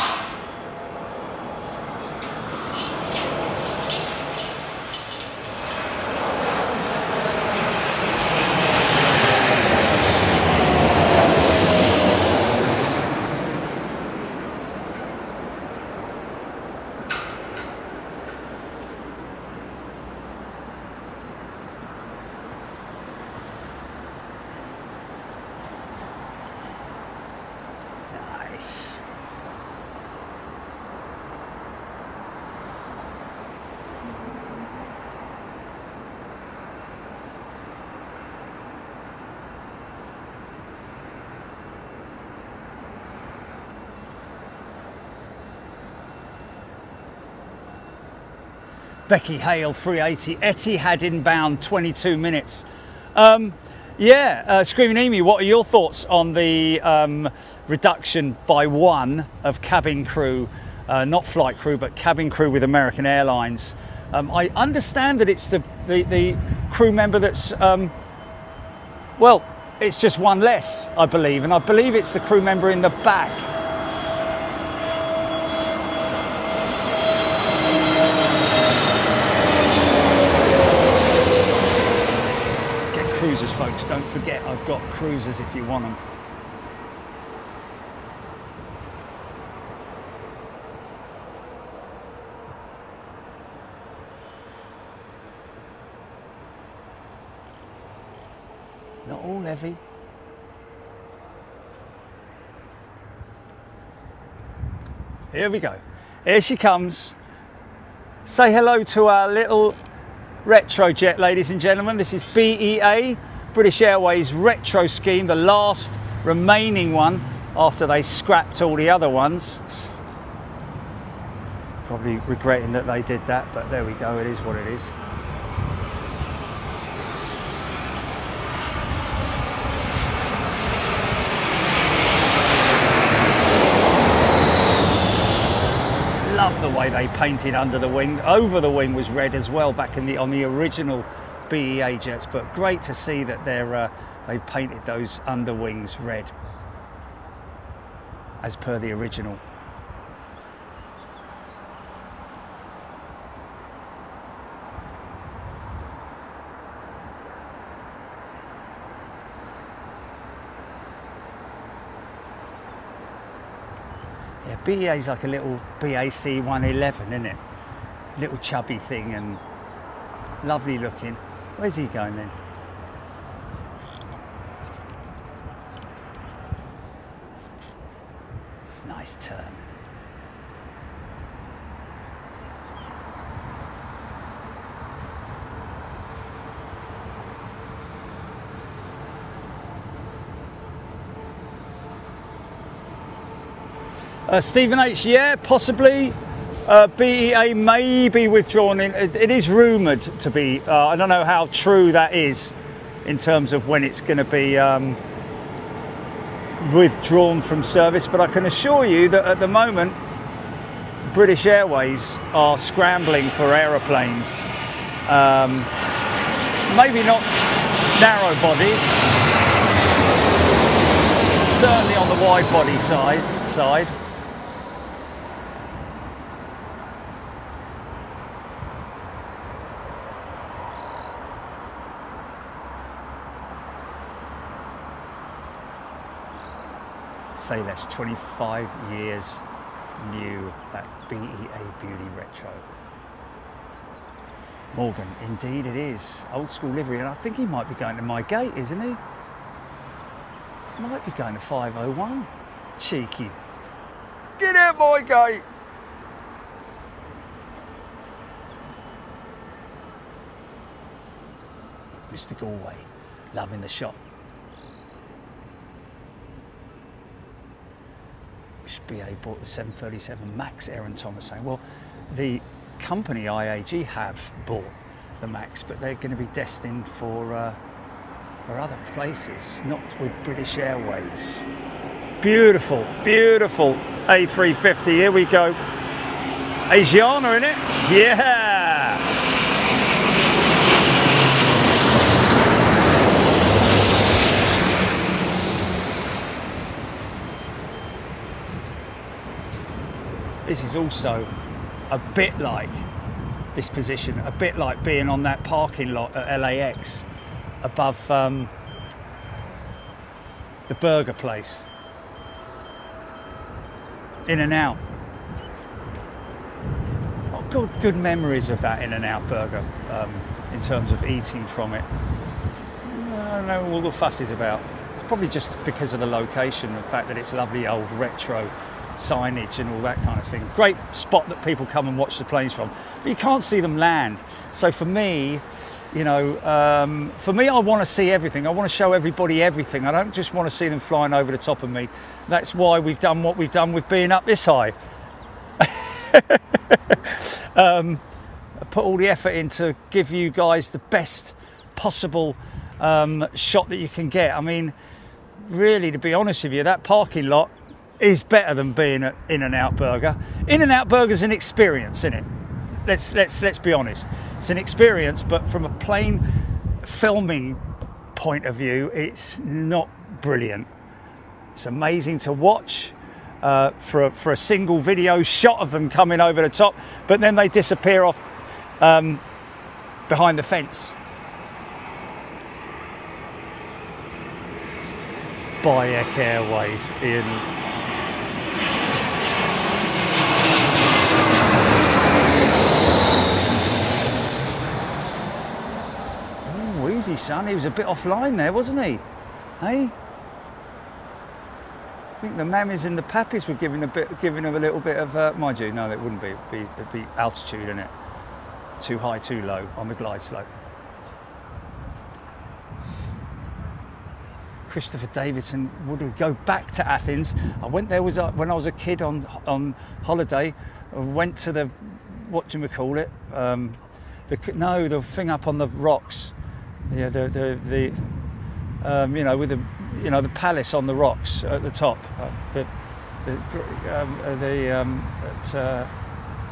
Becky Hale, 380, Etihad inbound, 22 minutes. Screaming Emu, what are your thoughts on the reduction by 1 of cabin crew, not flight crew, but cabin crew with American Airlines? I understand that it's the crew member that's, well, it's just 1 less, I believe, and I believe it's the crew member in the back. Cruisers, folks, don't forget I've got cruisers if you want them. Not all heavy. Here we go. Here she comes. Say hello to our little retro jet, ladies and gentlemen. This is BEA, British Airways retro scheme, the last remaining one after they scrapped all the other ones. Probably regretting that they did that, but there we go, it is what it is. Love the way they painted under the wing. Over the wing was red as well back in on the original BEA jets, but great to see that they've painted those underwings red as per the original. Yeah, BEA's like a little BAC 111, isn't it? Little chubby thing and lovely looking. Where's he going then? nice turn. Stephen H, yeah, possibly. BEA may be withdrawn. It is rumoured to be. I don't know how true that is in terms of when it's going to be withdrawn from service, but I can assure you that at the moment British Airways are scrambling for aeroplanes. Maybe not narrow bodies, certainly on the wide body side. Say less, 25 years new, that BEA Beauty Retro. Morgan, indeed it is. Old school livery, and I think he might be going to my gate, isn't he? He might be going to 501. Cheeky. Get out my gate! Mr. Galway, loving the shot. BA bought the 737 MAX, Aaron Thomas saying, well, the company IAG have bought the MAX, but they're going to be destined for other places, not with British Airways. Beautiful, beautiful A350, here we go. Asiana in it, yeah! This is also a bit like this position, a bit like being on that parking lot at LAX above the burger place. In and Out. Oh, good memories of that In and Out burger in terms of eating from it. I don't know what all the fuss is about. It's probably just because of the location, the fact that it's lovely old retro signage and all that kind of thing. Great spot that people come and watch the planes from, but you can't see them land. So for me, you know, I want to see everything. I want to show everybody everything. I don't just want to see them flying over the top of me. That's why we've done what we've done with being up this high. Put all the effort in to give you guys the best possible shot that you can get. I mean, really, to be honest with you, that parking lot is better than being at In and Out Burger. In and Out Burger's an experience, isn't it? Let's be honest. It's an experience, but from a plain filming point of view, it's not brilliant. It's amazing to watch for a single video shot of them coming over the top, but then they disappear off behind the fence. Bayek Airways in. Easy, son. He was a bit offline there, wasn't he? Hey, I think the mammies and the pappies were giving him a little bit of. Mind you, no, it wouldn't be. It'd be altitude, innit? Too high, too low on the glide slope. Christopher Davidson would go back to Athens. I went there when I was a kid on holiday. I went to the whatchamacallit, the thing up on the rocks. Yeah, you know, with the palace on the rocks at the top, at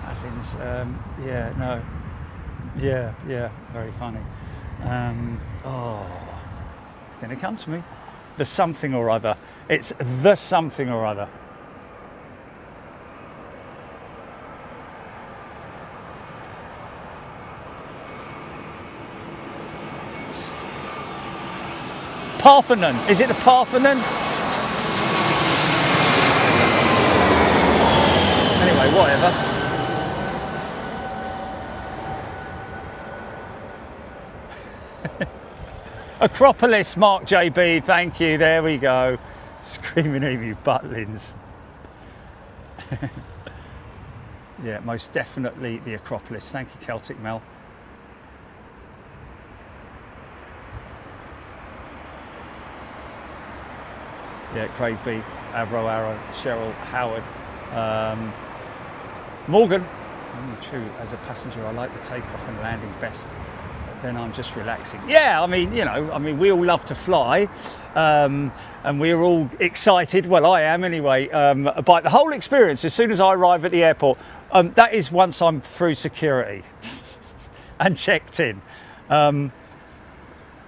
Athens. Yeah, very funny. Oh, it's going to come to me. The something or other. It's the something or other. Parthenon. Is it the Parthenon? Anyway, whatever. Acropolis, Mark JB, thank you. There we go. Screaming emu butlins. Yeah, most definitely the Acropolis. Thank you, Celtic Mel. Yeah, Craig B, Avro Arrow, Cheryl Howard, Morgan. True, as a passenger, I like the takeoff and landing best. Then I'm just relaxing. Yeah, I mean, you know, we all love to fly, and we're all excited. Well, I am anyway. By the whole experience, as soon as I arrive at the airport, that is once I'm through security and checked in.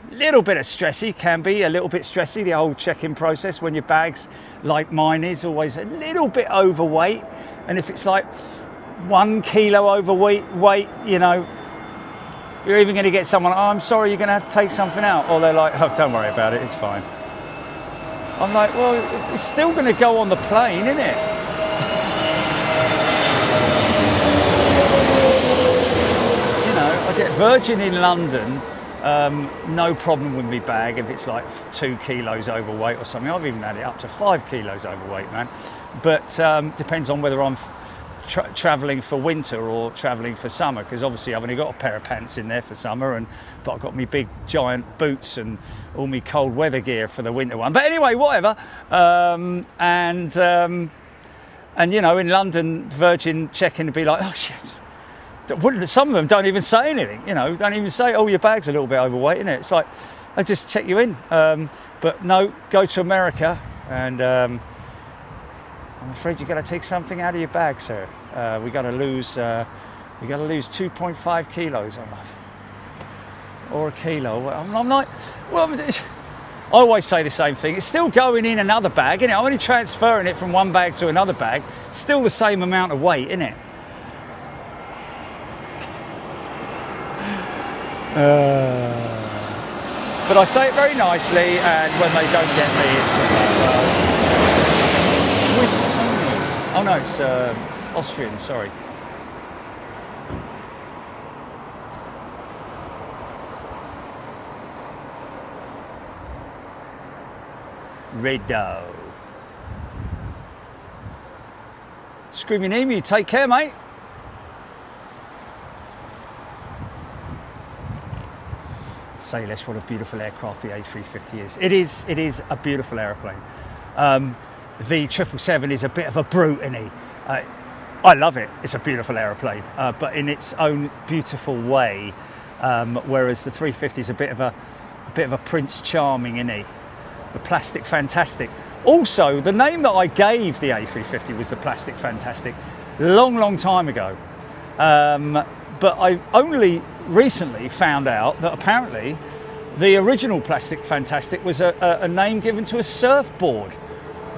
Little bit of stressy, can be a little bit stressy, the whole check-in process when your bag's, like mine is, always a little bit overweight. And if it's like 1 kilo overweight, you know, you're even going to get someone, oh, I'm sorry, you're going to have to take something out. Or they're like, oh, don't worry about it, it's fine. I'm like, well, it's still going to go on the plane, isn't it? You know, I get Virgin in London, no problem with my bag if it's like 2 kilos overweight or something. I've even had it up to 5 kilos overweight, man. But depends on whether I'm traveling for winter or traveling for summer, because obviously I've only got a pair of pants in there for summer, but I've got me big giant boots and all my cold weather gear for the winter one. But anyway, whatever. And you know, in London, Virgin check-in to be like, oh shit. Some of them don't even say anything, you know, don't even say, oh, your bag's a little bit overweight, isn't it? It's like, I just check you in. But no, go to America, and I'm afraid you've got to take something out of your bag, sir. We got to lose 2.5 kilos or a kilo. I'm like, well, I always say the same thing. It's still going in another bag, isn't it? I'm only transferring it from one bag to another bag. Still the same amount of weight, isn't it? But I say it very nicely, and when they don't get me, it's just like, Swiss Tony. Oh no, it's Austrian, sorry. Redo. Screaming Emu, take care, mate. Say less, what a beautiful aircraft the A350 is. It is a beautiful aeroplane. The 777 is a bit of a brute, isn't he? I love it. It's a beautiful aeroplane, but in its own beautiful way. Whereas the 350 is a bit of a Prince Charming, isn't he? The Plastic Fantastic. Also, the name that I gave the A350 was the Plastic Fantastic, long time ago. But I only recently found out that apparently the original Plastic Fantastic was a name given to a surfboard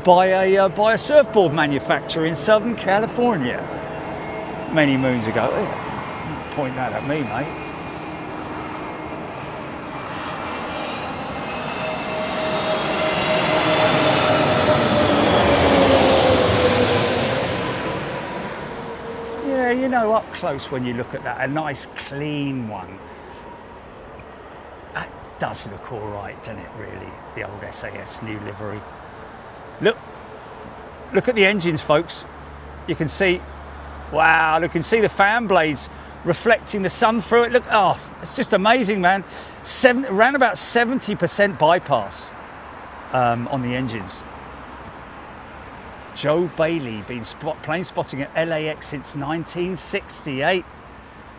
by a surfboard manufacturer in Southern California many moons ago. Hey, point that at me, mate. You know, up close when you look at that, a nice clean one. That does look all right, doesn't it, really? The old SAS new livery. Look at the engines, folks. You can see, wow, you can see the fan blades reflecting the sun through it. Look, oh, it's just amazing, man. Around about 70% bypass on the engines. Joe Bailey, been plane spotting at LAX since 1968.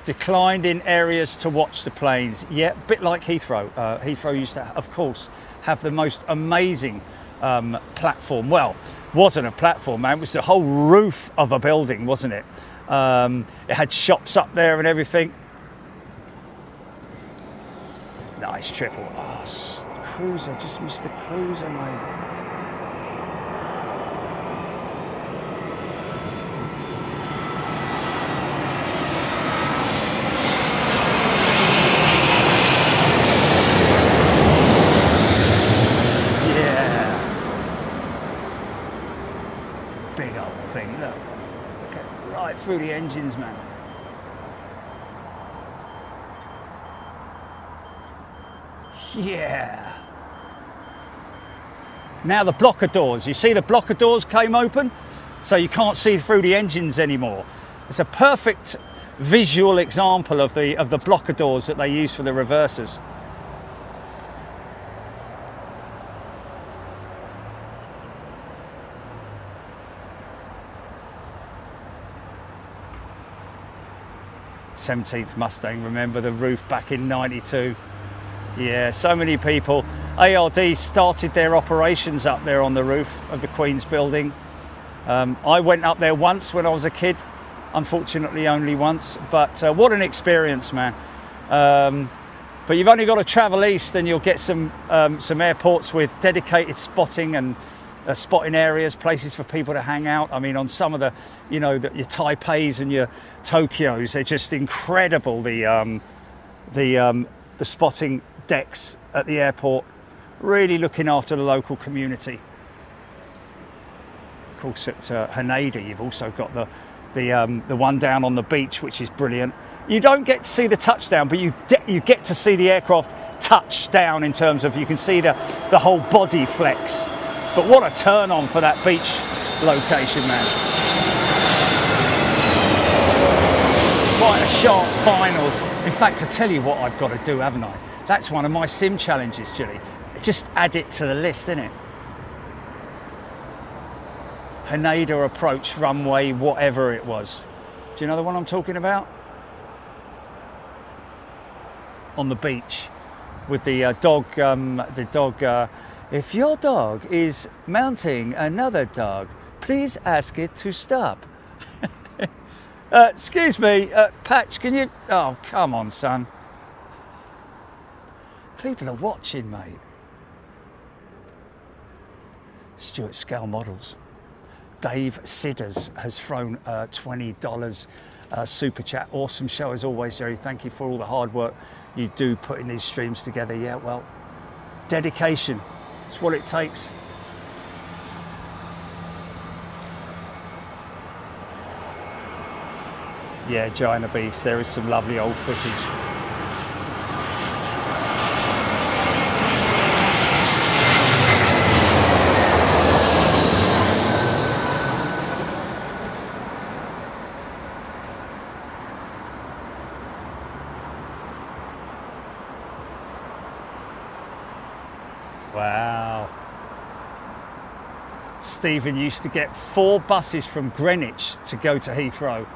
Declined in areas to watch the planes. Yeah, a bit like Heathrow. Heathrow used to, of course, have the most amazing platform. Well, wasn't a platform, man. It was the whole roof of a building, wasn't it? It had shops up there and everything. Nice triple. Oh, cruiser, just missed the cruiser, mate. Through the engines, man. Yeah. Now the blocker doors. You see the blocker doors came open? so you can't see through the engines anymore. It's a perfect visual example of the blocker doors that they use for the reversers. '17th Mustang, remember the roof back in '92. Yeah, so many people. ARD started their operations up there on the roof of the Queen's building. I went up there once when I was a kid, unfortunately only once, but what an experience, man. But you've only got to travel east and you'll get some airports with dedicated spotting and spotting areas, places for people to hang out. I mean, on some of the, you know, your Taipeis and your Tokyos, they're just incredible. The spotting decks at the airport, really looking after the local community. Of course, at Haneda, you've also got the one down on the beach, which is brilliant. You don't get to see the touchdown, but you get to see the aircraft touch down in terms of you can see the whole body flex. But what a turn on for that beach location, man. Quite a sharp finals. In fact, I tell you what I've got to do, haven't I? That's one of my sim challenges, Julie. Just add it to the list, innit? Haneda approach runway, whatever it was. Do you know the one I'm talking about? On the beach with the dog, if your dog is mounting another dog, please ask it to stop. Excuse me, Patch, can you... Oh, come on, son. People are watching, mate. Stuart Scale Models. Dave Sidders has thrown $20 super chat. Awesome show as always, Jerry. Thank you for all the hard work you do putting these streams together. Yeah, well, dedication. It's what it takes. Yeah, China Beast, there is some lovely old footage. Wow. Stephen used to get 4 buses from Greenwich to go to Heathrow,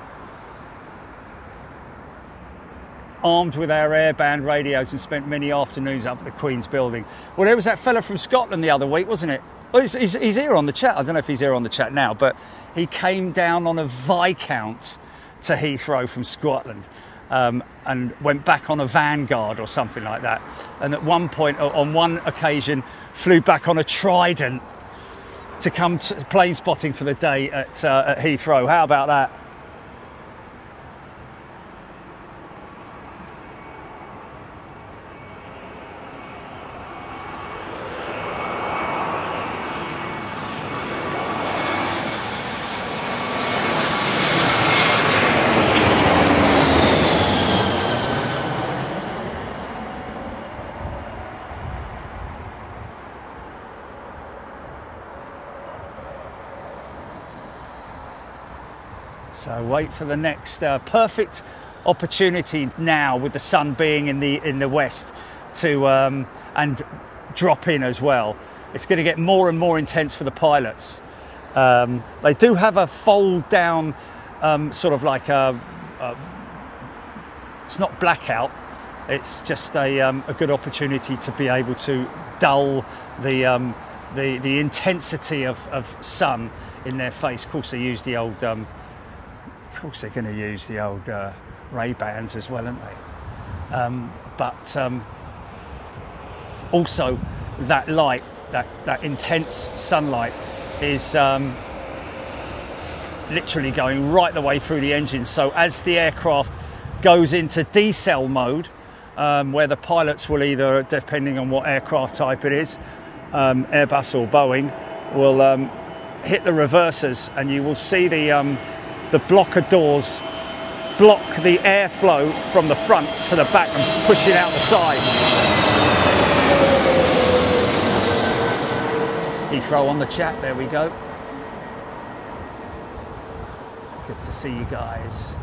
armed with our airband radios, and spent many afternoons up at the Queen's building. Well, there was that fella from Scotland the other week, wasn't it? Well, he's here on the chat. I don't know if he's here on the chat now, but he came down on a Viscount to Heathrow from Scotland. And went back on a Vanguard or something like that. And at one point, on one occasion, flew back on a Trident to come plane spotting for the day at Heathrow. How about that? So wait for the next perfect opportunity now, with the sun being in the west, to and drop in as well. It's going to get more and more intense for the pilots. They do have a fold down sort of like it's not blackout. It's just a good opportunity to be able to dull the intensity of sun in their face. Of course, they use the old. Of course, they're going to use the old Ray-Bans as well, aren't they? But also, that light, that intense sunlight, is literally going right the way through the engine. So as the aircraft goes into decel mode, where the pilots will either, depending on what aircraft type it is, Airbus or Boeing, will hit the reversers, and you will see the blocker doors block the airflow from the front to the back and push it out the side. Heathrow on the chat, there we go. Good to see you guys.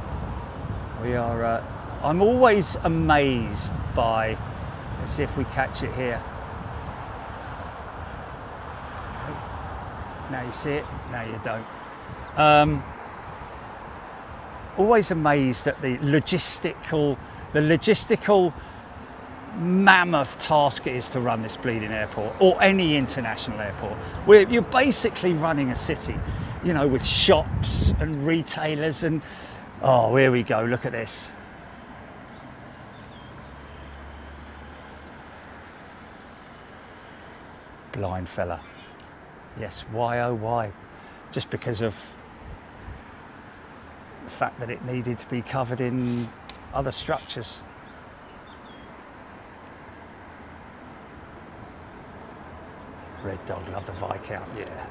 We are, I'm always amazed by, let's see if we catch it here. Now you see it, now you don't. Always amazed at the logistical mammoth task it is to run this bleeding airport, or any international airport, where you're basically running a city, you know, with shops and retailers and, oh, here we go, look at this. Blind fella. Yes, why oh why? Just because of the fact that it needed to be covered in other structures. Red Dog, love the Viscount, yeah.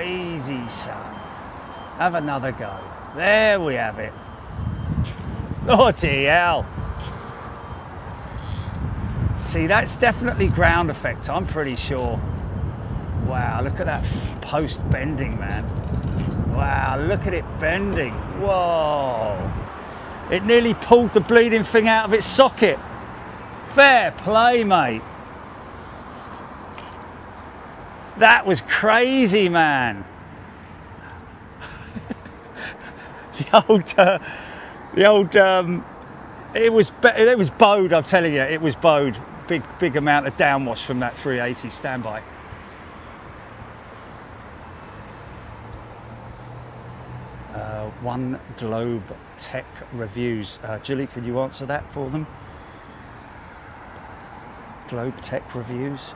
Easy, son. Have another go. There we have it. Oh, DL. See, that's definitely ground effect, I'm pretty sure. Wow, look at that post bending, man. Wow, look at it bending. Whoa. It nearly pulled the bleeding thing out of its socket. Fair play, mate. That was crazy, man. It was bowed, I'm telling you, it was bowed. Big amount of downwash from that 380 standby. One Globe Tech Reviews. Julie, could you answer that for them? Globe Tech Reviews.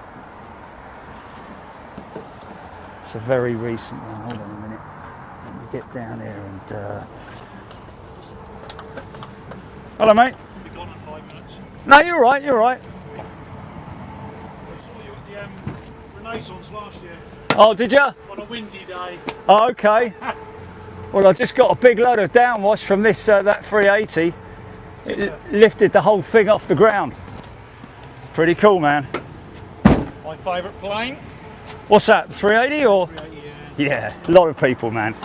It's a very recent one. Hold on a minute. Let me get down here and. Hello, mate. You'll be gone in 5 minutes. No, you're right. You're right. I saw you at the Renaissance last year. Oh, did you? On a windy day. Oh, okay. Well, I just got a big load of downwash from this that 380. It lifted the whole thing off the ground. Pretty cool, man. My favourite plane. What's that? 380 or? 380, Yeah, a lot of people, man.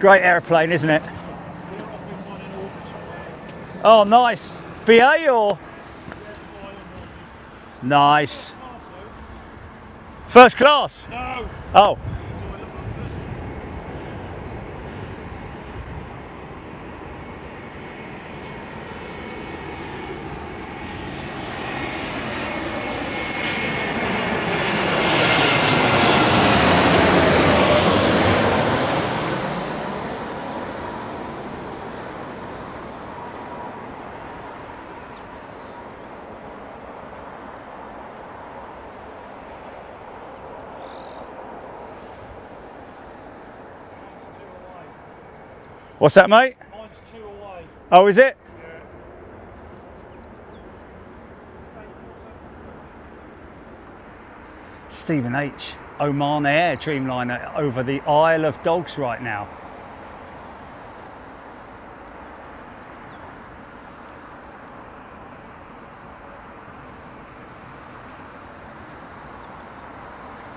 Great airplane, isn't it? Oh, nice. BA or? Nice. First class? No. Oh. What's that, mate? Mine's 2 away. Oh, is it? Yeah. Stephen H. Oman Air Dreamliner over the Isle of Dogs right now.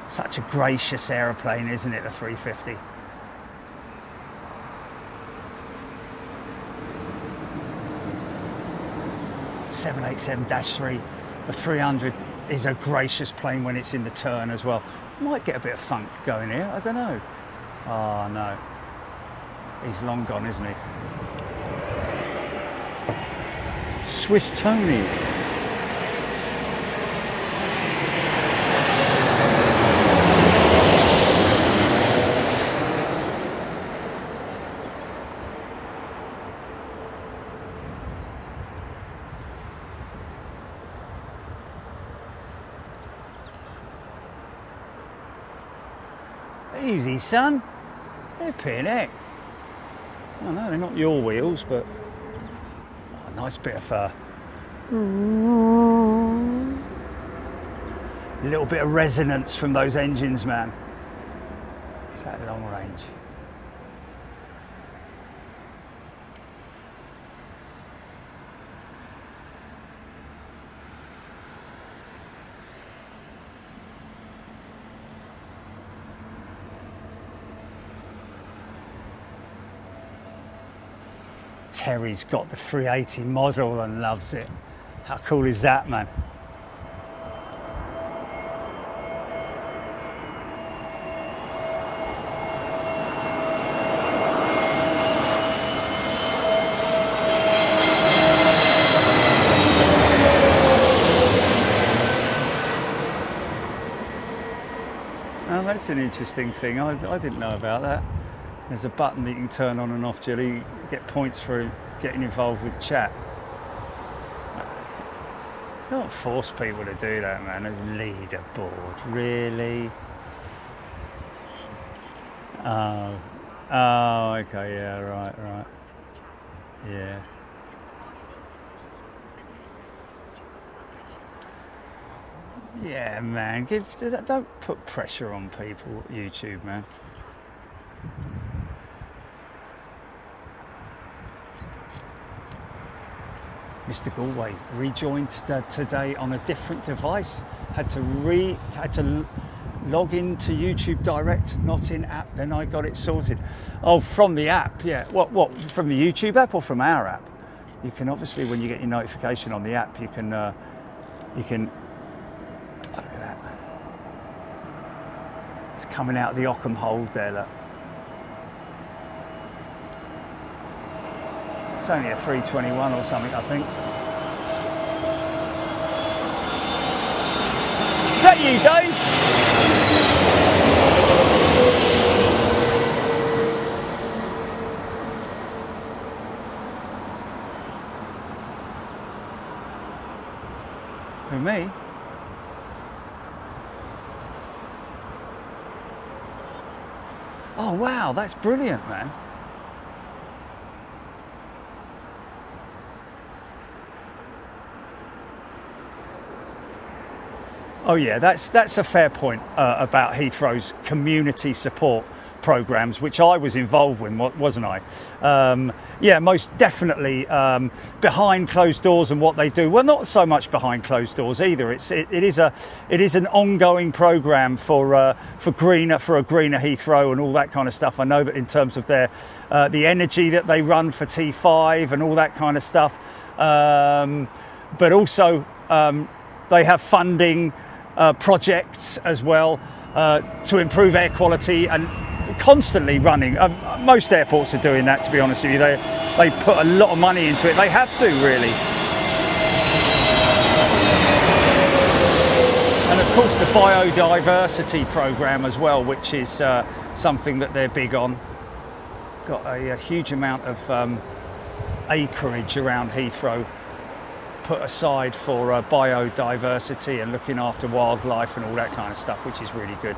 Such a gracious aeroplane, isn't it, the 350? (787-3). The 300 is a gracious plane when it's in the turn as well. Might get a bit of funk going here, I don't know. Oh no, he's long gone, isn't he? Swiss Tony. Easy, son. Flipping heck. I know they're not your wheels, but a nice bit of a little bit of resonance from those engines, man. It's that long range. Terry's got the 380 model and loves it. How cool is that, man? Oh, that's an interesting thing. I didn't know about that. There's a button that you can turn on and off, Julie. You get points for getting involved with chat. You don't force people to do that, man. As leaderboard, really? Oh, okay, yeah, right. Yeah. Yeah, man. Don't put pressure on people at YouTube, man. Mr. Galway rejoined today on a different device. Had to log into YouTube Direct, not in app. Then I got it sorted. Oh, from the app, yeah. What? From the YouTube app or from our app? You can obviously, when you get your notification on the app, you can. Oh, look at that. It's coming out of the Ockham hold there. Look. It's only a 321 or something, I think. Is that you, Dave? Who, me? Oh, wow, that's brilliant, man. Oh yeah, that's a fair point about Heathrow's community support programs, which I was involved with, wasn't I? Yeah, most definitely behind closed doors and what they do. Well, not so much behind closed doors either. It is an ongoing program for a greener Heathrow and all that kind of stuff. I know that in terms of their the energy that they run for T5 and all that kind of stuff, but also they have funding. Projects as well to improve air quality and constantly running. Most airports are doing that, to be honest with you. They put a lot of money into it. They have to, really. And of course the biodiversity program as well, which is something that they're big on. Got a huge amount of acreage around Heathrow put aside for biodiversity and looking after wildlife and all that kind of stuff, which is really good.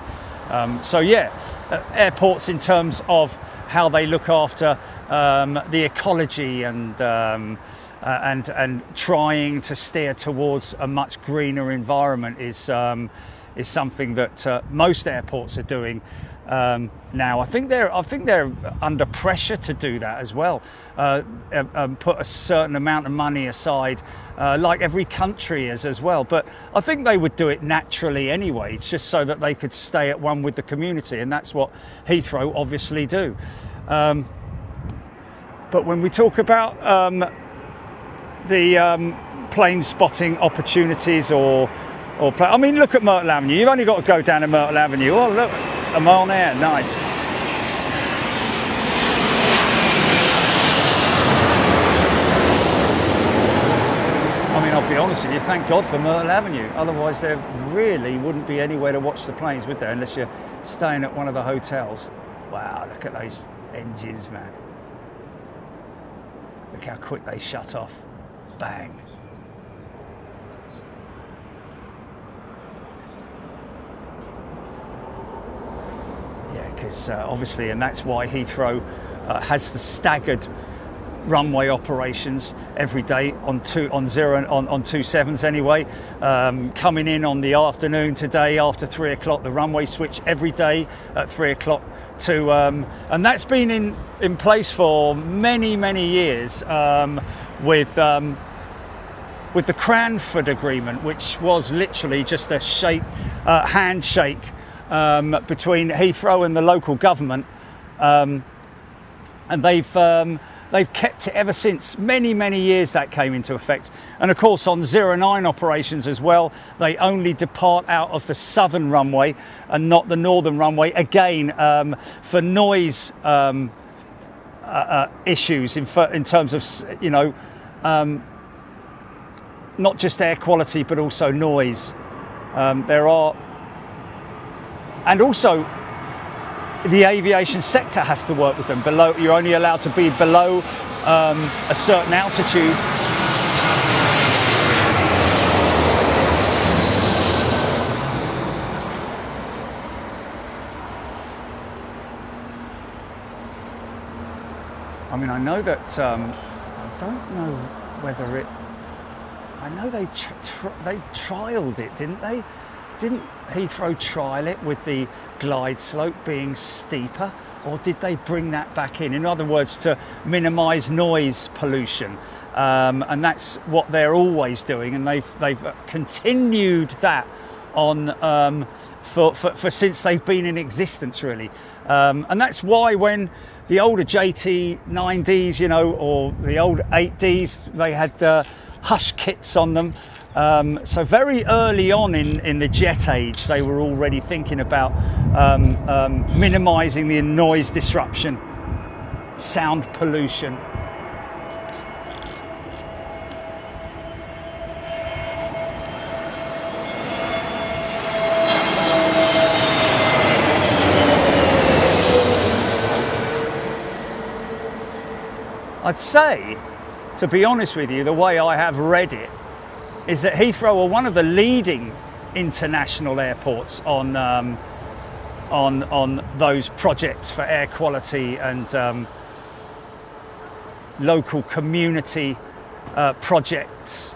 So yeah, airports in terms of how they look after the ecology and trying to steer towards a much greener environment is something that most airports are doing. Now I think they're under pressure to do that as well. Put a certain amount of money aside, like every country is as well. But I think they would do it naturally anyway. It's just so that they could stay at one with the community, and that's what Heathrow obviously do. But when we talk about the plane spotting opportunities, I mean, look at Myrtle Avenue. You've only got to go down to Myrtle Avenue. Oh, look, Oman Air, nice. I mean, I'll be honest with you, thank God for Myrtle Avenue. Otherwise, there really wouldn't be anywhere to watch the planes, would there? Unless you're staying at one of the hotels. Wow, look at those engines, man. Look how quick they shut off. Bang. because obviously, and that's why Heathrow has the staggered runway operations every day on 27s anyway. Coming in on the afternoon today after 3 o'clock, the runway switch every day at 3 o'clock to, and that's been in place for many years with the Cranford Agreement, which was literally just a handshake between Heathrow and the local government, and they've kept it ever since. Many years that came into effect. And of course on 09 operations as well, they only depart out of the southern runway and not the northern runway, again for noise issues in terms of, you know, not just air quality but also noise. There are, and also the aviation sector has to work with them. Below, you're only allowed to be below a certain altitude. I mean, I know that I don't know whether it. I know they trialled it, didn't they? Didn't Heathrow trial it with the glide slope being steeper, or did they bring that back in? In other words, to minimise noise pollution, and that's what they're always doing, and they've continued that on for since they've been in existence, really, and that's why when the older JT9Ds, you know, or the old 8Ds, they had hush kits on them. So very early on in the jet age, they were already thinking about minimising the noise disruption, sound pollution. I'd say, to be honest with you, the way I have read it, is that Heathrow are one of the leading international airports on those projects for air quality and local community projects.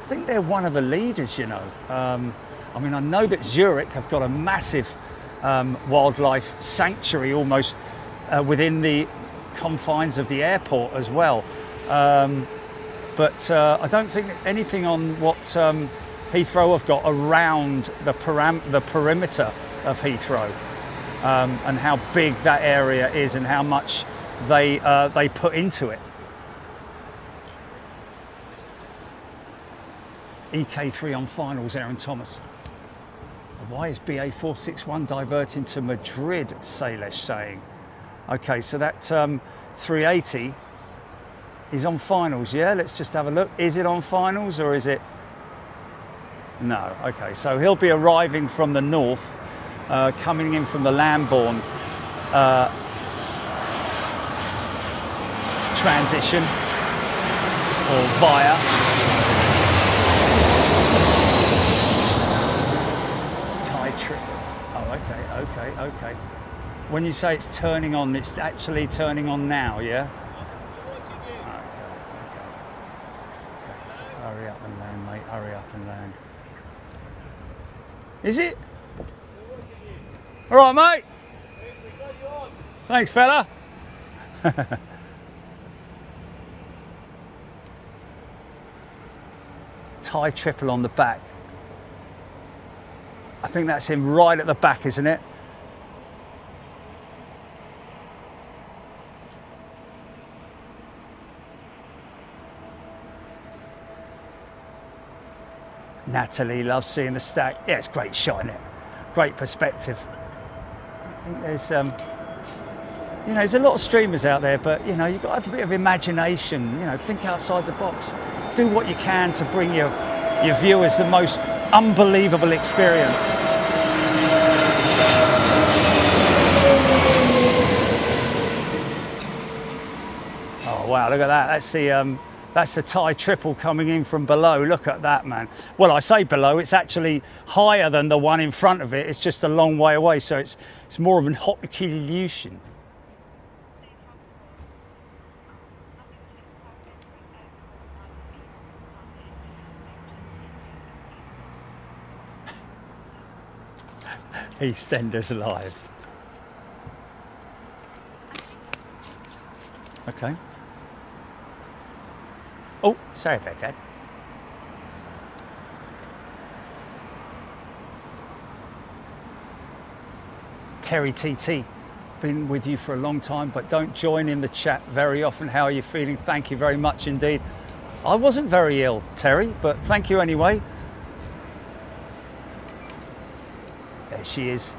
I think they're one of the leaders, you know. I mean, I know that Zurich have got a massive wildlife sanctuary almost within the confines of the airport as well. But I don't think anything on what Heathrow have got around the perimeter of Heathrow, and how big that area is and how much they put into it. EK3 on finals, Aaron Thomas. Why is BA 461 diverting to Madrid, Sailesh saying? Okay, so that 380 is on finals, yeah? Let's just have a look. Is it on finals or is it? No, okay, so he'll be arriving from the north, coming in from the Lambourne transition, or via. Tie trip. Oh, okay. When you say it's turning on, it's actually turning on now, yeah? Hurry up and land, mate. Hurry up and land. Is it? All right, mate. Thanks, fella. Tie triple on the back. I think that's him right at the back, isn't it? Natalie loves seeing the stack. Yeah, it's a great shot, isn't it? Great perspective. I think there's, you know, there's a lot of streamers out there, but you know, you've got to have a bit of imagination. You know, think outside the box. Do what you can to bring your viewers the most unbelievable experience. Oh wow, look at that. That's the That's the Thai triple coming in from below. Look at that, man. Well, I say below, it's actually higher than the one in front of it. It's just a long way away, so it's more of an optical illusion. EastEnders live. Okay. Oh, sorry about that. Terry TT, been with you for a long time, but don't join in the chat very often. How are you feeling? Thank you very much indeed. I wasn't very ill, Terry, but thank you anyway. There she is.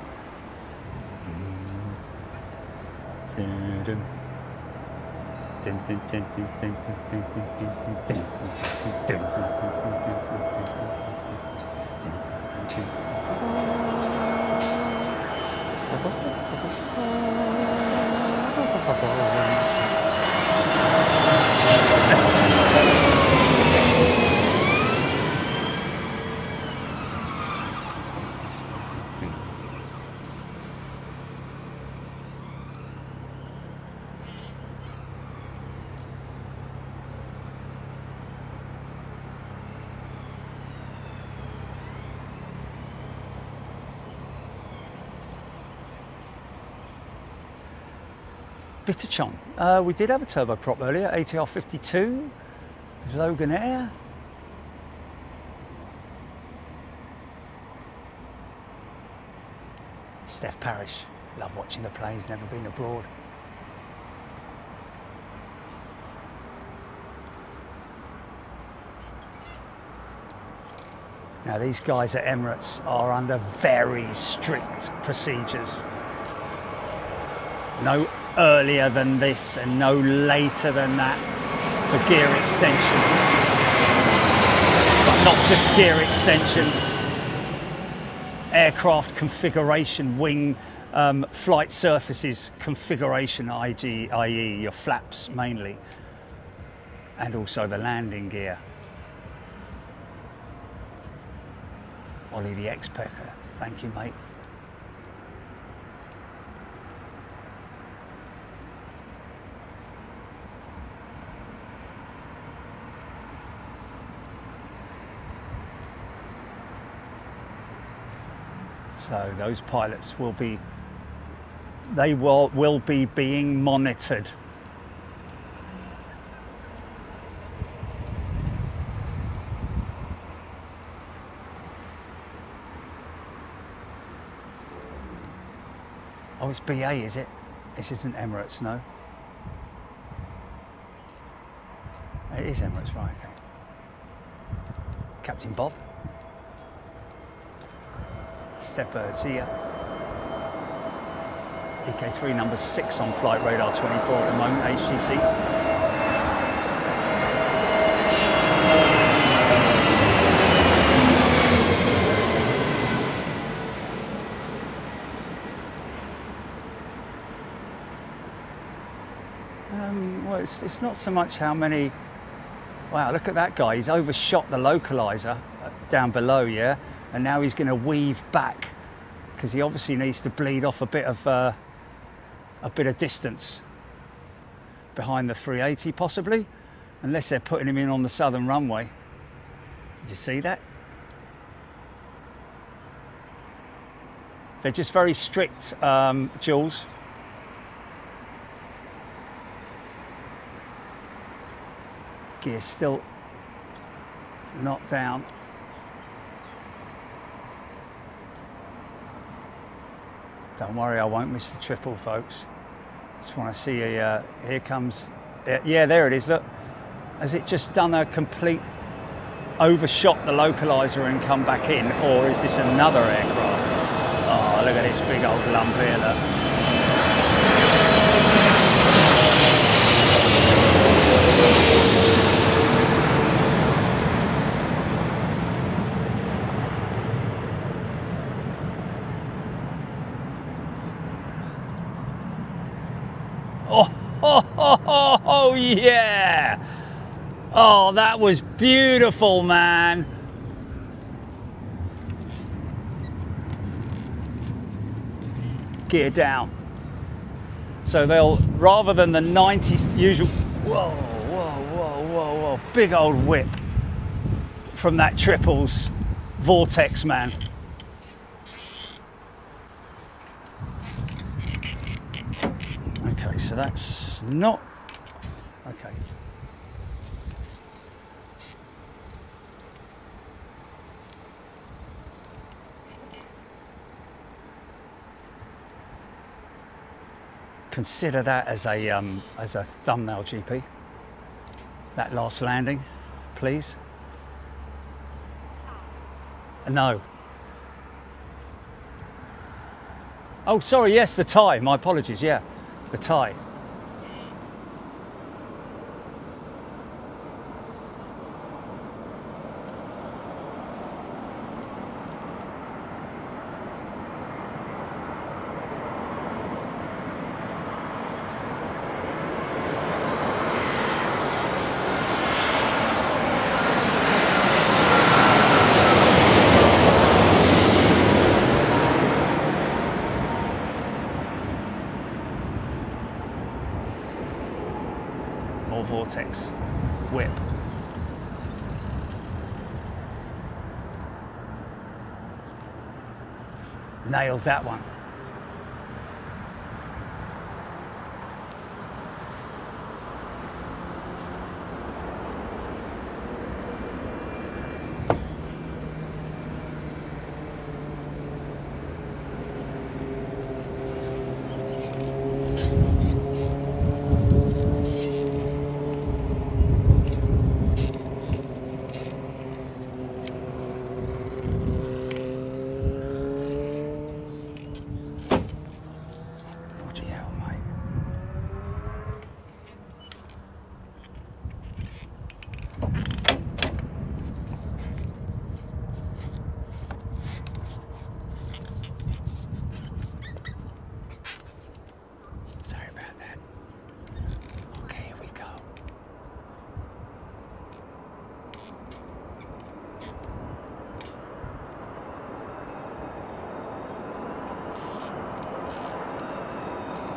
Bitterchon. We did have a turboprop earlier, ATR 52, Logan Air. Steph Parrish, love watching the planes, never been abroad. Now these guys at Emirates are under very strict procedures. No earlier than this and no later than that for gear extension. But not just gear extension, aircraft configuration, wing flight surfaces configuration, i.e. your flaps mainly, and also the landing gear. Ollie the X-Pecker, thank you mate. So those pilots will be, will be being monitored. Oh, it's BA, is it? This isn't Emirates, no. It is Emirates, right, okay. Captain Bob. Stepbird, see ya. EK3 number 6 on flight radar 24 at the moment, HGC. Well, it's not so much how many. Wow, look at that guy. He's overshot the localizer down below, yeah? And now he's going to weave back because he obviously needs to bleed off a bit of distance behind the 380 possibly, unless they're putting him in on the southern runway. Did you see that? They're just very strict, Jules. Gear still not down. Don't worry, I won't miss the triple, folks. Just want to see here comes, yeah, there it is, look. Has it just done a complete overshot the localizer and come back in, or is this another aircraft? Oh, look at this big old lump here, look. Oh, yeah! Oh, that was beautiful, man. Gear down. So they'll, rather than the 90s usual, whoa, big old whip from that triples vortex, man. Okay, so that's not, okay. Consider that as a thumbnail, GP. That last landing, please. No. Oh, sorry, yes, the Thai. My apologies, yeah, the Thai. Vortex whip. Nailed that one.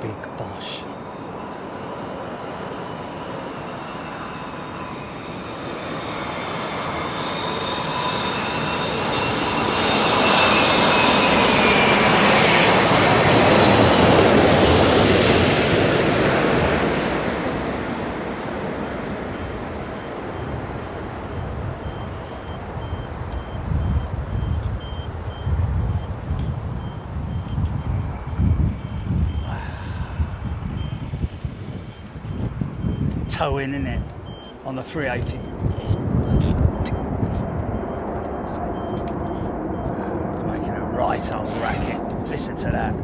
Big Bosch. Toe in, isn't it, on the 380. Making a right old racket. Listen to that.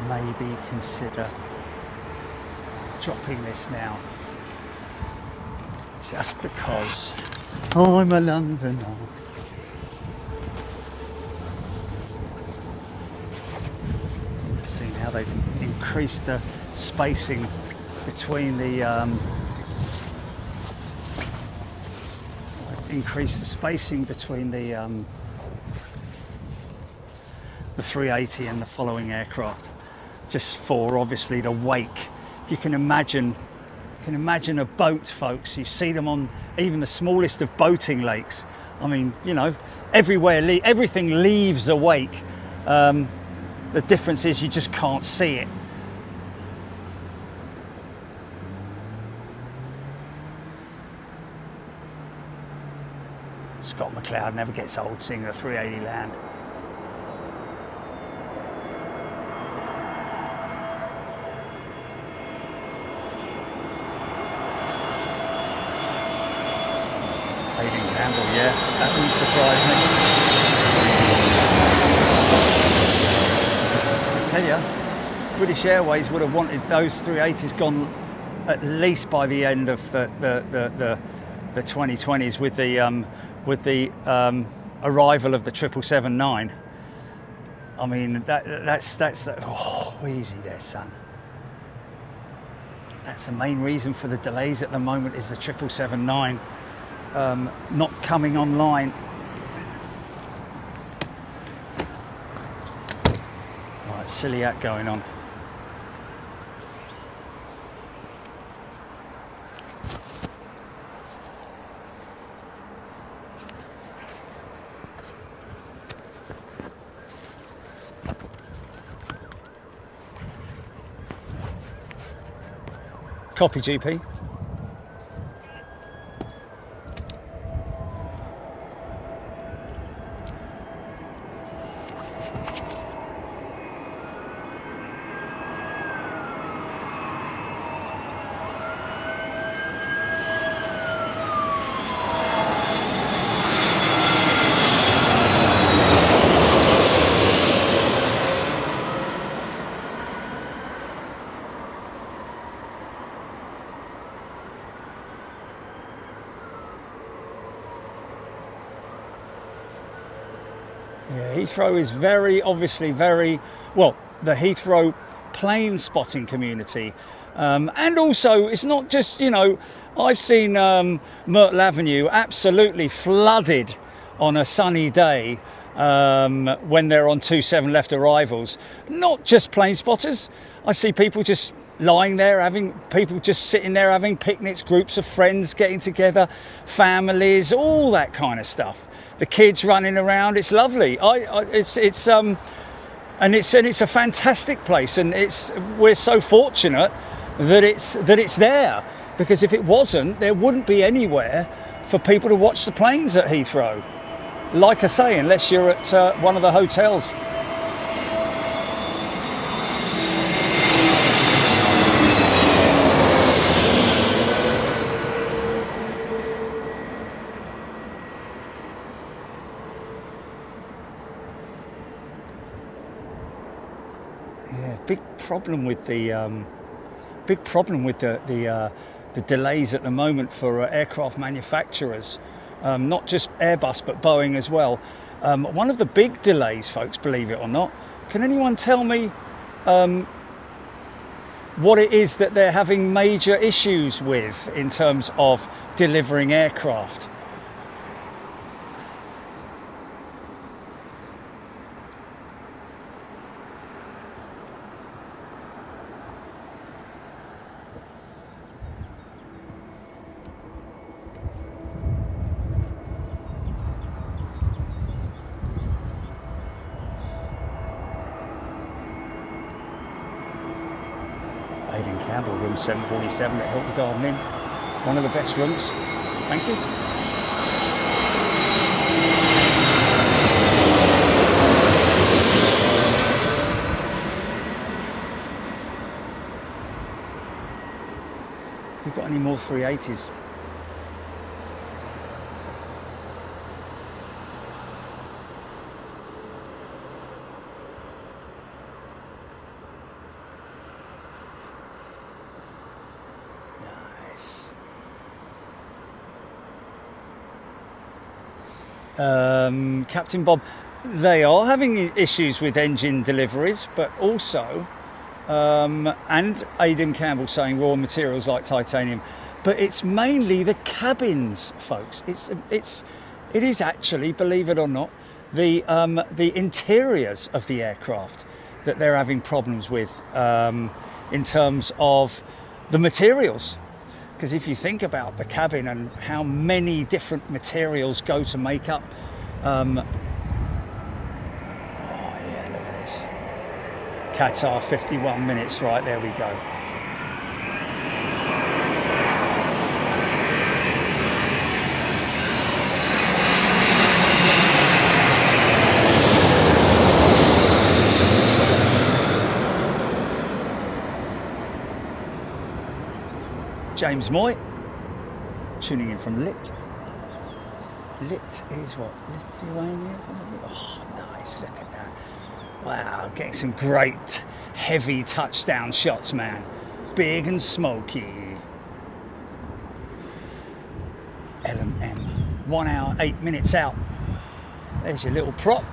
Maybe consider dropping this now, just because I'm a Londoner. See now they've increased the spacing between the the 380 and the following aircraft, just for obviously the wake. You can imagine a boat, folks. You see them on even the smallest of boating lakes. I mean, you know, everywhere, everything leaves a wake. The difference is you just can't see it. Scott McLeod never gets old seeing the 380 land. Aidan Campbell, yeah, that wouldn't surprise me. I tell you, British Airways would have wanted those 380s gone at least by the end of the 2020s with the arrival of the 777-9. I mean, that's oh, easy there, son. That's the main reason for the delays at the moment, is the 777-9 not coming online. Right, silly act going on. Copy, GP. Yeah, Heathrow is obviously very well, the Heathrow plane spotting community. And also, it's not just, you know, I've seen Myrtle Avenue absolutely flooded on a sunny day when they're on 27 left arrivals. Not just plane spotters. I see people just lying there, people just sitting there having picnics, groups of friends getting together, families, all that kind of stuff. The kids running around, it's lovely. It's a fantastic place, and we're so fortunate that it's there, because if it wasn't, there wouldn't be anywhere for people to watch the planes at Heathrow. Like I say, unless you're at one of the hotels. Big problem with the delays at the moment for aircraft manufacturers, not just Airbus but Boeing as well. One of the big delays, folks, believe it or not, can anyone tell me what it is that they're having major issues with in terms of delivering aircraft? Aidan Campbell, room 747 at Hilton Garden Inn. One of the best rooms. Thank you. We've got any more 380s? Captain Bob, they are having issues with engine deliveries, but also, and Aidan Campbell saying raw materials like titanium, but it's mainly the cabins, folks. It is actually, believe it or not, the interiors of the aircraft that they're having problems with in terms of the materials. Because if you think about the cabin and how many different materials go to make up, oh yeah, look at this. Qatar, 51 minutes, right, there we go. James Moy, tuning in from Lit. Lit is what? Lithuania? Oh, nice, look at that. Wow, getting some great heavy touchdown shots, man. Big and smoky. LMM, 1 hour, 8 minutes out. There's your little prop.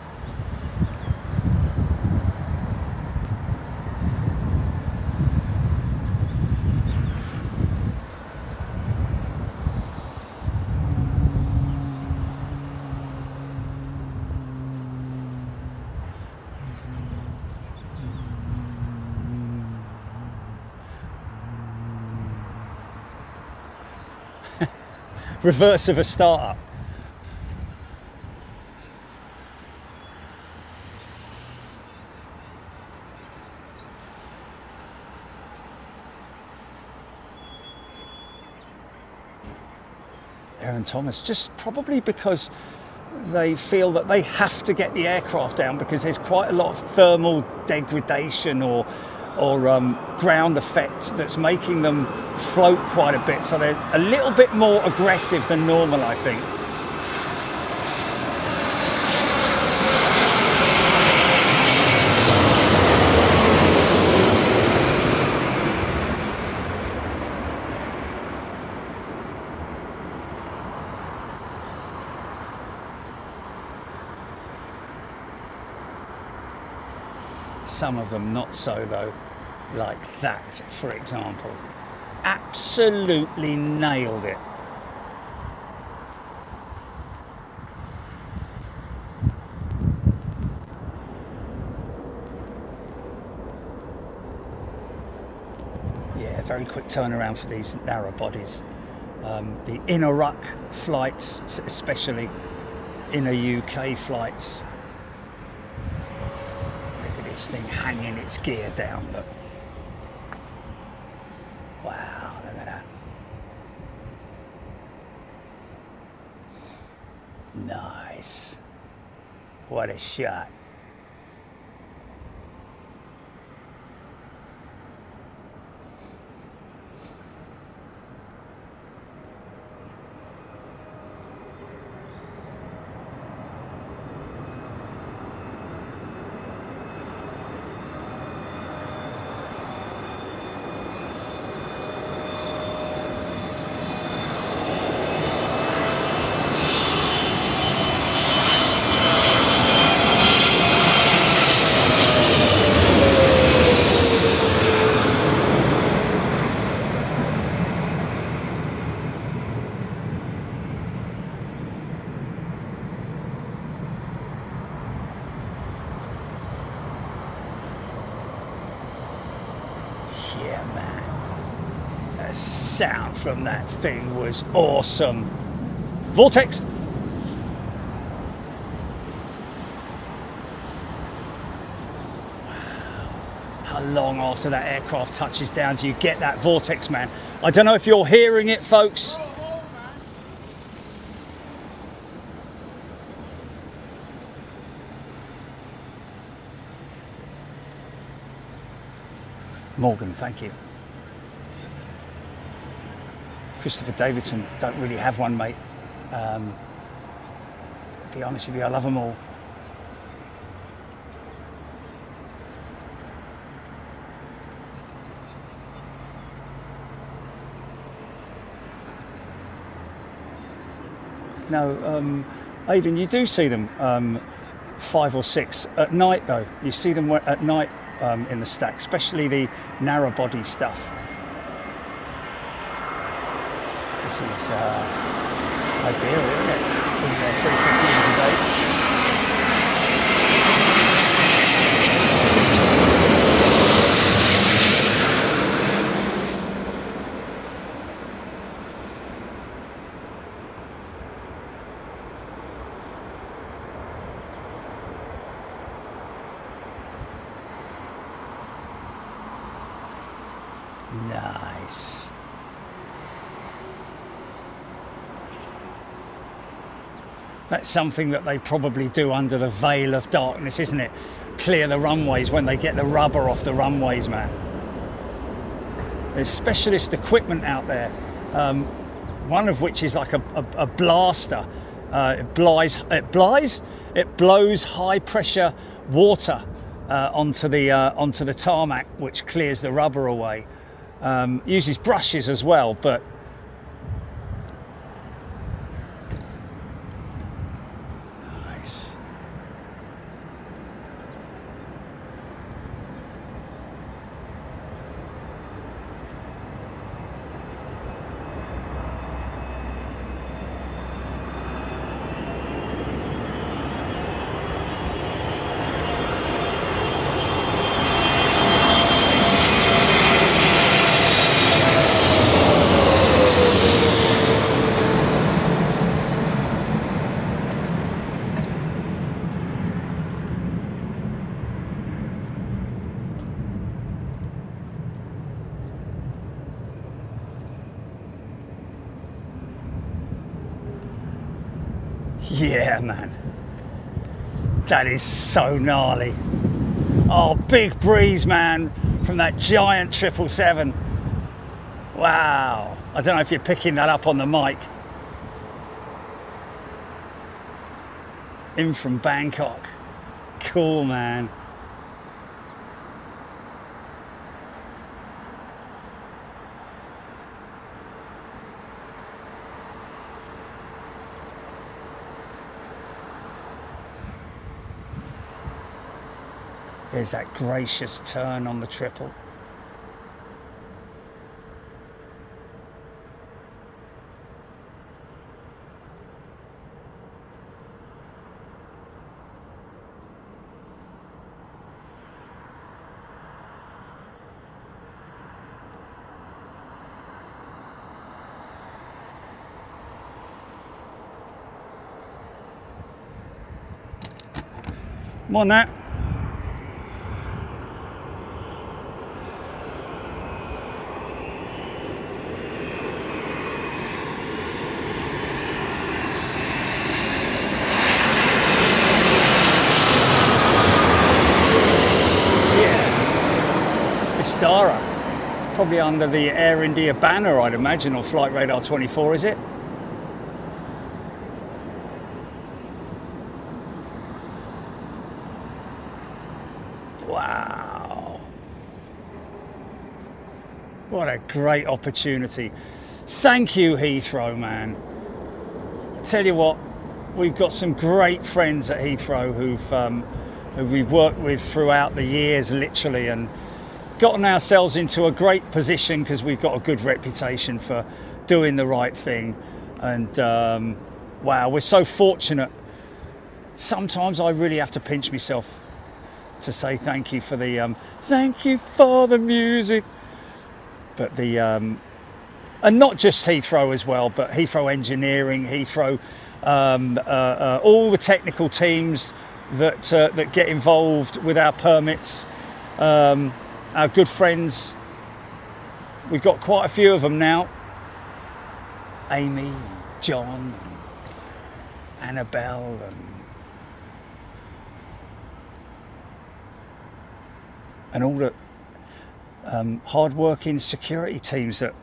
Reverse of a startup. Aaron Thomas, just probably because they feel that they have to get the aircraft down because there's quite a lot of thermal degradation or ground effect that's making them float quite a bit, so they're a little bit more aggressive than normal, I think. Some of them not so though, like that for example. Absolutely nailed it. Yeah, very quick turnaround for these narrow bodies. The inner ruck flights, especially inner UK flights. This thing hanging its gear down, look. Wow, look at that. Nice. What a shot. Yeah, man. The sound from that thing was awesome. Vortex. How long after that aircraft touches down do you get that vortex, man? I don't know if you're hearing it, folks. Morgan, thank you. Christopher Davidson, don't really have one, mate. Be honest with you, I love them all. No, Aidan, you do see them 5 or 6 at night, though. You see them at night in the stack, especially the narrow body stuff. This is Iberia, isn't it? Putting their 350 in today. Nice. That's something that they probably do under the veil of darkness, isn't it? Clear the runways when they get the rubber off the runways, man. There's specialist equipment out there, one of which is like a blaster It blows high pressure water onto the tarmac, which clears the rubber away. Uses brushes as well, but nice. Yeah, man, that is so gnarly. Oh, big breeze, man, from that giant 777. Wow, I don't know if you're picking that up on the mic. In from Bangkok. Cool, man. There's that gracious turn on the triple. Come on, that. Probably under the Air India banner, I'd imagine, or Flight Radar 24, is it? Wow. What a great opportunity. Thank you, Heathrow, man. I tell you what, we've got some great friends at Heathrow who we've worked with throughout the years, literally, and gotten ourselves into a great position because we've got a good reputation for doing the right thing. And wow, we're so fortunate. Sometimes I really have to pinch myself to say thank you for the thank you for the music. But the and not just Heathrow as well, but Heathrow Engineering, Heathrow, all the technical teams that get involved with our permits. Our good friends, we've got quite a few of them now. Amy, John, Annabelle, and all the hard-working security teams that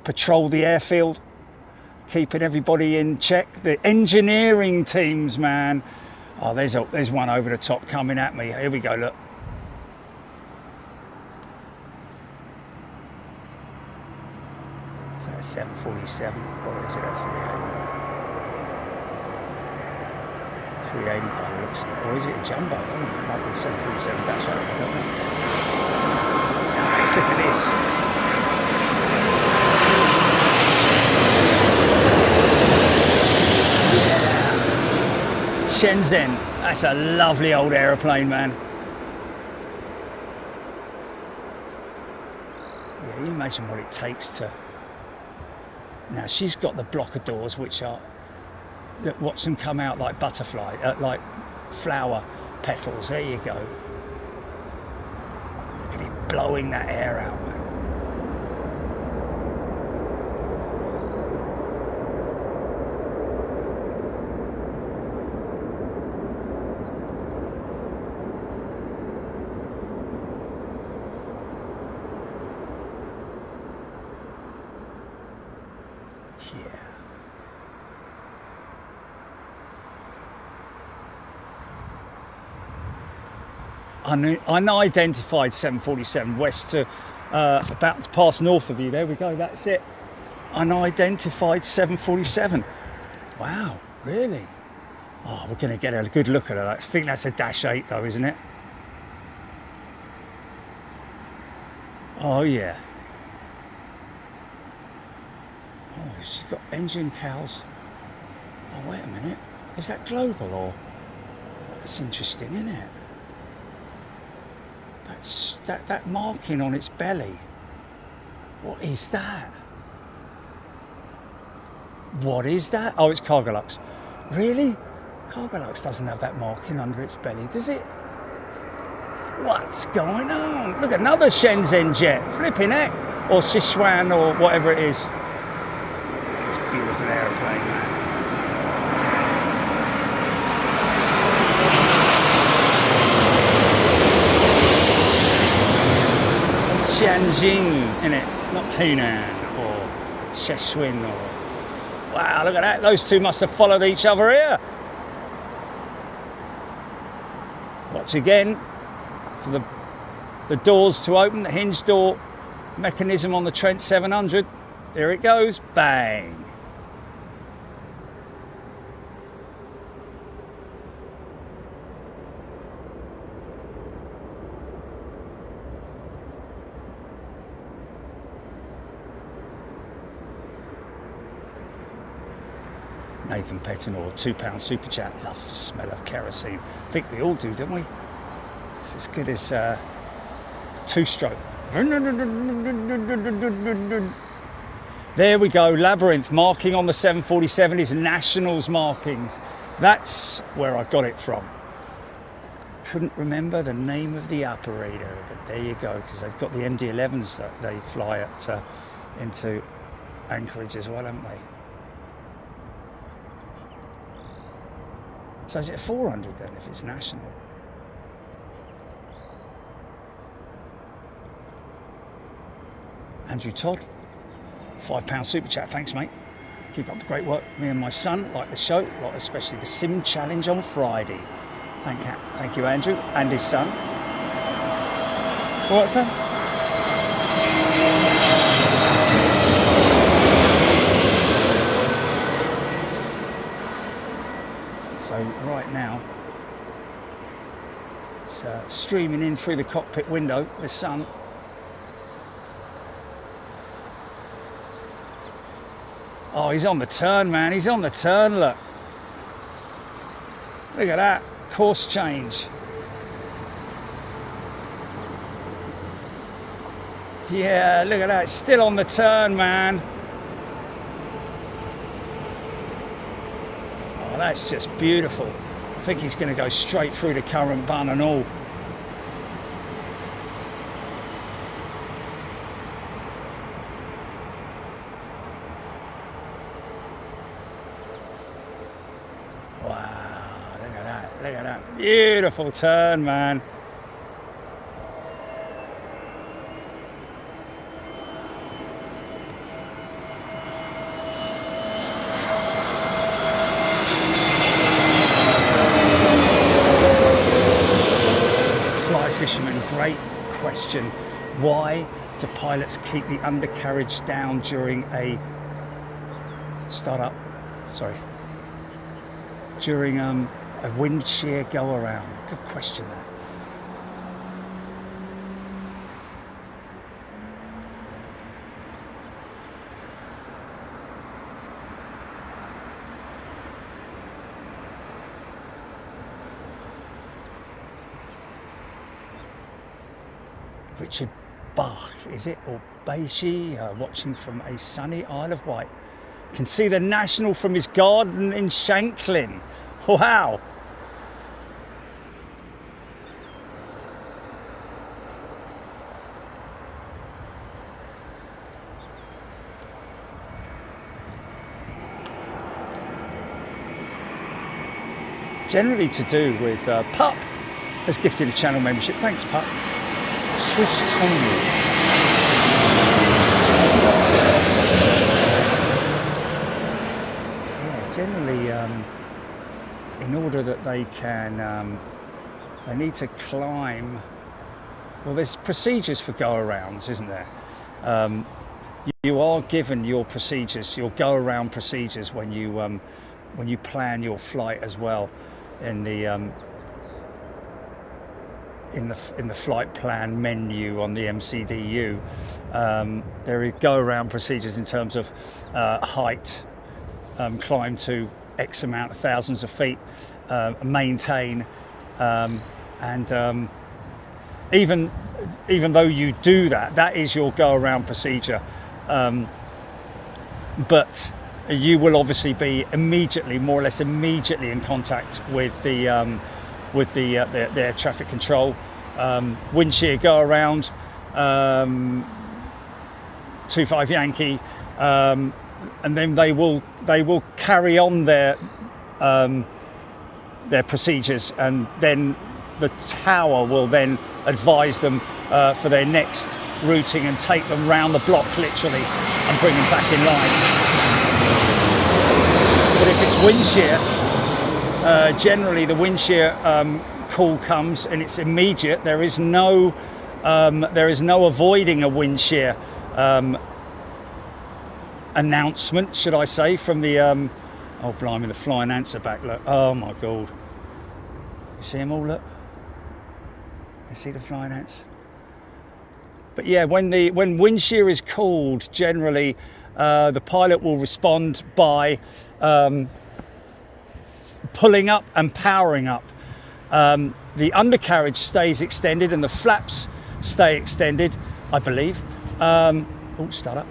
patrol the airfield, keeping everybody in check. The engineering teams, man. Oh, there's one over the top coming at me. Here we go, look. Is that a 747 or is it a 380? 380 by the looks of it. Or is it a jumbo? Oh, it might be a 747-8, I don't know. Nice, look at this. Shenzhen, that's a lovely old aeroplane, man. Yeah, you imagine what it takes to... Now she's got the blocker doors, which are, watch them come out like butterfly, like flower petals. There you go. Look at it blowing that air out, man. unidentified 747 west to about to pass north of you. There we go, that's it. Unidentified 747. Wow, really? Oh, we're going to get a good look at it. I think that's a -8 though, isn't it? Oh yeah. Oh, she's got engine cowls. Oh, wait a minute. Is that global or? That's interesting, isn't it? That's that marking on its belly. What is that? What is that? Oh, it's Cargolux. Really? Cargolux doesn't have that marking under its belly, does it? What's going on? Look, another Shenzhen jet. Flipping heck. Or Sichuan or whatever it is. It's a beautiful aeroplane, man. Tianjin, innit? Not Hainan or Sichuan or... Wow, look at that. Those two must have followed each other here. Watch again for the doors to open, the hinge door mechanism on the Trent 700. Here it goes. Bang. Nathan Pettinor, £2 super chat, loves the smell of kerosene. I think we all do, don't we? It's as good as two-stroke. There we go, Labyrinth marking on the 747 is Nationals markings. That's where I got it from. Couldn't remember the name of the operator, but there you go, because they've got the MD-11s that they fly at into Anchorage as well, haven't they? So is it a 400 then, if it's national? Andrew Todd, £5 super chat. Thanks, mate. Keep up the great work. Me and my son like the show, like especially the Sim Challenge on Friday. Thank you, Andrew, and his son. What, son? So right now, it's streaming in through the cockpit window, the sun. Oh, he's on the turn, man. He's on the turn, look. Look at that, course change. Yeah, look at that, it's still on the turn, man. Oh, that's just beautiful. I think he's going to go straight through the current bun and all. Wow, look at that, look at that. Beautiful turn, man. Fisherman, great question. Why do pilots keep the undercarriage down during a during a wind shear go around? Good question that. Richard Bach, is it, or Beishi, watching from a sunny Isle of Wight. Can see the National from his garden in Shanklin. Wow. Generally to do with Pup has gifted a channel membership. Thanks, Pup. Swiss Tony. Yeah, generally, in order that they can They need to climb. Well, there's procedures for go-arounds, isn't there? You are given your procedures, your go-around procedures when you plan your flight as well, in the flight plan menu on the MCDU. There are go-around procedures in terms of height, climb to X amount of thousands of feet, maintain, and even though you do that, that is your go-around procedure. But you will obviously be immediately, more or less immediately, in contact with the air traffic control. Wind shear go around, 25 Yankee, and then they will carry on their procedures, and then the tower will then advise them for their next routing and take them round the block literally and bring them back in line. But if it's wind shear, generally the wind shear call comes and it's immediate. There is no avoiding a wind shear announcement, should I say, from the oh blimey, the flying ants are back. Look, oh my god, you see them all? Look, you see the flying ants? But yeah, when wind shear is called, generally the pilot will respond by pulling up and powering up. The undercarriage stays extended and the flaps stay extended, I believe. Oh, start up.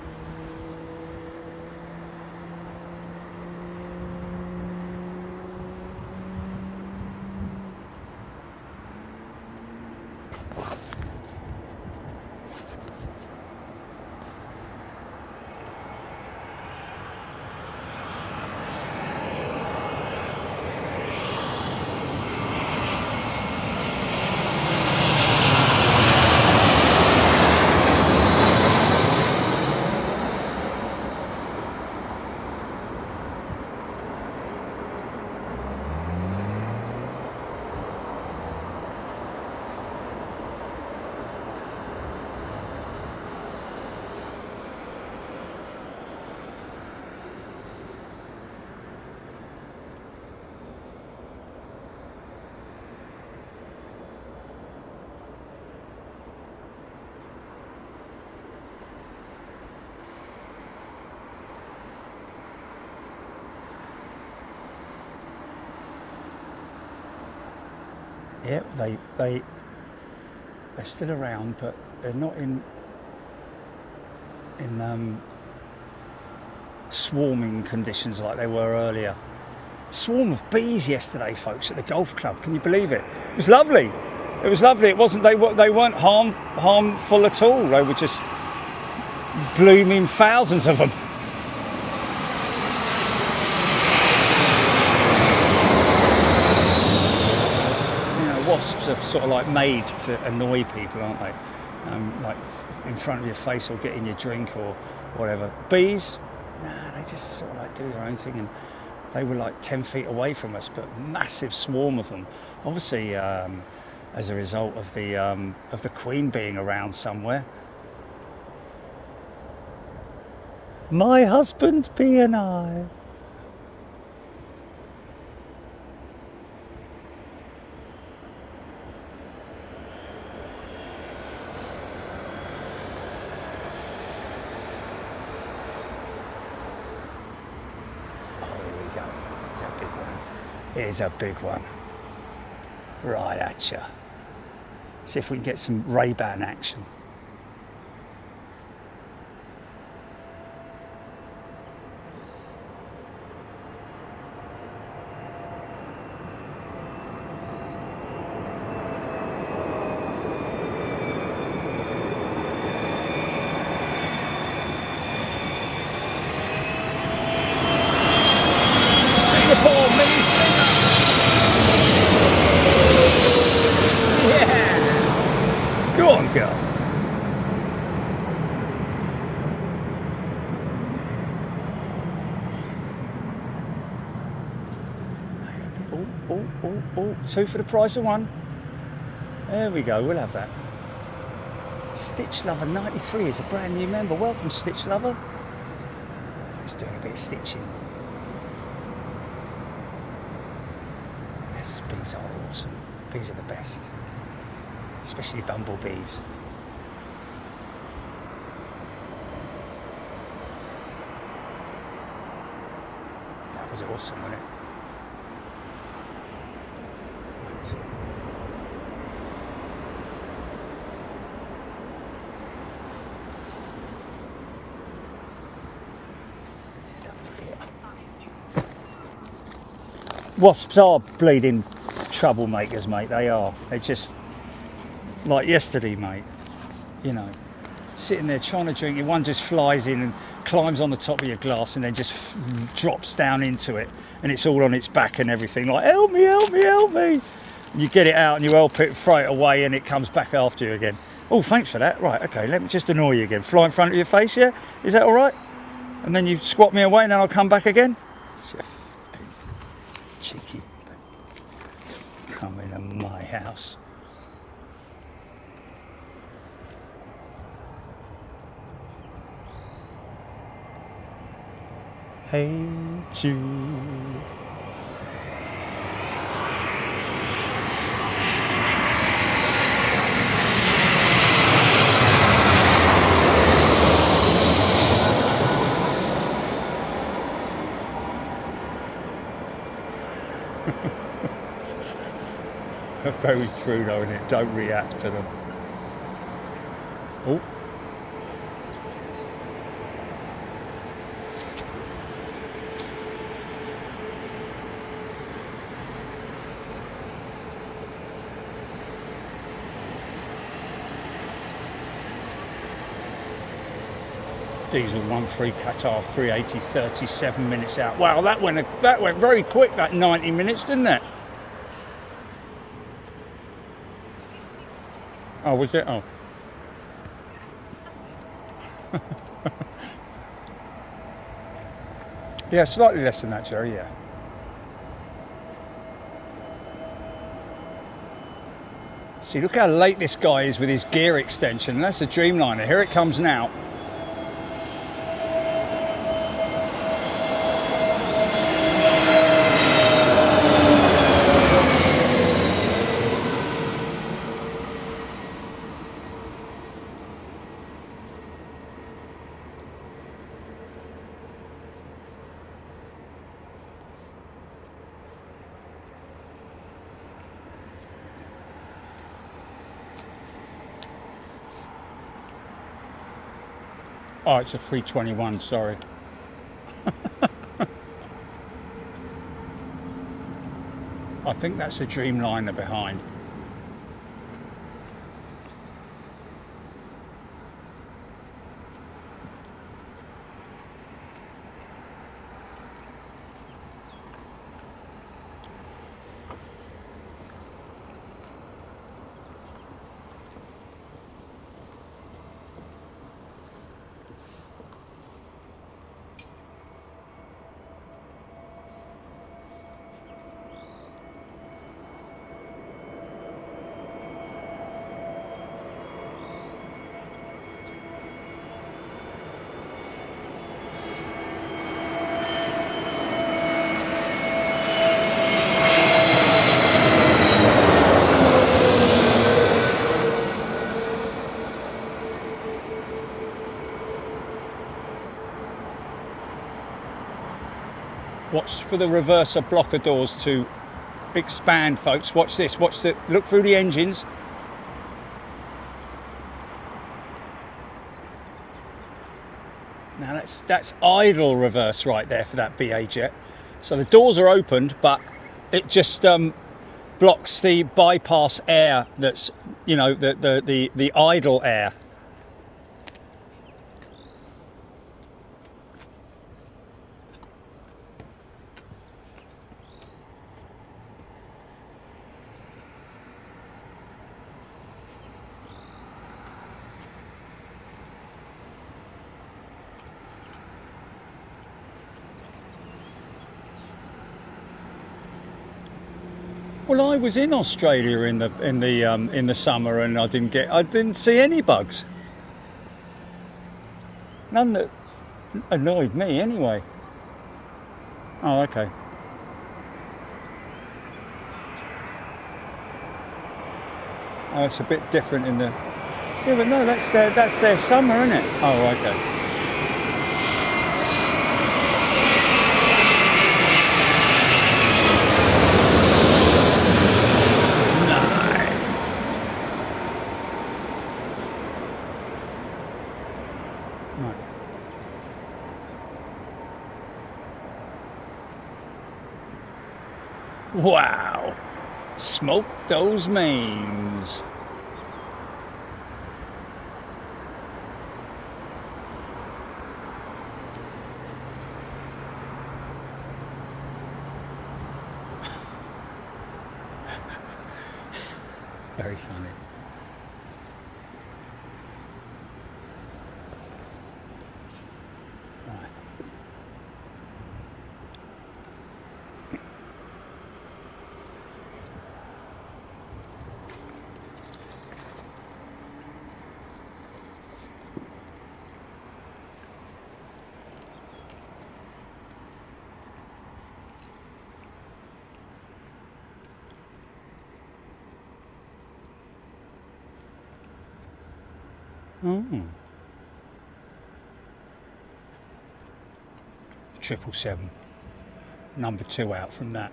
Yeah, they're still around, but they're not in swarming conditions like they were earlier. Swarm of bees yesterday, folks, at the golf club. Can you believe it? It was lovely. It was lovely. It wasn't. They weren't harmful at all. They were just blooming thousands of them. Wasps are sort of like made to annoy people, aren't they? Like in front of your face or get in your drink or whatever. Bees, nah, they just sort of like do their own thing, and they were like 10 feet away from us, but massive swarm of them. Obviously, as a result of the Queen being around somewhere. My husband, B and I. Here's a big one. Right at ya. See if we can get some Ray-Ban action. Two for the price of one. There we go, we'll have that. Stitch Lover 93 is a brand new member. Welcome, Stitch Lover. He's doing a bit of stitching. Yes, bees are awesome. Bees are the best. Especially bumblebees. That was awesome, wasn't it? Right. Wasps are bleeding troublemakers, mate. They are. They're just like yesterday, mate. You know, sitting there trying to drink it. One just flies in and climbs on the top of your glass and then just drops down into it, and it's all on its back and everything. Like, help me, help me, help me. You get it out and you help it, throw it away, and it comes back after you again. Oh, thanks for that. Right, okay. Let me just annoy you again. Fly in front of your face, yeah? Is that all right? And then you squat me away, and then I'll come back again. Cheeky, come into my house. Hey Jude. Very true though, isn't it? Don't react to them. Oh. Diesel 13 Qatar 380, 37 minutes out. Wow, that went very quick, that 90 minutes, didn't it? Oh, was it? Oh. Yeah, slightly less than that, Jerry, yeah. See, look how late this guy is with his gear extension. That's a Dreamliner. Here it comes now. Oh, it's a 321, sorry. I think that's a Dreamliner behind. Watch for the reverser blocker doors to expand, folks. Watch this. Watch the look through the engines. Now that's idle reverse right there for that BA jet. So the doors are opened, but it just blocks the bypass air. That's, you know, the idle air. Well, I was in Australia in the summer, and I didn't see any bugs. None that annoyed me, anyway. Oh, okay. Oh, it's a bit different in the. Yeah, but no, that's their summer, isn't it? Oh, okay. Wow, smoke those mains. Very funny. Oh. 777, number 2 out from that.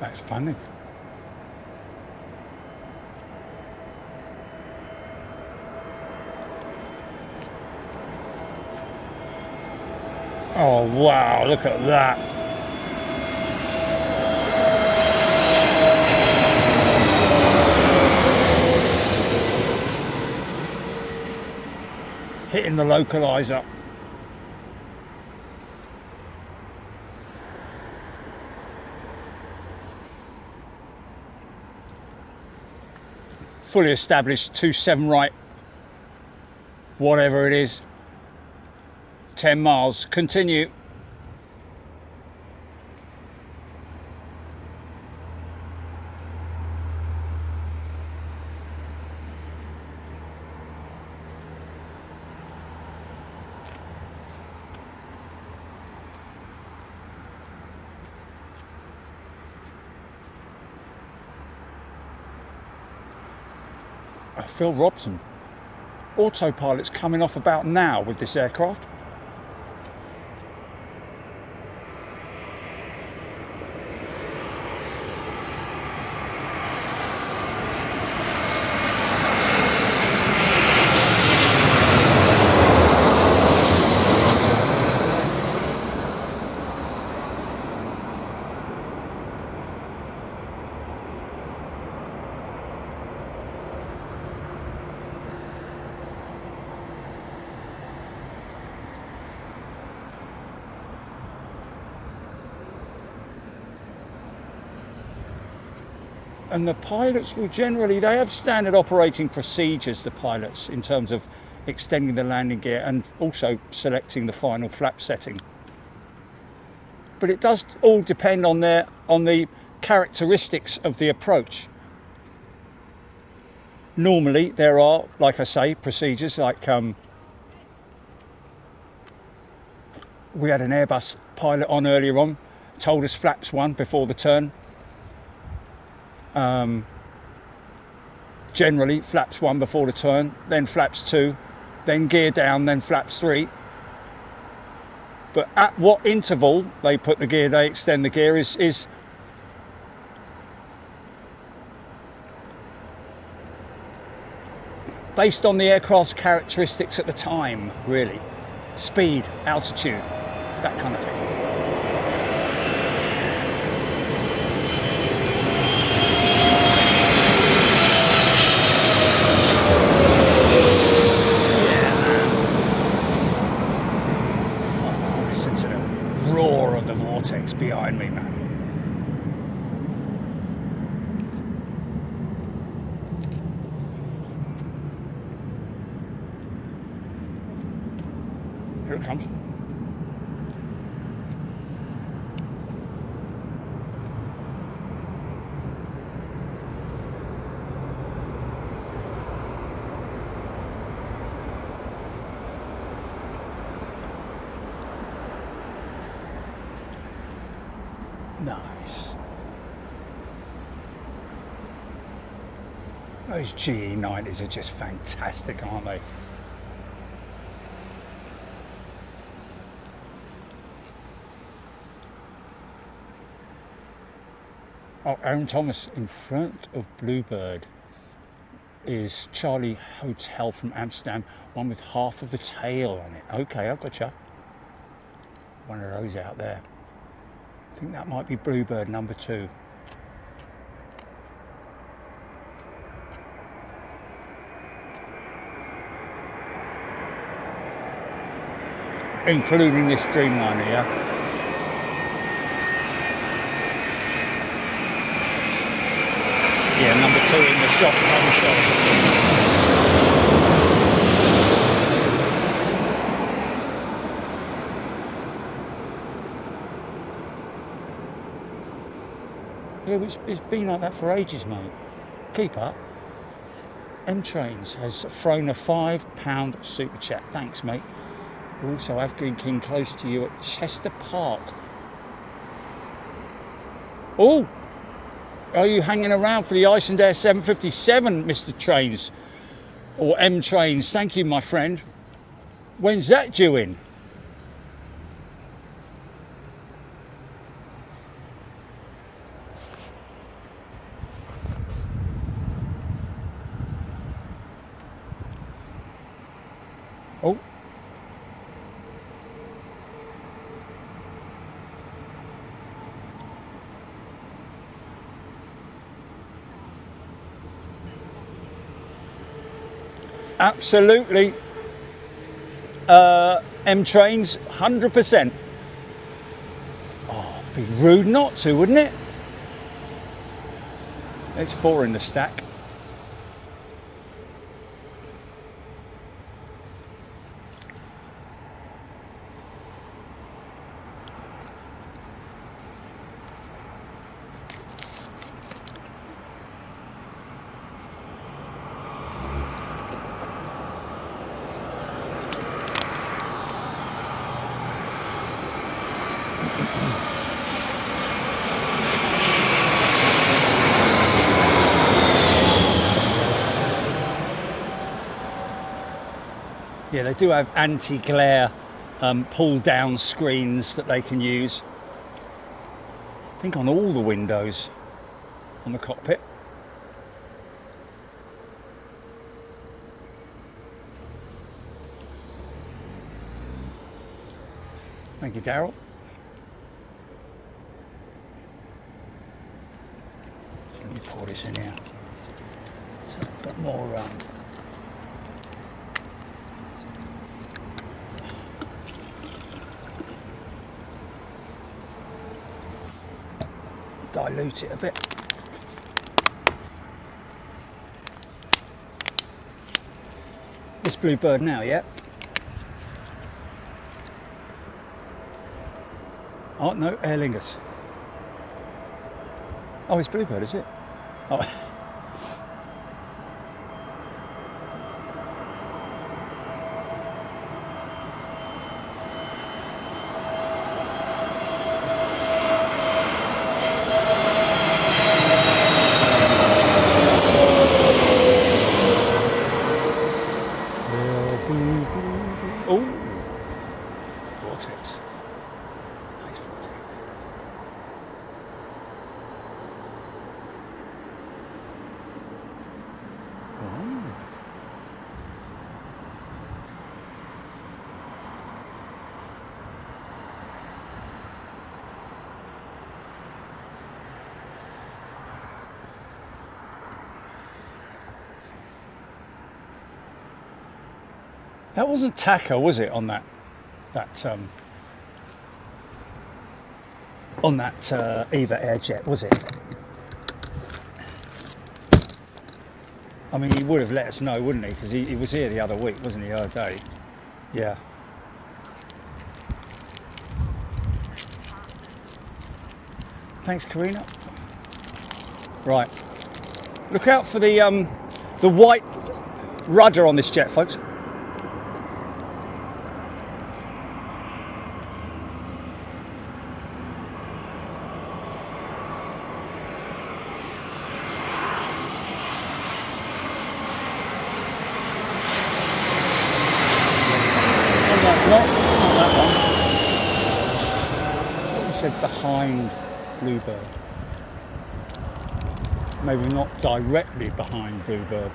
That's funny. Oh wow, look at that. Hitting the localizer. Fully established 27 right, whatever it is, 10 miles, continue. Phil Robson. Autopilot's coming off about now with this aircraft. And the pilots will generally, they have standard operating procedures, the pilots, in terms of extending the landing gear and also selecting the final flap setting. But it does all depend on the characteristics of the approach. Normally there are, like I say, procedures like we had an Airbus pilot on earlier on, told us flaps 1 before the turn. Generally flaps 1 before the turn, then flaps 2, then gear down, then flaps 3. But at what interval they put the gear, they extend the gear is based on the aircraft's characteristics at the time, really. Speed, altitude, that kind of thing. Behind me, man. it comes. Nice. Those GE90s are just fantastic, aren't they? Oh, Aaron Thomas, in front of Bluebird is Charlie Hotel from Amsterdam, one with half of the tail on it. Okay, I've got you. One of those out there. I think that might be Bluebird number 2. Including this Dreamliner, yeah? Yeah, number 2 in the shop, home shop. Yeah, it's been like that for ages, mate. Keep up. M-Trains has thrown a £5 super chat. Thanks, mate. We also have Green King close to you at Chester Park. Oh, are you hanging around for the Icelandair 757, Mr. Trains? Or M-Trains? Thank you, my friend. When's that due in? Oh. Absolutely. M-Trains, 100%. Oh, it'd be rude not to, wouldn't it? There's 4 in the stack. Yeah, they do have anti-glare pull-down screens that they can use. I think on all the windows on the cockpit. Thank you, Daryl. So let me pour this in here. So I've got more dilute it a bit. This Bluebird now, yeah? Oh, no, Aer Lingus. Oh, it's Bluebird, is it? Oh. That wasn't taco, was it, on that Eva Airjet, was it? I mean, he would have let us know, wouldn't he? Because he was here the other week, wasn't he, the other day? Yeah. Thanks, Karina. Right. Look out for the white rudder on this jet, folks. Not that one. What we said behind Bluebird. Maybe not directly behind Bluebird.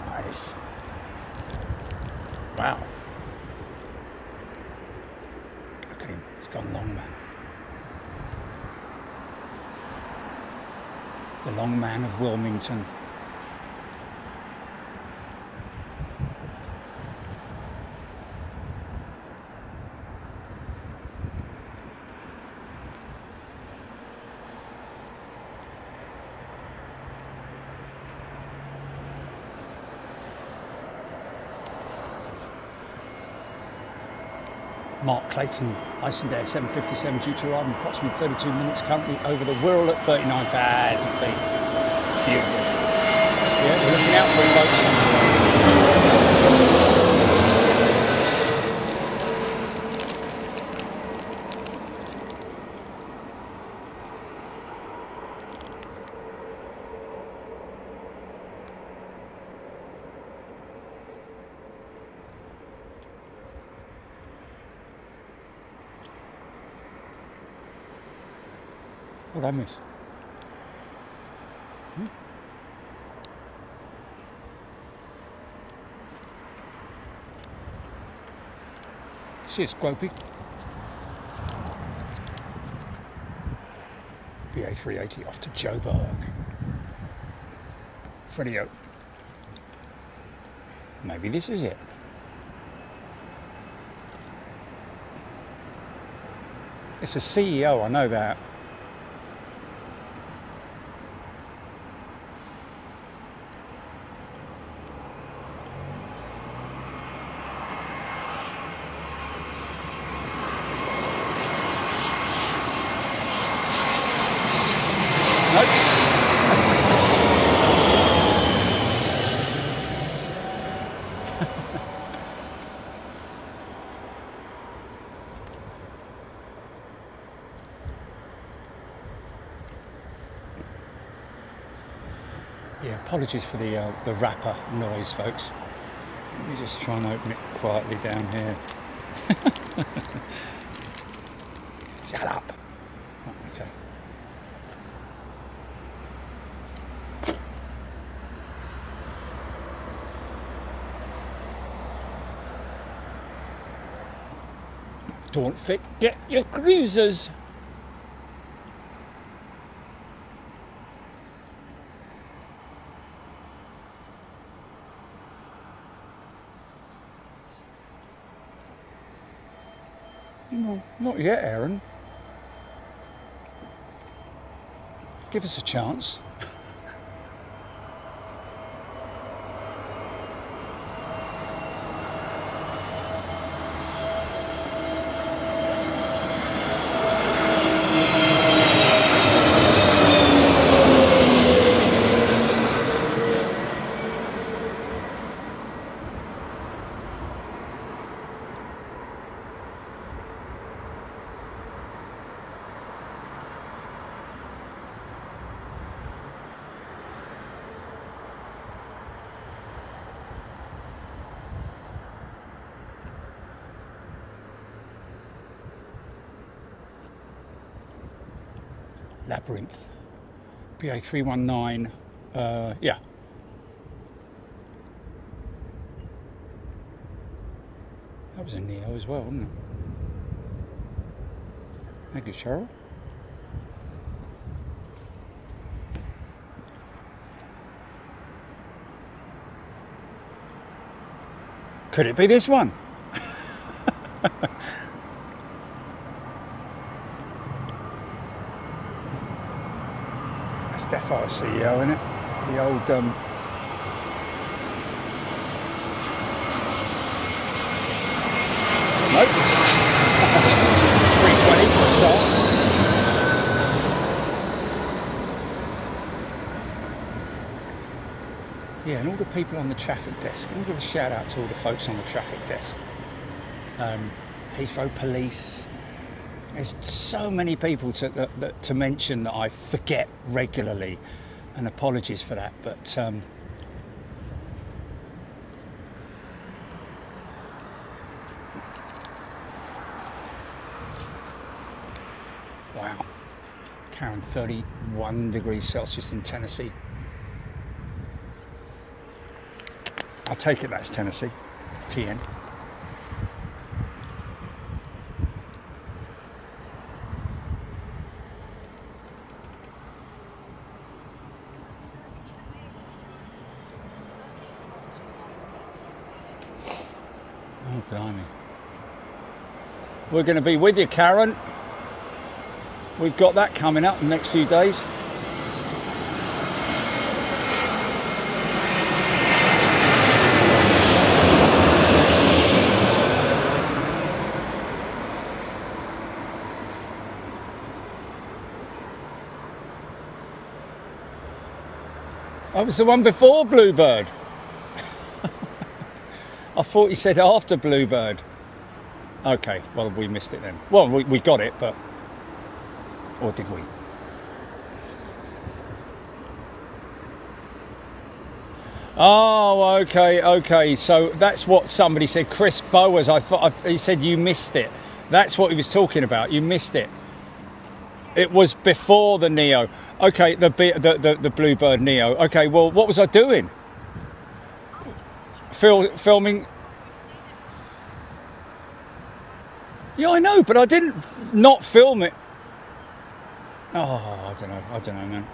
Nice. Wow. Look at him. He's gone long, man. The long man of Wilmington. Mark Clayton, Iceland A350-7 due to arrive in approximately 32 minutes, currently over the Wirral at 39,000 feet. Beautiful. Yeah, we're looking out for you, folks. What did I miss? Cheers, Squopey. BEA 380 off to Joburg. Freddie-o. Maybe this is it. It's a CEO, I know that. Yeah, apologies for the wrapper noise, folks. Let me just try and open it quietly down here. Shut up. Oh, okay. Don't forget your cruisers. No, not yet, Aaron. Give us a chance. Labyrinth, BEA 319, yeah. That was a Neo as well, wasn't it? Thank you, Cheryl. Could it be this one? Defo CEO, isn't it? The old Nope. 320 for a start. Yeah, and all the people on the traffic desk. Can I give a shout out to all the folks on the traffic desk? Heathrow Police. There's so many people to mention that I forget regularly, and apologies for that. But wow, Karen, 31 degrees Celsius in Tennessee. I'll take it that's Tennessee, TN. Oh, blimey. We're going to be with you, Karen. We've got that coming up in the next few days. That was the one before Bluebird. I thought you said after Bluebird. Okay, well, we missed it then. Well, we got it, but... Or did we? Oh, okay. So that's what somebody said. Chris Bowers, he said you missed it. That's what he was talking about. You missed it. It was before the Neo. Okay, the Bluebird Neo. Okay, well, what was I doing? Filming. Yeah, I know, but I didn't not film it. Oh, I don't know, man.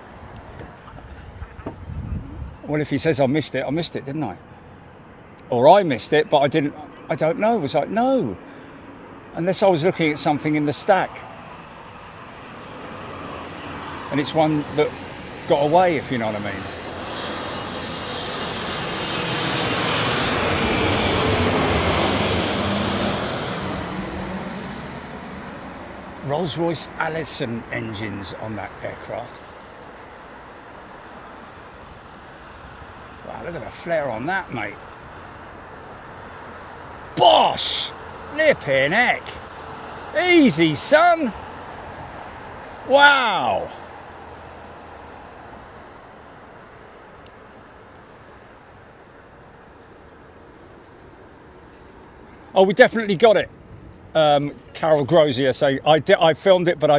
Well, if he says I missed it, didn't I? Or I missed it, but I didn't. I don't know. It was like, no. Unless I was looking at something in the stack. And it's one that got away, if you know what I mean. Rolls-Royce Allison engines on that aircraft. Wow, look at the flare on that, mate. Bosh! Flipping heck. Easy, son. Wow. Oh, we definitely got it. Carol Grozier saying I filmed it, but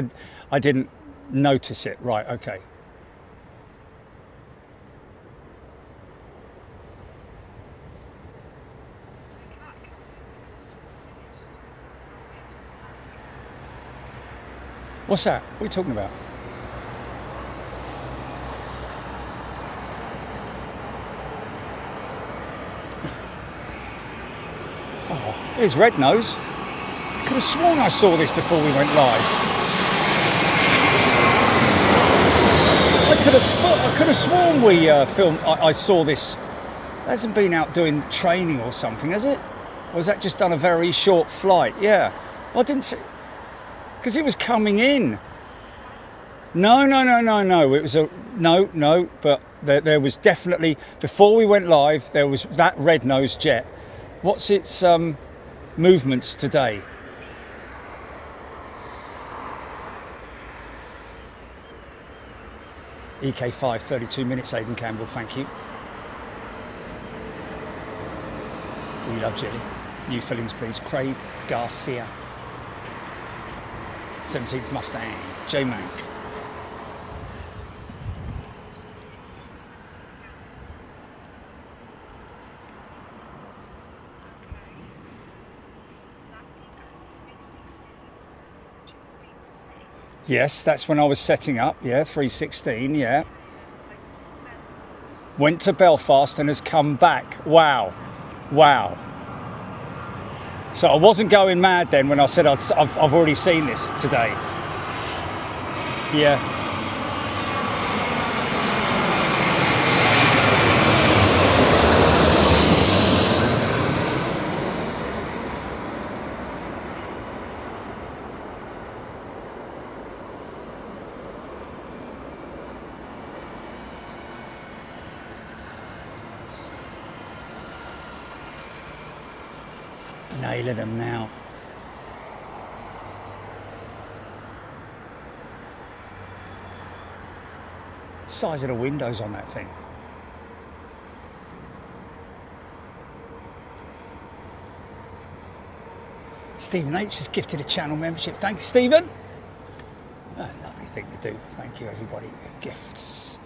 I didn't notice it. Right, okay. What's that? What are you talking about? Oh, here's Red Nose. I could have sworn I saw this before we went live. I could have sworn we filmed. I saw this. It hasn't been out doing training or something, has it? Or has that just done a very short flight? Yeah, I didn't see because it was coming in. No. It was a no. But there was definitely before we went live. There was that Red Nose jet. What's its movements today? EK5, 32 minutes, Aidan Campbell, thank you. We love Jelly. New fillings, please. Craig Garcia. 17th Mustang, J-Mank. Yes, that's when I was setting up, yeah, 316, yeah. Went to Belfast and has come back. Wow. So I wasn't going mad then when I said I've already seen this today. Yeah. nailing them now. Size of the windows on that thing. Stephen H has gifted a channel membership. Thank you, Stephen. A lovely thing to do. Thank you, everybody. Gifts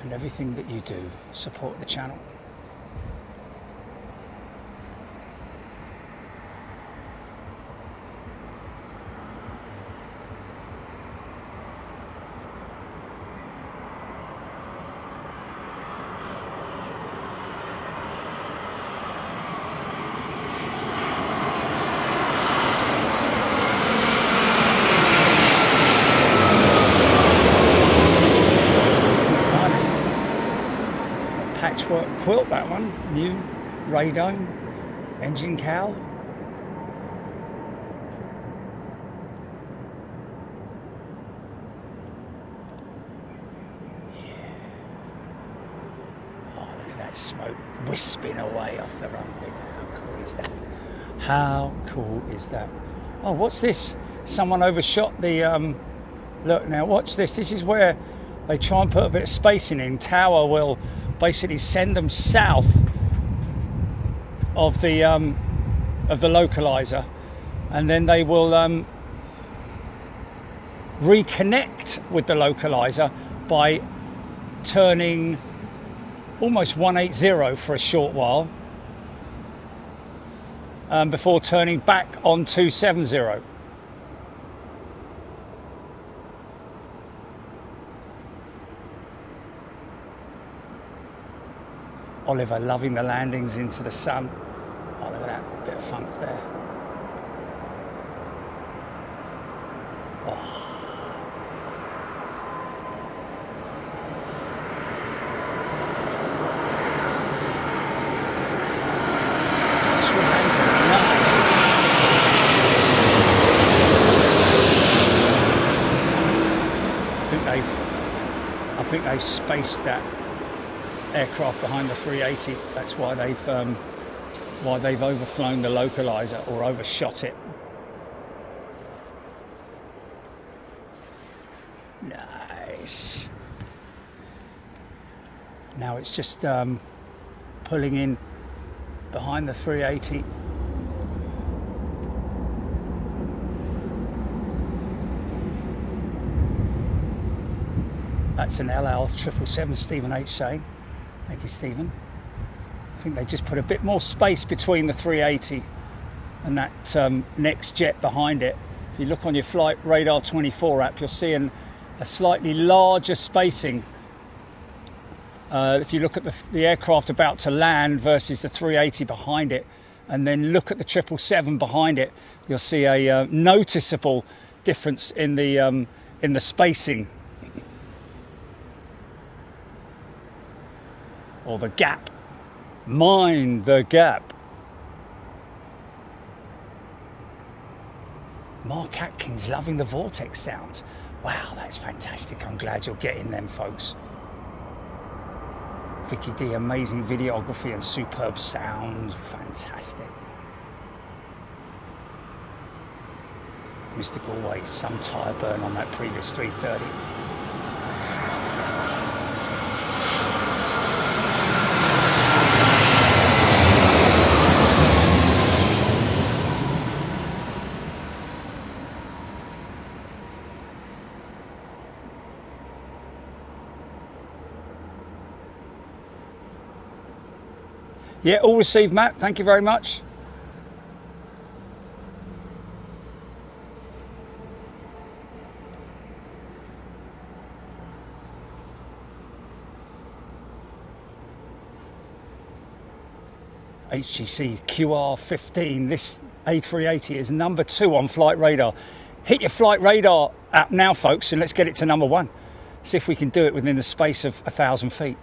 and everything that you do support the channel. Patchwork quilt, that one. New radome, engine cowl. Yeah. Oh, look at that smoke wisping away off the runway. How cool is that? How cool is that? Oh, what's this? Someone overshot the look now, watch this. This is where they try and put a bit of spacing in. Tower will basically send them south of the localizer, and then they will reconnect with the localizer by turning almost 180 for a short while before turning back on 270. Oliver loving the landings into the sun. Oh, look at that bit of funk there. Oh. I think they've spaced that aircraft behind the 380. That's why they've overflown the localizer or overshot it. Nice. Now it's just pulling in behind the 380. That's an LL 777, Stephen H saying. Thank you, Stephen. I think they just put a bit more space between the 380 and that next jet behind it. If you look on your Flight Radar 24 app, you'll see a slightly larger spacing. If you look at the aircraft about to land versus the 380 behind it, and then look at the 777 behind it, you'll see a noticeable difference in the spacing. Or the gap. Mind the gap. Mark Atkins loving the vortex sounds. Wow, that's fantastic. I'm glad you're getting them, folks. Vicky D, amazing videography and superb sound. Fantastic. Mr. Galway, some tyre burn on that previous 330. Yeah, all received, Matt. Thank you very much. HGC QR15. This A380 is number 2 on Flight Radar. Hit your Flight Radar app now, folks, and let's get it to number 1. See if we can do it within the space of 1,000 feet.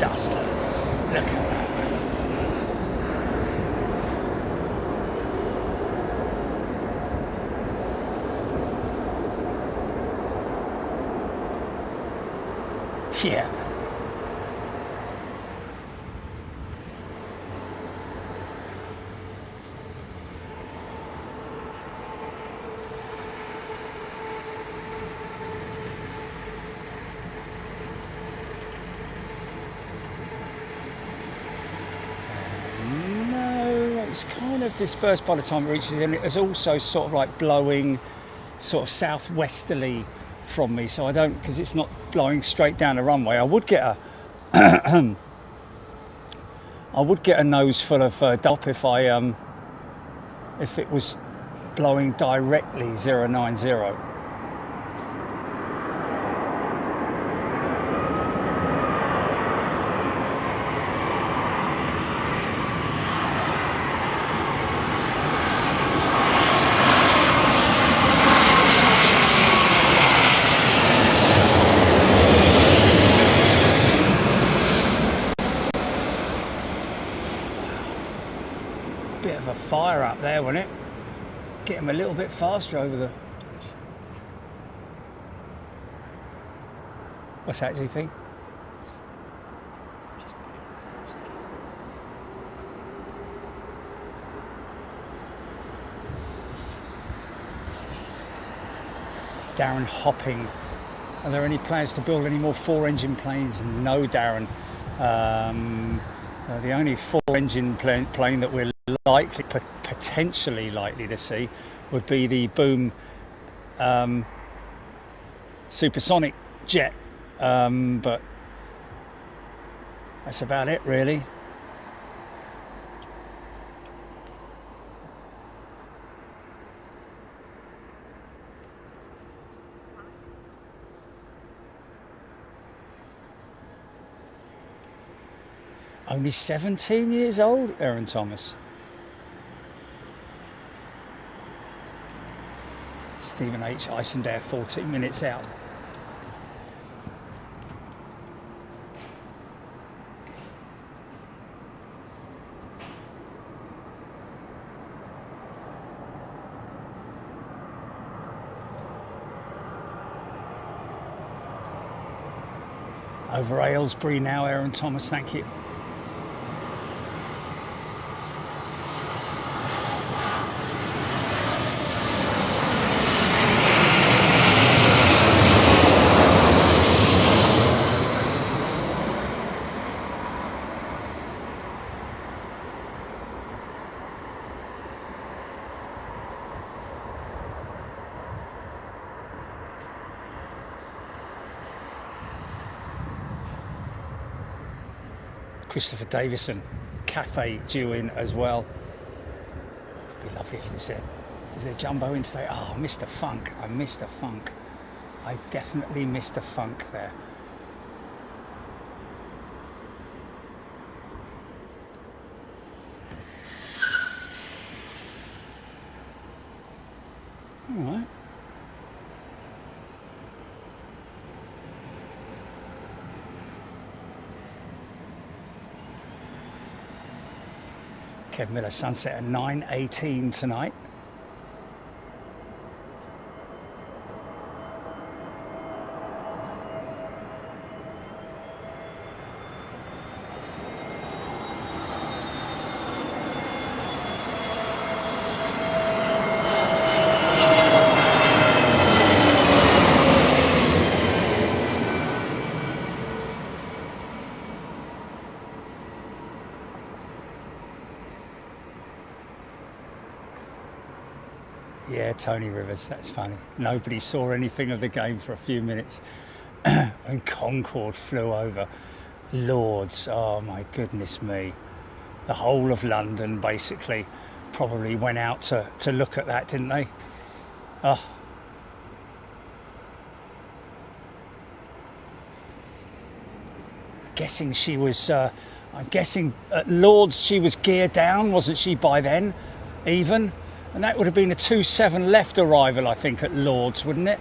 dust. Look at that. Yeah. It's kind of dispersed by the time it reaches, and it is also sort of like blowing sort of southwesterly from me, so I don't, because it's not blowing straight down the runway. I would get a I would get a nose full of dop if it was blowing directly 090. Bit of a fire up there, wasn't it? Get him a little bit faster over the... What's that, GP? Darren hopping. Are there any plans to build any more 4-engine planes? No, Darren. The only 4-engine plane that we're potentially likely to see would be the Boom supersonic jet, but that's about it really. Only 17 years old, Aaron Thomas. Stephen H. Iceland 14 minutes out. Over Aylesbury now, Aaron Thomas, thank you. Christopher Davison, Cathay due in as well. It'd be lovely if there's a jumbo in today. Oh, Mr. Funk. I missed a funk. I definitely missed a funk there. All right. Kev Miller, sunset at 9:18 tonight. Yeah, Tony Rivers, that's funny. Nobody saw anything of the game for a few minutes when Concorde flew over. Lords, oh my goodness me. The whole of London basically probably went out to look at that, didn't they? Oh. Guessing she was, I'm guessing at Lords she was geared down, wasn't she, by then, even? And that would have been a 2-7 left arrival, I think, at Lords, wouldn't it?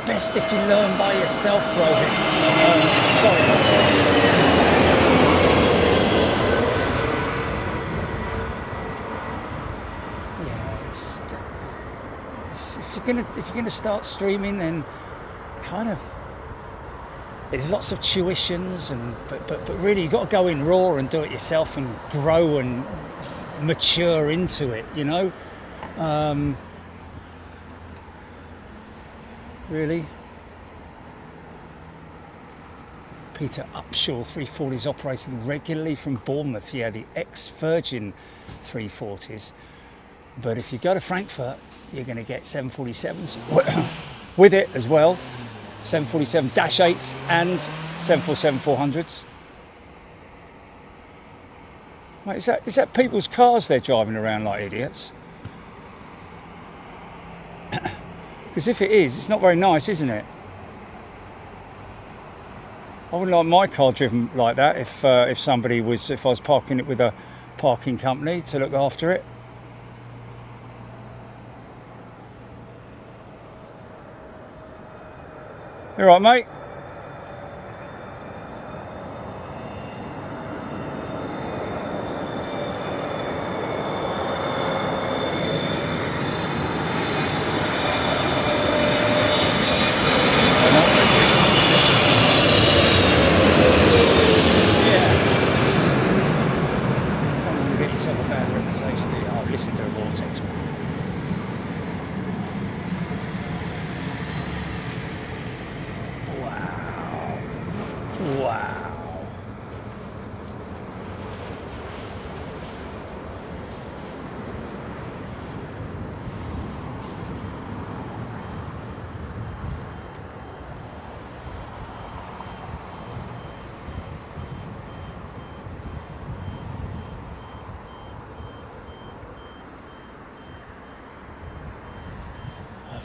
best if you learn by yourself, Rohit. Sorry. Yeah, if you're gonna start streaming, then kind of there's lots of tuitions, and but really you've got to go in raw and do it yourself and grow and mature into it, you know. Really. Peter Upshaw 340s operating regularly from Bournemouth. Yeah, the ex-Virgin 340s. But if you go to Frankfurt, you're going to get 747s with it as well. 747-8s and 747-400s. Wait, is that people's cars they're driving around like idiots? Because if it is, it's not very nice, isn't it? I wouldn't like my car driven like that if I was parking it with a parking company to look after it. You all right, mate?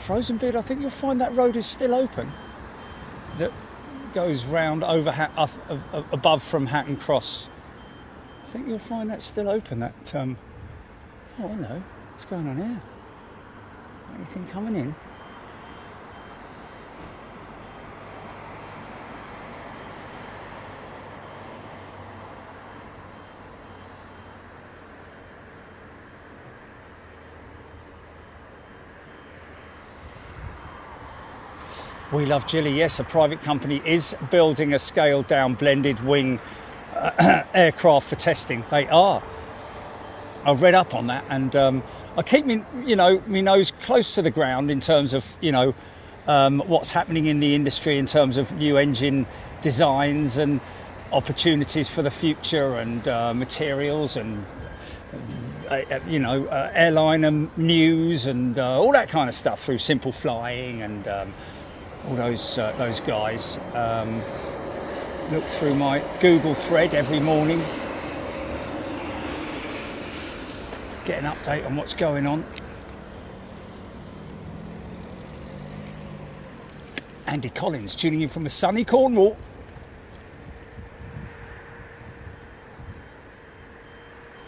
Frozen Beard, I think you'll find that road is still open. That goes round over above from Hatton Cross. I think you'll find that still open. That oh, hello, what's going on here? Anything coming in? We Love Gilly, yes, a private company is building a scaled down blended wing aircraft for testing. They are. I've read up on that, and I keep me nose close to the ground in terms of what's happening in the industry in terms of new engine designs and opportunities for the future, and materials and airliner news and all that kind of stuff through Simple Flying and all those guys. Look through my Google thread every morning, get an update on what's going on. Andy Collins tuning in from a sunny Cornwall.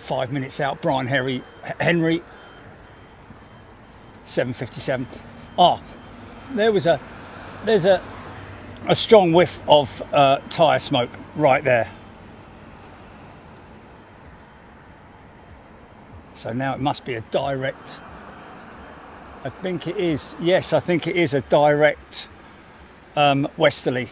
Five minutes out, Brian Henry 757. There's a strong whiff of tyre smoke right there. So now it must be a direct, I think it is, yes, I think it is a direct westerly.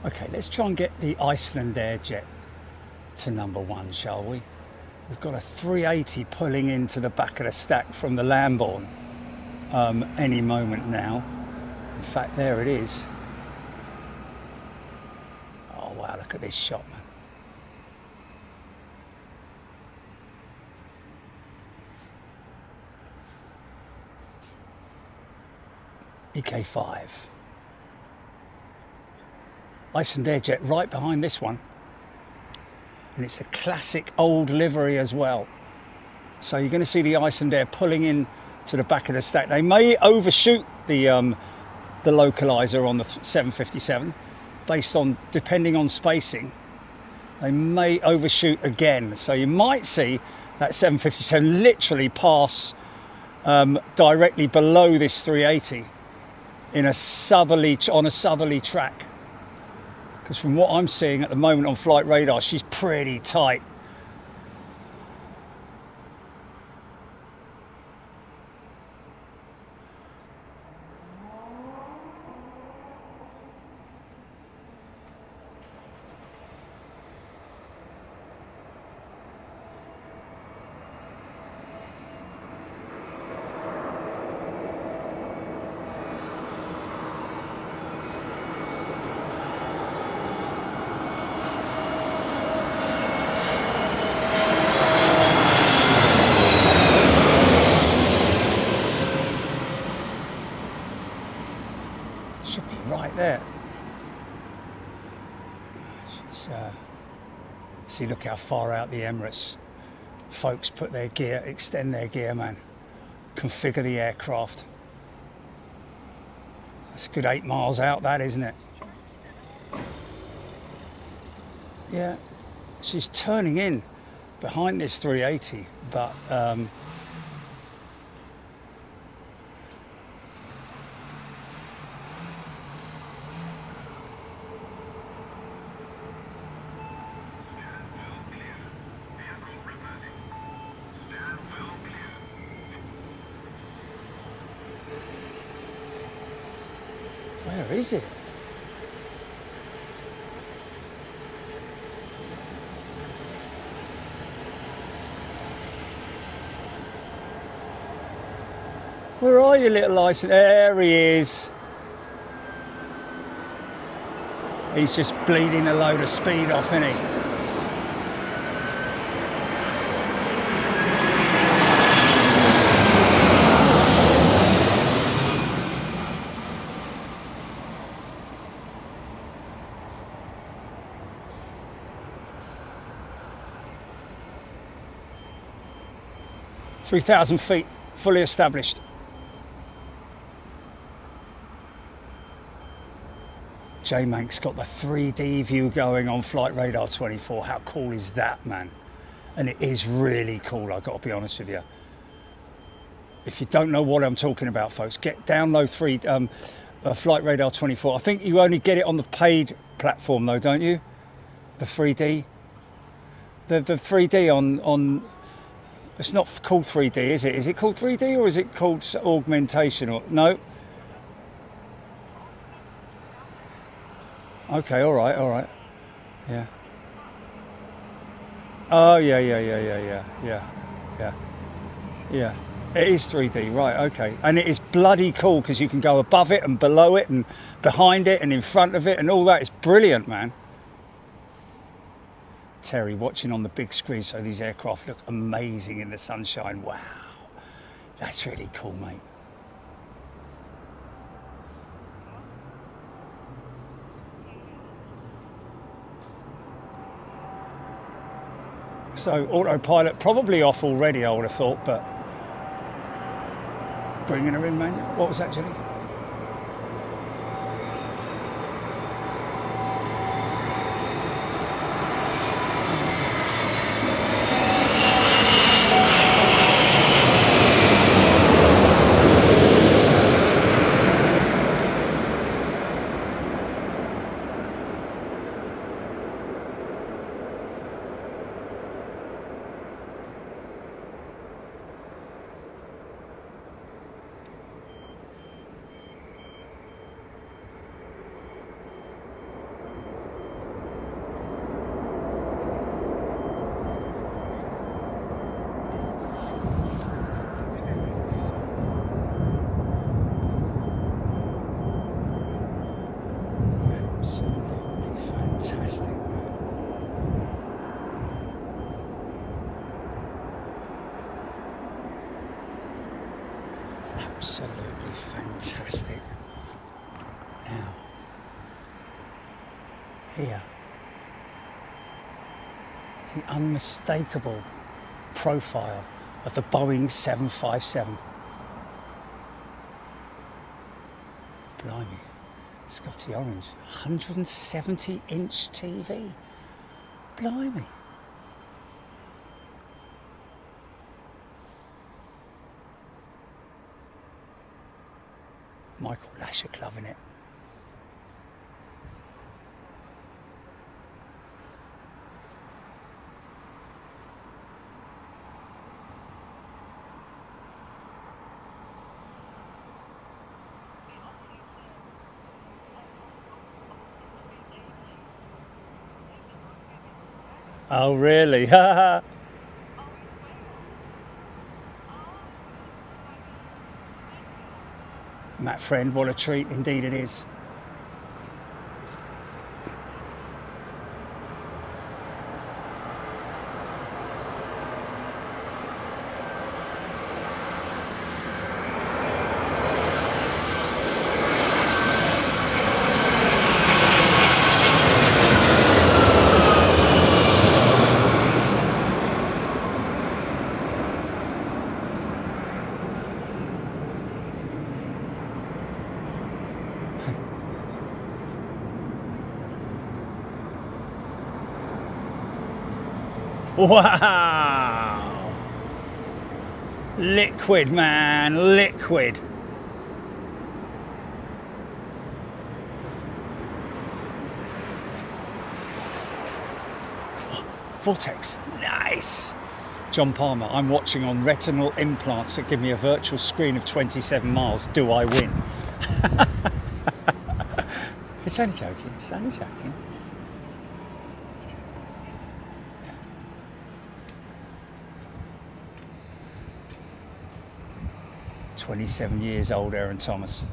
Okay, let's try and get the Iceland Air jet to number one, shall we? We've got a 380 pulling into the back of the stack from the Lamborn any moment now. In fact, there it is. Oh wow, look at this shot, man. EK5. Iceland Air jet right behind this one. And it's the classic old livery as well. So you're going to see the Icelandair pulling in to the back of the stack. They may overshoot the localizer on the 757 based on, depending on spacing. They may overshoot again. So you might see that 757 literally pass directly below this 380 in a southerly, on a southerly track. Because from what I'm seeing at the moment on flight radar, she's pretty tight. Should be right there. See, look how far out the Emirates folks put their gear, extend their gear, man. Configure the aircraft. That's a good 8 miles out, that, isn't it? Yeah, she's turning in behind this 380, but where is it? Where are you, little Iceland? There he is. He's just bleeding a load of speed off, isn't he? "3,000 feet, fully established." J-Mank's got the 3D view going on Flight Radar 24. How cool is that, man? And it is really cool, I've got to be honest with you. If you don't know what I'm talking about, folks, download Flight Radar 24. I think you only get it on the paid platform though, don't you? The 3D. The 3D on it's not called 3D, is it? Is it called 3D or is it called augmentation? Or no? Okay, all right, yeah. Oh yeah. It is 3D, right? Okay, and it is bloody cool because you can go above it and below it and behind it and in front of it and all that. It's brilliant, man. Terry watching on the big screen, so these aircraft look amazing in the sunshine. Wow, that's really cool, mate. So autopilot probably off already, I would have thought, but bringing her in, man. What was that, Jenny? Absolutely fantastic. Now, here, the unmistakable profile of the Boeing 757. Blimey, Scotty Orange, 170-inch TV. Blimey. Michael Lasher loving it. Oh, really? Matt Friend, what a treat indeed it is. Wow! Liquid, man, liquid. Oh, Vortex, nice. John Palmer, I'm watching on retinal implants that give me a virtual screen of 27 miles. Do I win? It's only joking, it's only joking. 27 years old, Aaron Thomas.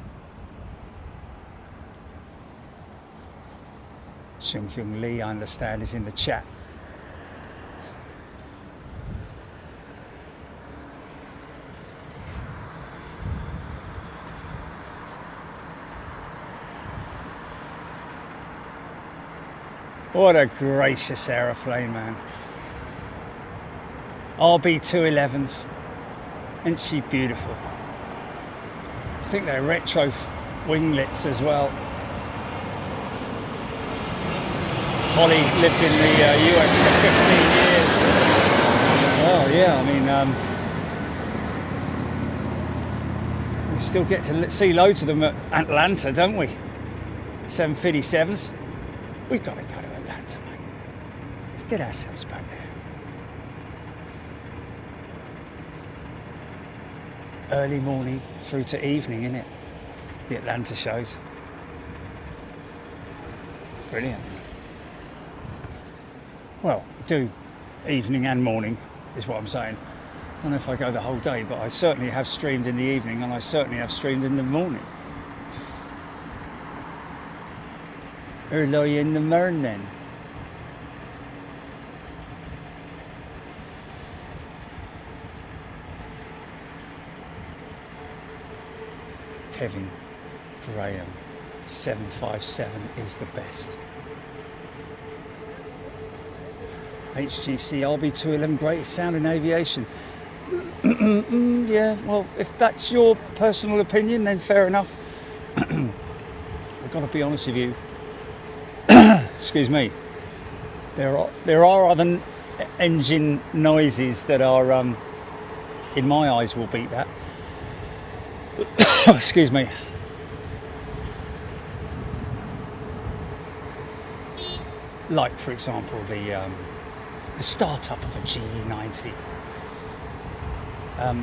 Xiong Hyung Lee, I understand, is in the chat. What a gracious aeroplane, man. RB211s, isn't she beautiful? I think they're retro winglets as well. Holly lived in the US for 15 years. Oh yeah, I mean, we still get to see loads of them at Atlanta, don't we? 757s. We've got to go to Atlanta, mate. Let's get ourselves back there. Early morning through to evening, innit? The Atlanta shows. Brilliant. Well, do evening and morning is what I'm saying. I don't know if I go the whole day, but I certainly have streamed in the evening and I certainly have streamed in the morning. Early in the morning. Kevin Graham, 757 is the best. HGC RB211, greatest sound in aviation. Yeah, well, if that's your personal opinion, then fair enough. I've got to be honest with you. Excuse me. There are other engine noises that are, in my eyes, will beat that. Excuse me. Like, for example, the startup of a GE90.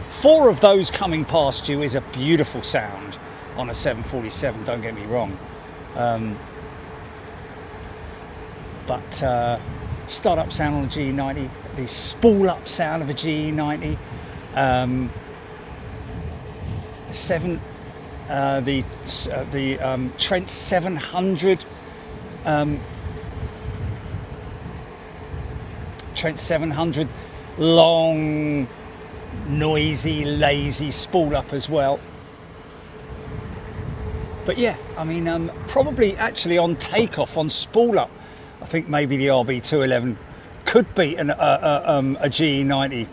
4 of those coming past you is a beautiful sound on a 747, don't get me wrong. But startup sound on a GE90, the spool up sound of a GE90, the Trent 700, Trent 700, long, noisy, lazy spool up as well. But yeah, I mean, probably actually on takeoff, on spool up, I think maybe the RB211 could beat a GE90.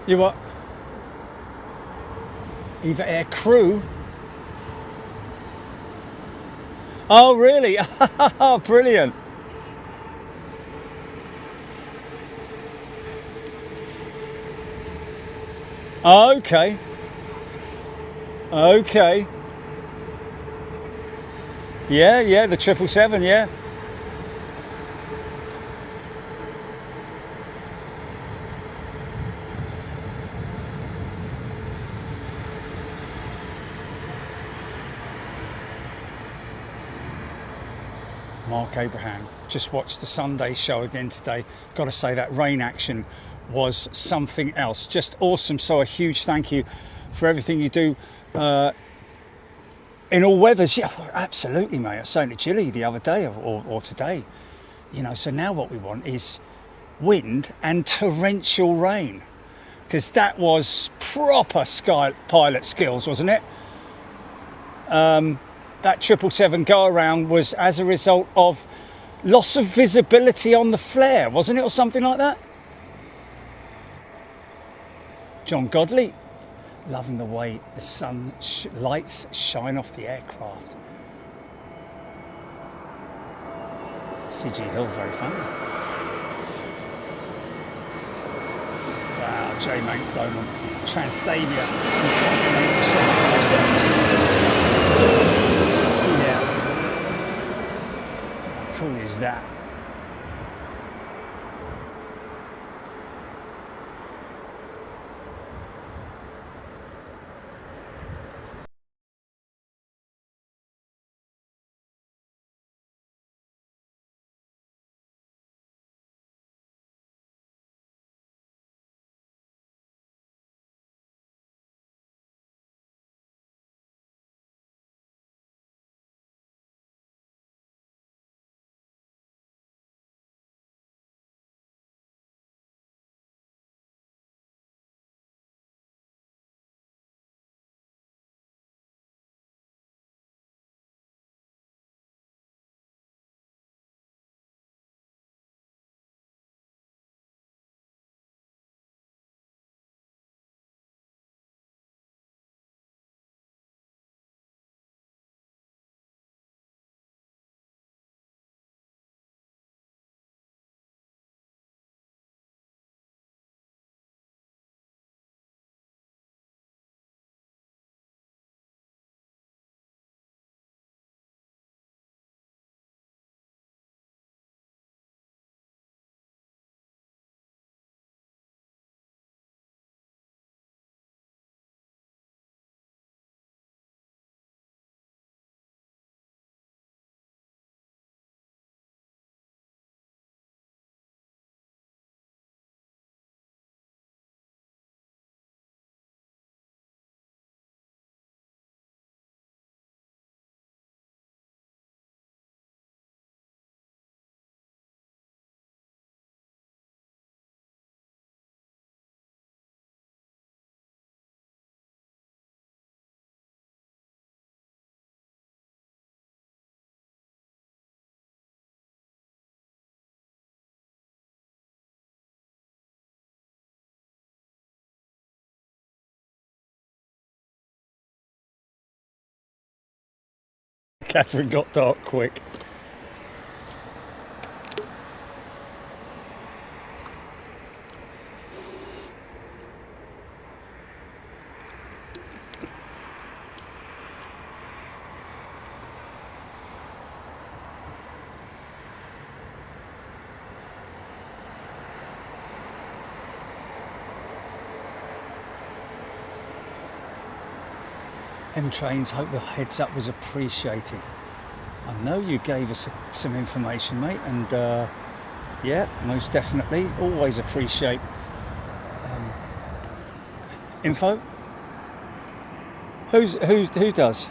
You what? Eva Air crew? Oh, really? Brilliant. Okay. Okay. Yeah, the 777, yeah. Mark Abraham. Just watched the Sunday show again today. Got to say that rain action was something else. Just awesome. So a huge thank you for everything you do in all weathers. Yeah, absolutely, mate. I was saying to Jilly the other day or today, you know, so now what we want is wind and torrential rain, because that was proper sky pilot skills, wasn't it? That 777 go around was as a result of loss of visibility on the flare, wasn't it, or something like that? John Godley, loving the way the sun lights shine off the aircraft. CG Hill, very funny. Wow, J-Mate Flowman, Transavia, yeah. How cool is that? Catherine got dark quick. M-Trains, hope the heads up was appreciated. I know you gave us some information, mate, and yeah, most definitely, always appreciate info. Who does?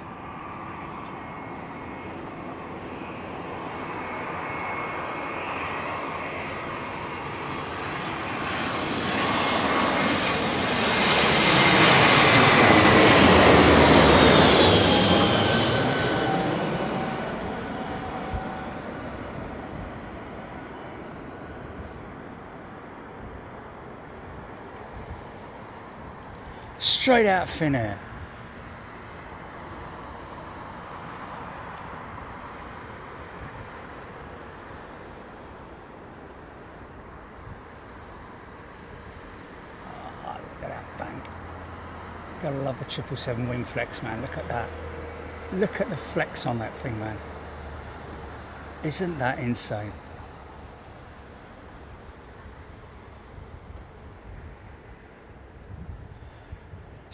Straight out Finnair. Ah, look at that bank. Gotta love the 777 wing flex, man. Look at that. Look at the flex on that thing, man. Isn't that insane?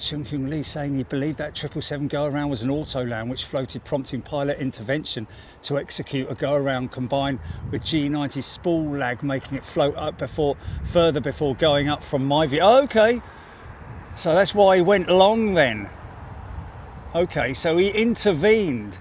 Shung Lee saying he believed that 777 go-around was an auto-land which floated, prompting pilot intervention to execute a go-around combined with G90 spool lag, making it float up further before going up from my view. Oh, okay, so that's why he went long then. Okay, so he intervened.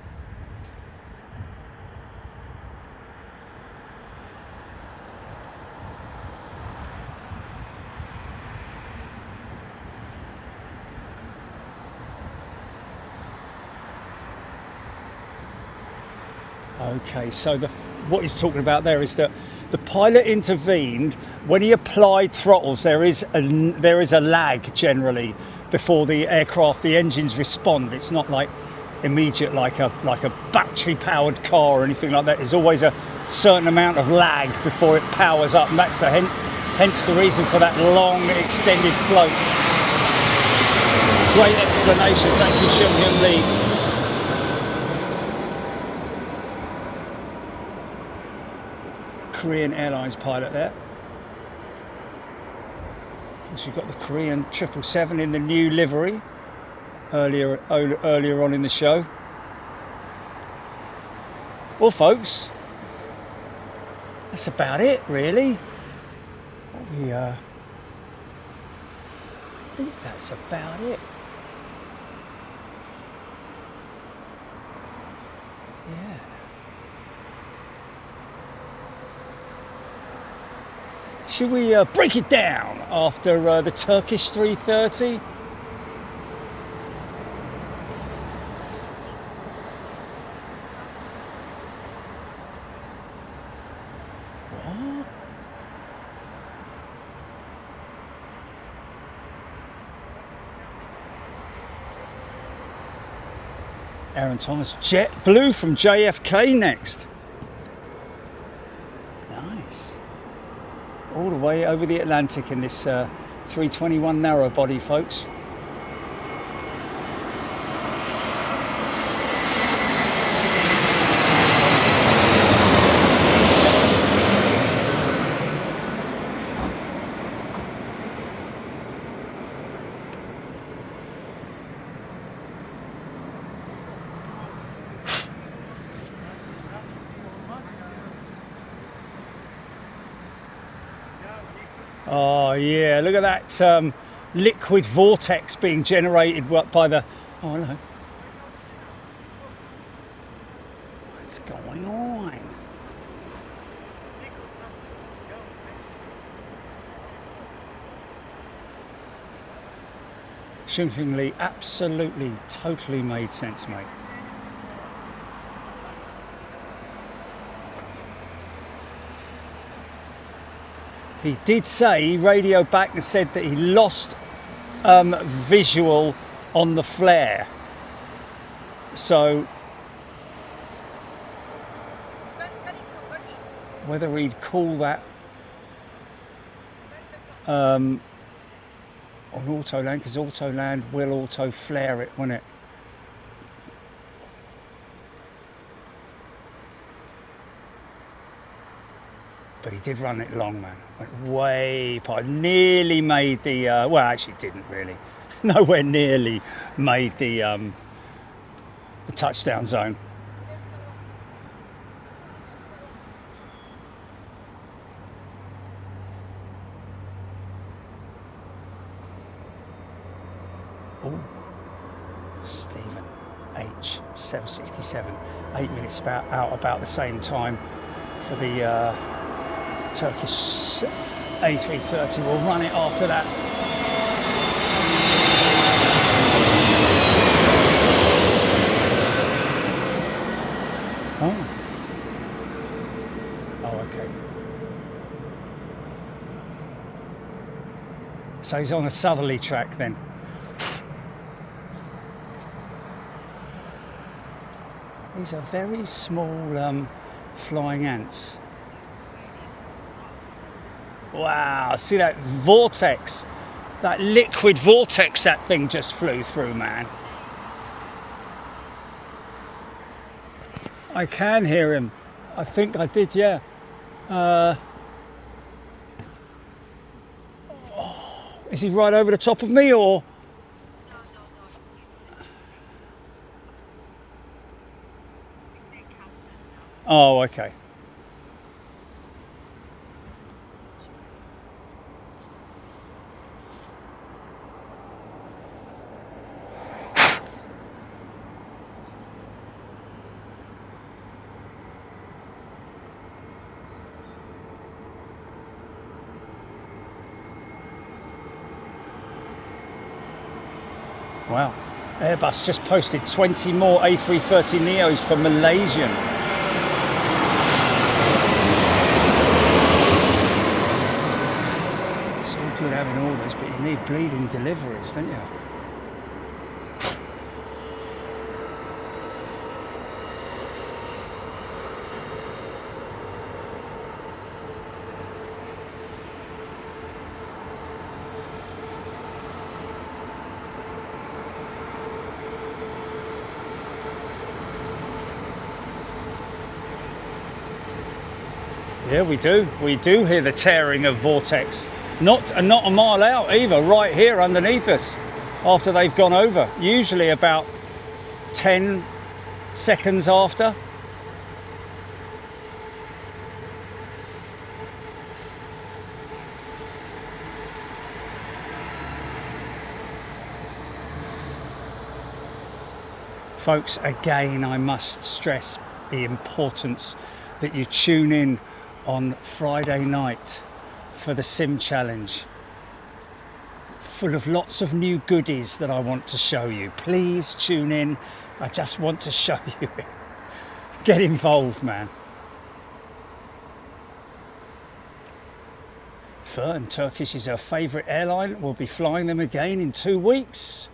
Okay, so what he's talking about there is that the pilot intervened when he applied throttles. There is a lag generally before the aircraft, the engines respond. It's not like immediate, like a battery-powered car or anything like that. There's always a certain amount of lag before it powers up, and that's hence the reason for that long extended float. Great explanation, thank you, Shung Lee. Korean Airlines pilot there. Of course, we've got the Korean 777 in the new livery earlier on in the show. Well, folks, that's about it, really. I think that's about it. Yeah. Should we break it down after the Turkish 330? What? Aaron Thomas, JetBlue from JFK next. All the way over the Atlantic in this 321 narrow body, folks. Oh yeah, look at that liquid vortex being generated by the... Oh, hello. What's going on? Shung Lee, absolutely, totally made sense, mate. He did say, he radioed back and said that he lost visual on the flare. So, whether he'd call that on auto-land, because auto-land will auto-flare it, won't it? But he did run it long, man. Went way past, nearly made the, well, actually didn't really. Nowhere nearly made the touchdown zone. Oh, Stephen H 767, 8 minutes out about the same time for the Turkish A330. We'll run it after that. Oh. Oh, okay. So he's on a southerly track then. These are very small flying ants. Wow, see that vortex, that liquid vortex that thing just flew through, man. I can hear him. I think I did, yeah. Oh, is he right over the top of me, or? Oh, okay. Wow, Airbus just posted 20 more A330neos for Malaysian. It's all good having orders, but you need bleeding deliveries, don't you? Yeah, we do. We do hear the tearing of vortex. Not a mile out either, right here underneath us after they've gone over. Usually about 10 seconds after. Folks, again, I must stress the importance that you tune in on Friday night for the Sim Challenge, full of lots of new goodies that I want to show you. Please tune in. I just want to show you it. Get involved, man. Fern, Turkish is our favourite airline. We'll be flying them again in 2 weeks.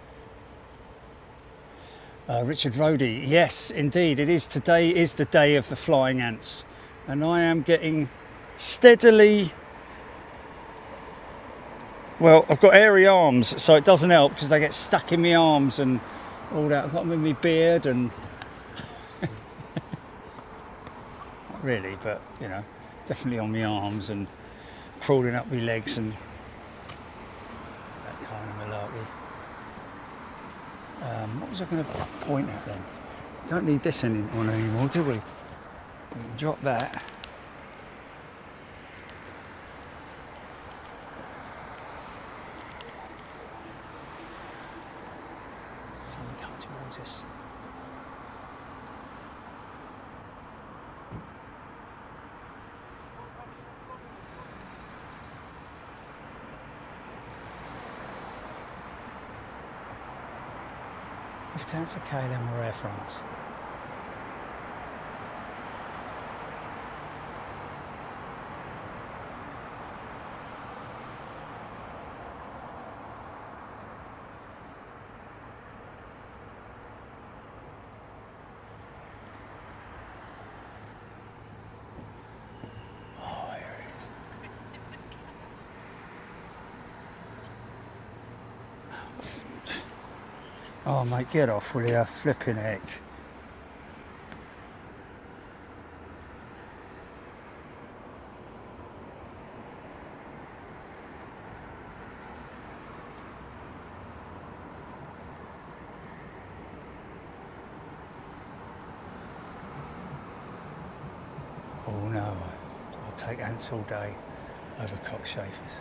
Richard Rody, yes, indeed, it is. Today is the day of the flying ants. And I am getting steadily, well, I've got airy arms, so it doesn't help because they get stuck in my arms and all that. I've got them in my beard and not really, but you know, definitely on my arms and crawling up my legs and that kind of malarkey. What was I going to point at then? Don't need this on anymore, do we? Drop that. Someone coming towards us. Lufthansa, KLM or Air France? Oh mate, get off will you, flipping heck. no, I'll take ants all day over cockchafers.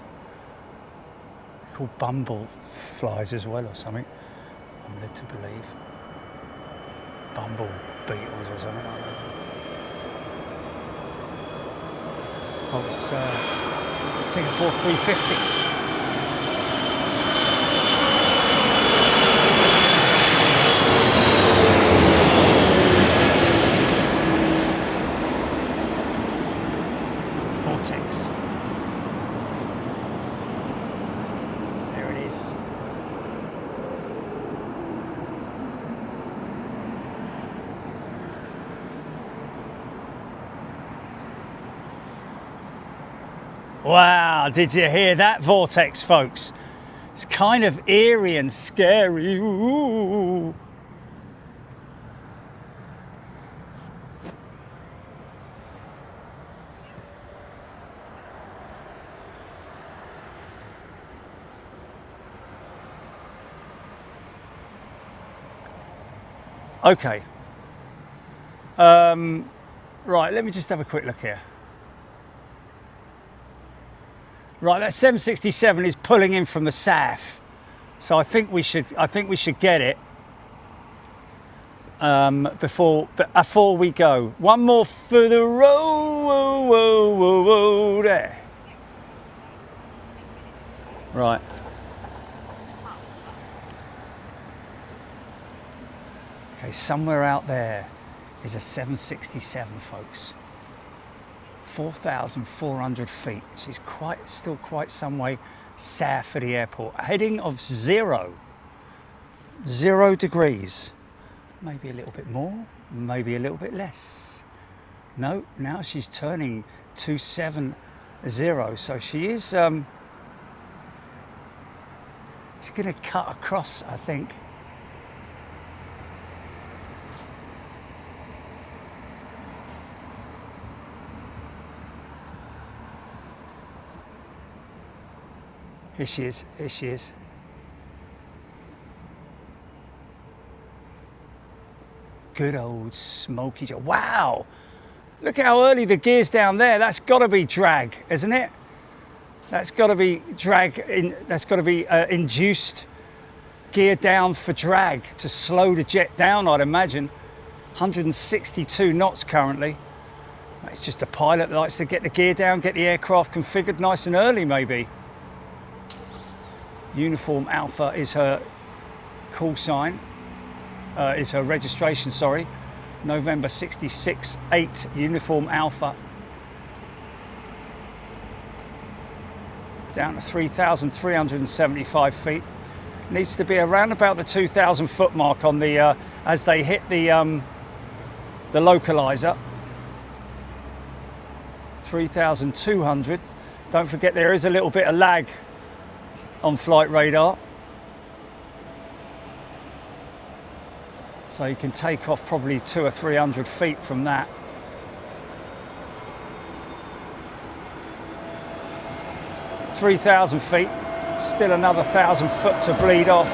They're called bumble flies as well or something, I'm led to believe. Bumble beetles or something like that. Oh, it's Singapore 350. Vortex. There it is. Wow, did you hear that vortex, folks? It's kind of eerie and scary. Ooh. Okay. Right, let me just have a quick look here. Right, that 767 is pulling in from the south, so I think we should get it before we go. One more for the road, there. Right. Okay, somewhere out there is a 767, folks. 4,400 feet. She's still quite some way south of the airport. Heading of 0 degrees. Maybe a little bit more, maybe a little bit less. No, now she's turning 270, so she is, she's gonna cut across, I think. Here she is, here she is. Good old Smoky Joe. Wow! Look how early the gear's down there. That's got to be drag, isn't it? That's got to be drag, that's got to be induced gear down for drag to slow the jet down, I'd imagine. 162 knots currently. It's just a pilot that likes to get the gear down, get the aircraft configured nice and early maybe. Uniform Alpha is her call sign, is her registration, sorry. November 66-8, Uniform Alpha. Down to 3,375 feet. Needs to be around about the 2,000 foot mark on the, as they hit the localizer. 3,200. Don't forget there is a little bit of lag on flight radar, so you can take off probably 200 or 300 feet from that. – 3,000 feet, still another 1,000 foot to bleed off.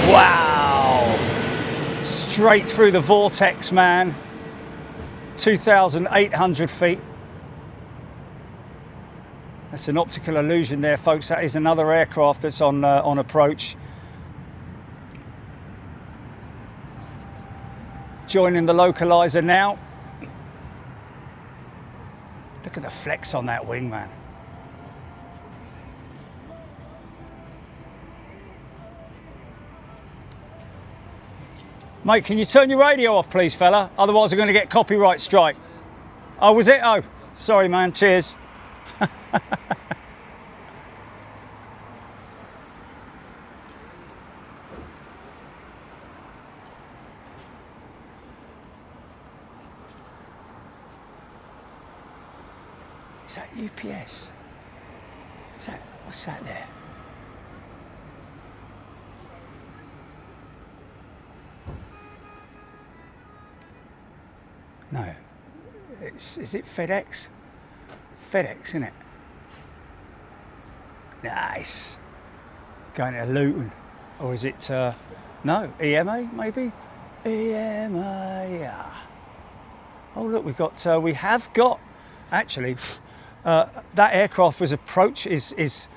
Wow! Straight through the vortex, man. 2,800 feet. That's an optical illusion there, folks. That is another aircraft that's on approach. Joining the localizer now. Look at the flex on that wing, man. Mate, can you turn your radio off, please, fella? Otherwise, I'm going to get copyright strike. Oh, was it? Oh, sorry, man. Cheers. Is that UPS? Is that, what's that there? No. Is it FedEx? FedEx, isn't it? Nice. Going to Luton. Or is it, no, EMA maybe? EMA. Oh look, we have got actually that aircraft is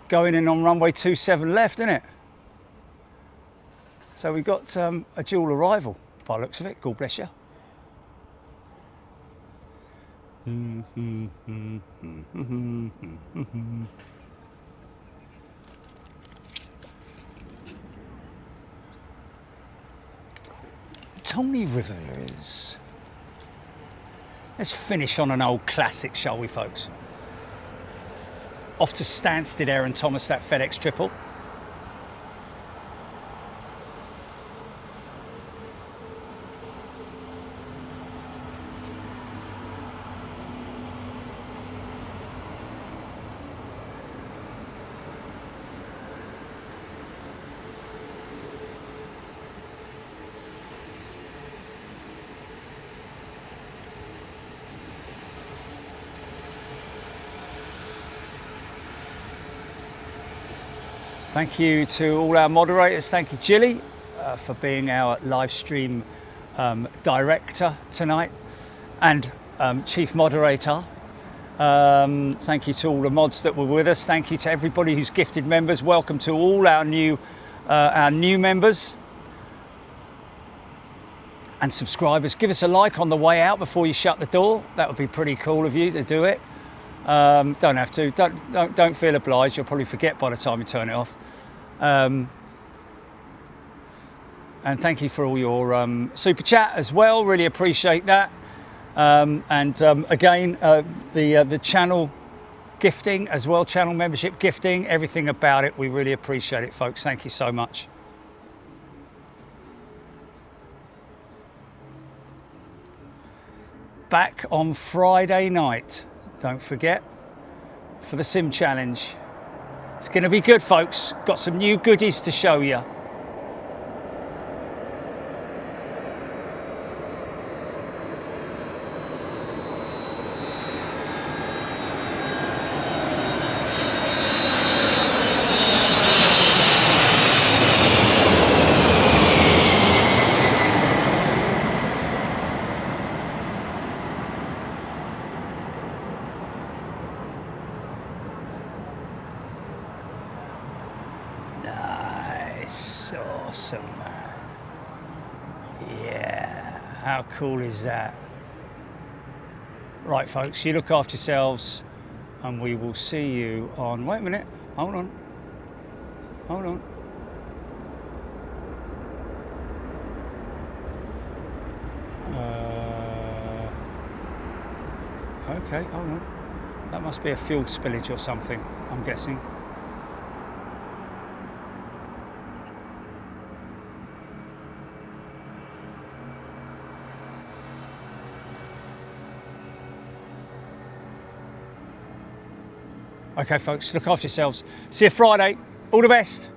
going in on runway 27 left, isn't it? So we've got a dual arrival by the looks of it. God bless you. Tony Rivers. Let's finish on an old classic, shall we, folks? Off to Stansted Air and Thomas, that FedEx triple. Thank you to all our moderators. Thank you, Jilly, for being our live stream director tonight and chief moderator. Thank you to all the mods that were with us. Thank you to everybody who's gifted members. Welcome to all our new members and subscribers. Give us a like on the way out before you shut the door. That would be pretty cool of you to do it. Don't have to. Don't feel obliged. You'll probably forget by the time you turn it off. And thank you for all your super chat as well. Really appreciate that. Again, the channel gifting as well, channel membership gifting, everything about it. We really appreciate it, folks. Thank you so much. Back on Friday night. Don't forget, for the Sim Challenge. It's going to be good, folks. Got some new goodies to show you. Awesome, man. Yeah, how cool is that? Right, folks, you look after yourselves and we will see you on... Wait a minute, hold on. Okay, hold on. That must be a fuel spillage or something, I'm guessing. Okay, folks, look after yourselves. See you Friday. All the best.